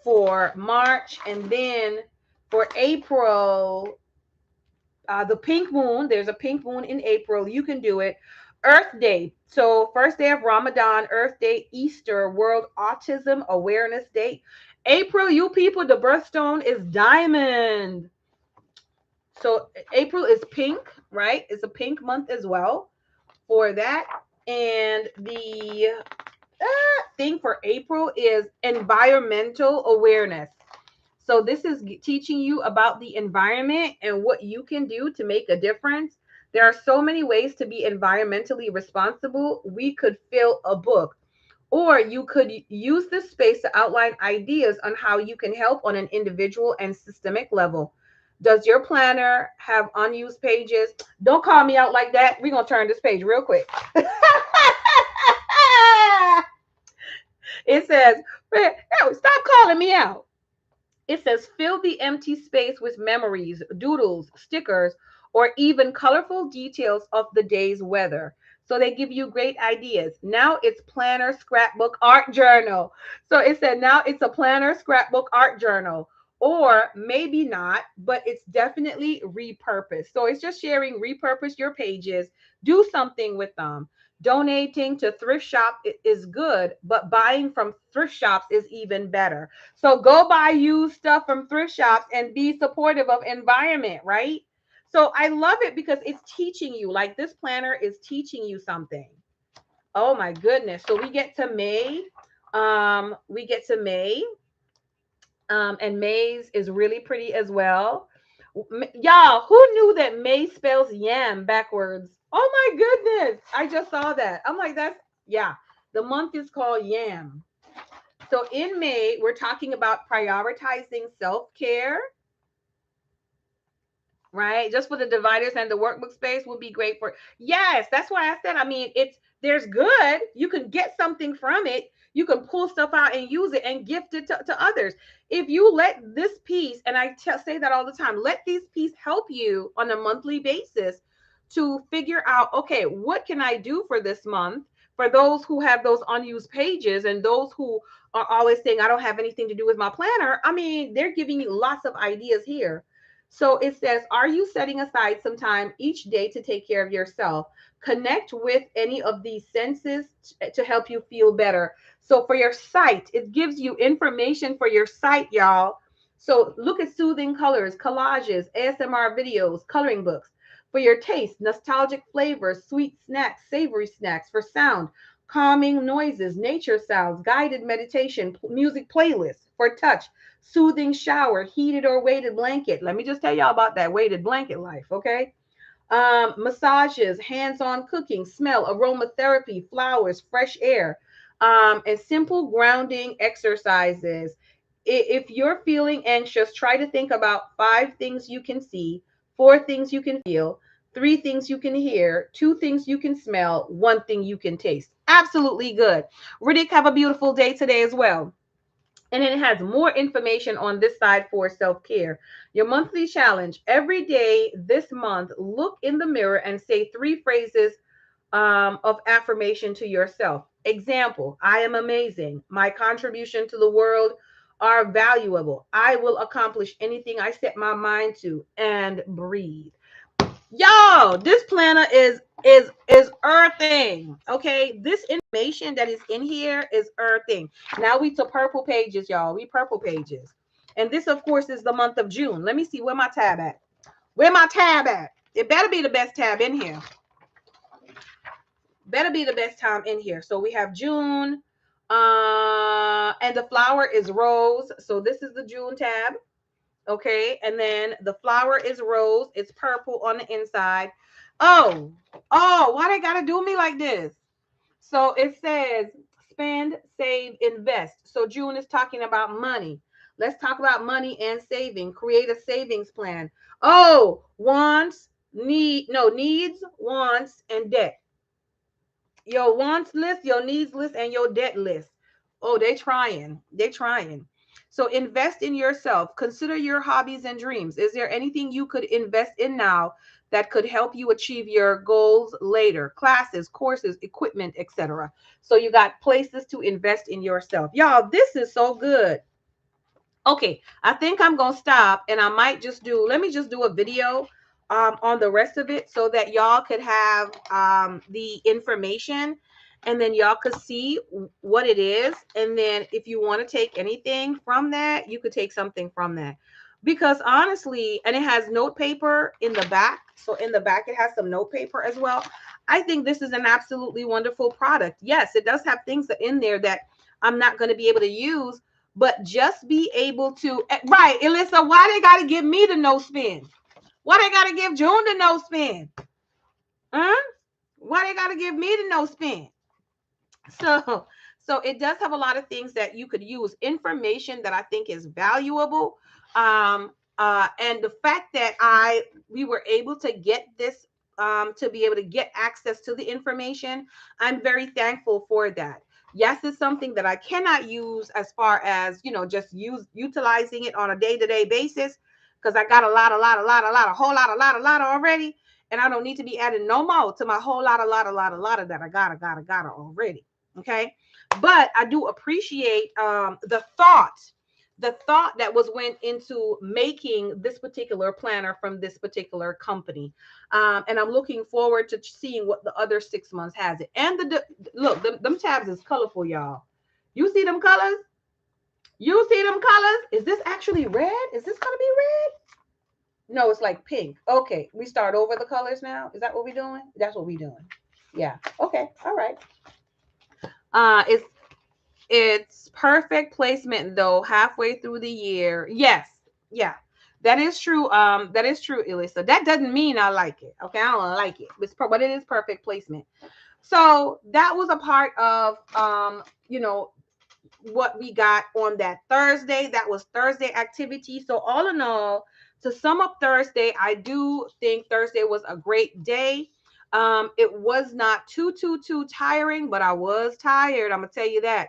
for March. And then for April, the pink moon, there's a pink moon in April. You can do it. Earth Day. So first day of Ramadan, Earth Day, Easter, World Autism Awareness Day. April, you people, the birthstone is diamond. So April is pink, right? It's a pink month as well for that. And the thing for April is environmental awareness. So this is teaching you about the environment and what you can do to make a difference. There are so many ways to be environmentally responsible. We could fill a book, or you could use this space to outline ideas on how you can help on an individual and systemic level. Does your planner have unused pages? Don't call me out like that. We're going to turn this page real quick. It says, stop calling me out. It says, fill the empty space with memories, doodles, stickers, or even colorful details of the day's weather. So they give you great ideas. Now it's planner, scrapbook, art journal. So it said now it's a planner, scrapbook, art journal. Or maybe not, but it's definitely repurposed. So it's just sharing, repurpose your pages, do something with them. Donating to thrift shop is good, but buying from thrift shops is even better. So go buy used stuff from thrift shops and be supportive of environment, right? So I love it because it's teaching you, like this planner is teaching you something. Oh my goodness. So we get to May. And May's is really pretty as well. Y'all, who knew that May spells yam backwards? Oh my goodness. I just saw that. I'm like, the month is called yam. So in May, we're talking about prioritizing self-care, right? Just for the dividers and the workbook space would be great for. Yes, that's why I said, I mean, there's good. You can get something from it. You can pull stuff out and use it and gift it to others. If you let this piece, and I say that all the time, let these pieces help you on a monthly basis to figure out, okay, what can I do for this month? For those who have those unused pages and those who are always saying, I don't have anything to do with my planner. I mean, they're giving you lots of ideas here. So it says, are you setting aside some time each day to take care of yourself? Connect with any of these senses to help you feel better. So for your sight, it gives you information for your sight, y'all. So look at soothing colors, collages, ASMR videos, coloring books. For your taste, nostalgic flavors, sweet snacks, savory snacks. For sound, calming noises, nature sounds, guided meditation, music playlists. For touch, soothing shower, heated or weighted blanket. Let me just tell y'all about that weighted blanket life, okay? Massages, hands-on cooking, smell, aromatherapy, flowers, fresh air. and simple grounding exercises. If you're feeling anxious, try to think about 5 things you can see, 4 things you can feel, 3 things you can hear, 2 things you can smell, 1 thing you can taste. Absolutely good. Riddick, have a beautiful day today as well. And it has more information on this side for self-care. Your monthly challenge: every day this month, look in the mirror and say 3 phrases of affirmation to yourself. Example: I am amazing. My contribution to the world are valuable. I will accomplish anything I set my mind to. And breathe. Y'all, this planner is earthing. Okay, this information that is in here is earthing. Now we to purple pages, y'all. We purple pages. And this, of course, is the month of June. Let me see where my tab at. Where my tab at? It better be the best tab in here. Better be the best time in here. So we have June, and the flower is rose. So this is the June tab. Okay, and then the flower is rose. It's purple on the inside. Oh, why they gotta do me like this? So it says spend, save, invest. So June is talking about money. Let's talk about money and saving. Create a savings plan. Oh, needs, wants, and debt. Your wants list, your needs list, and your debt list. Oh, they trying. They trying. So invest in yourself. Consider your hobbies and dreams. Is there anything you could invest in now that could help you achieve your goals later? Classes, courses, equipment, etc. So you got places to invest in yourself. Y'all, this is so good. Okay, I think I'm gonna stop, and I might just do, let me just do a video on the rest of it so that y'all could have the information, and then y'all could see what it is. And then if you want to take anything from that, you could take something from that. Because honestly, and it has note paper in the back. So in the back, it has some note paper as well. I think this is an absolutely wonderful product. Yes, it does have things in there that I'm not going to be able to use, but just be able to, right, Alyssa, why they got to give me the no spin? Why they got to give June the no spin? Why they got to give me the no spin? So it does have a lot of things that you could use, information that I think is valuable. And the fact that we were able to get this, to be able to get access to the information, I'm very thankful for that. Yes, it's something that I cannot use as far as, just utilizing it on a day-to-day basis, because I got a lot already, and I don't need to be adding no more to my whole lot that I got already. Okay, but I do appreciate the thought that was went into making this particular planner from this particular company. And I'm looking forward to seeing what the other 6 months has it. And look, them tabs is colorful, y'all. You see them colors? You see them colors? Is this actually red? Is this gonna be red? No, it's like pink. Okay, we start over the colors now. Is that what we're doing? That's what we're doing. Yeah. Okay. All right. It's perfect placement though, halfway through the year. Yes. Yeah. That is true. That is true, Elisa. That doesn't mean I like it. Okay, I don't like it. But it is perfect placement. So that was a part of what we got on that Thursday. That was Thursday activity. So all in all, to sum up Thursday, I do think Thursday was a great day. It was not too tiring, but I was tired. I'm gonna tell you that.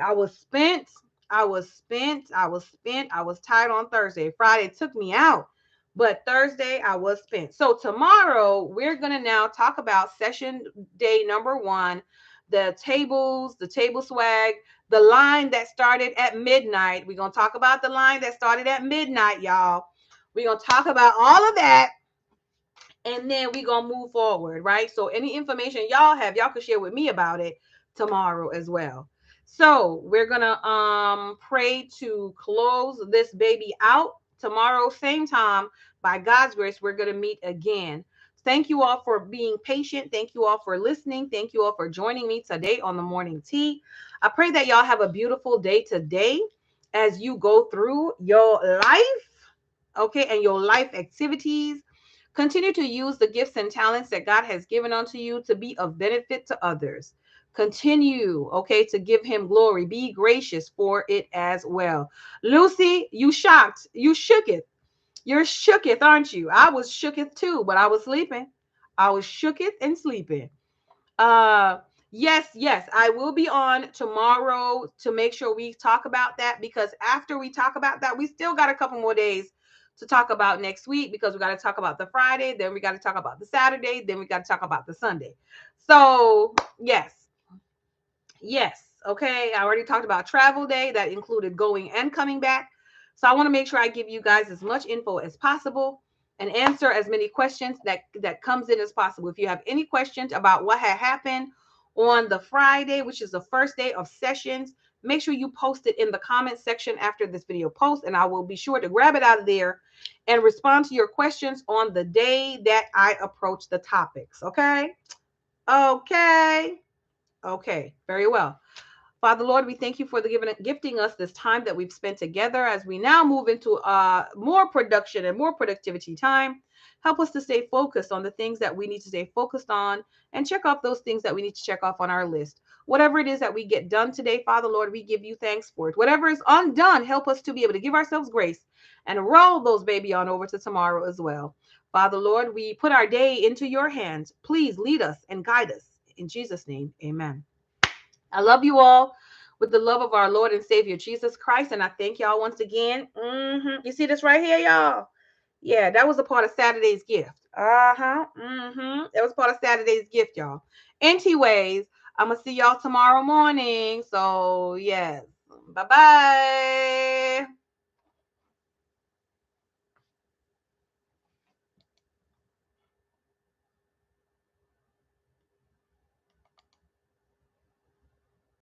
I was spent. I was spent. I was spent. I was tired on Thursday. Friday took me out, but Thursday I was spent. So tomorrow we're gonna now talk about session day number 1, the tables, the table swag, the line that started at midnight. We're gonna talk about the line that started at midnight, y'all. We're gonna talk about all of that, and then we're gonna move forward, right? So any information y'all have, y'all can share with me about it tomorrow as well. So we're gonna pray to close this baby out. Tomorrow, same time, by God's grace, we're gonna meet again. Thank you all for being patient. Thank you all for listening. Thank you all for joining me today on the morning tea. I pray that y'all have a beautiful day today as you go through your life, okay, and your life activities. Continue to use the gifts and talents that God has given unto you to be of benefit to others. Continue, okay, to give him glory. Be gracious for it as well. Lucy, you shocked. You shooketh. You're shooketh, aren't you? I was shooketh too, but I was sleeping. I was shooketh and sleeping. Uh yes, I will be on tomorrow to make sure we talk about that, because after we talk about that, we still got a couple more days to talk about next week, because we got to talk about the Friday, then we got to talk about the Saturday, then we got to talk about the Sunday. So, yes, okay. I already talked about travel day that included going and coming back. So I want to make sure I give you guys as much info as possible and answer as many questions that comes in as possible. If you have any questions about what had happened on the Friday, which is the first day of sessions, make sure you post it in the comment section after this video post, and I will be sure to grab it out of there and respond to your questions on the day that I approach the topics. Okay. Okay, very well. Father, Lord, we thank you for gifting us this time that we've spent together as we now move into more production and more productivity time. Help us to stay focused on the things that we need to stay focused on and check off those things that we need to check off on our list. Whatever it is that we get done today, Father, Lord, we give you thanks for it. Whatever is undone, help us to be able to give ourselves grace and roll those baby on over to tomorrow as well. Father, Lord, we put our day into your hands. Please lead us and guide us. In Jesus' name, amen. I love you all with the love of our Lord and Savior Jesus Christ. And I thank y'all once again. You see this right here, y'all? Yeah, that was a part of Saturday's gift. That was part of Saturday's gift, y'all. Anyways, I'm going to see y'all tomorrow morning. So, yes. Bye-bye.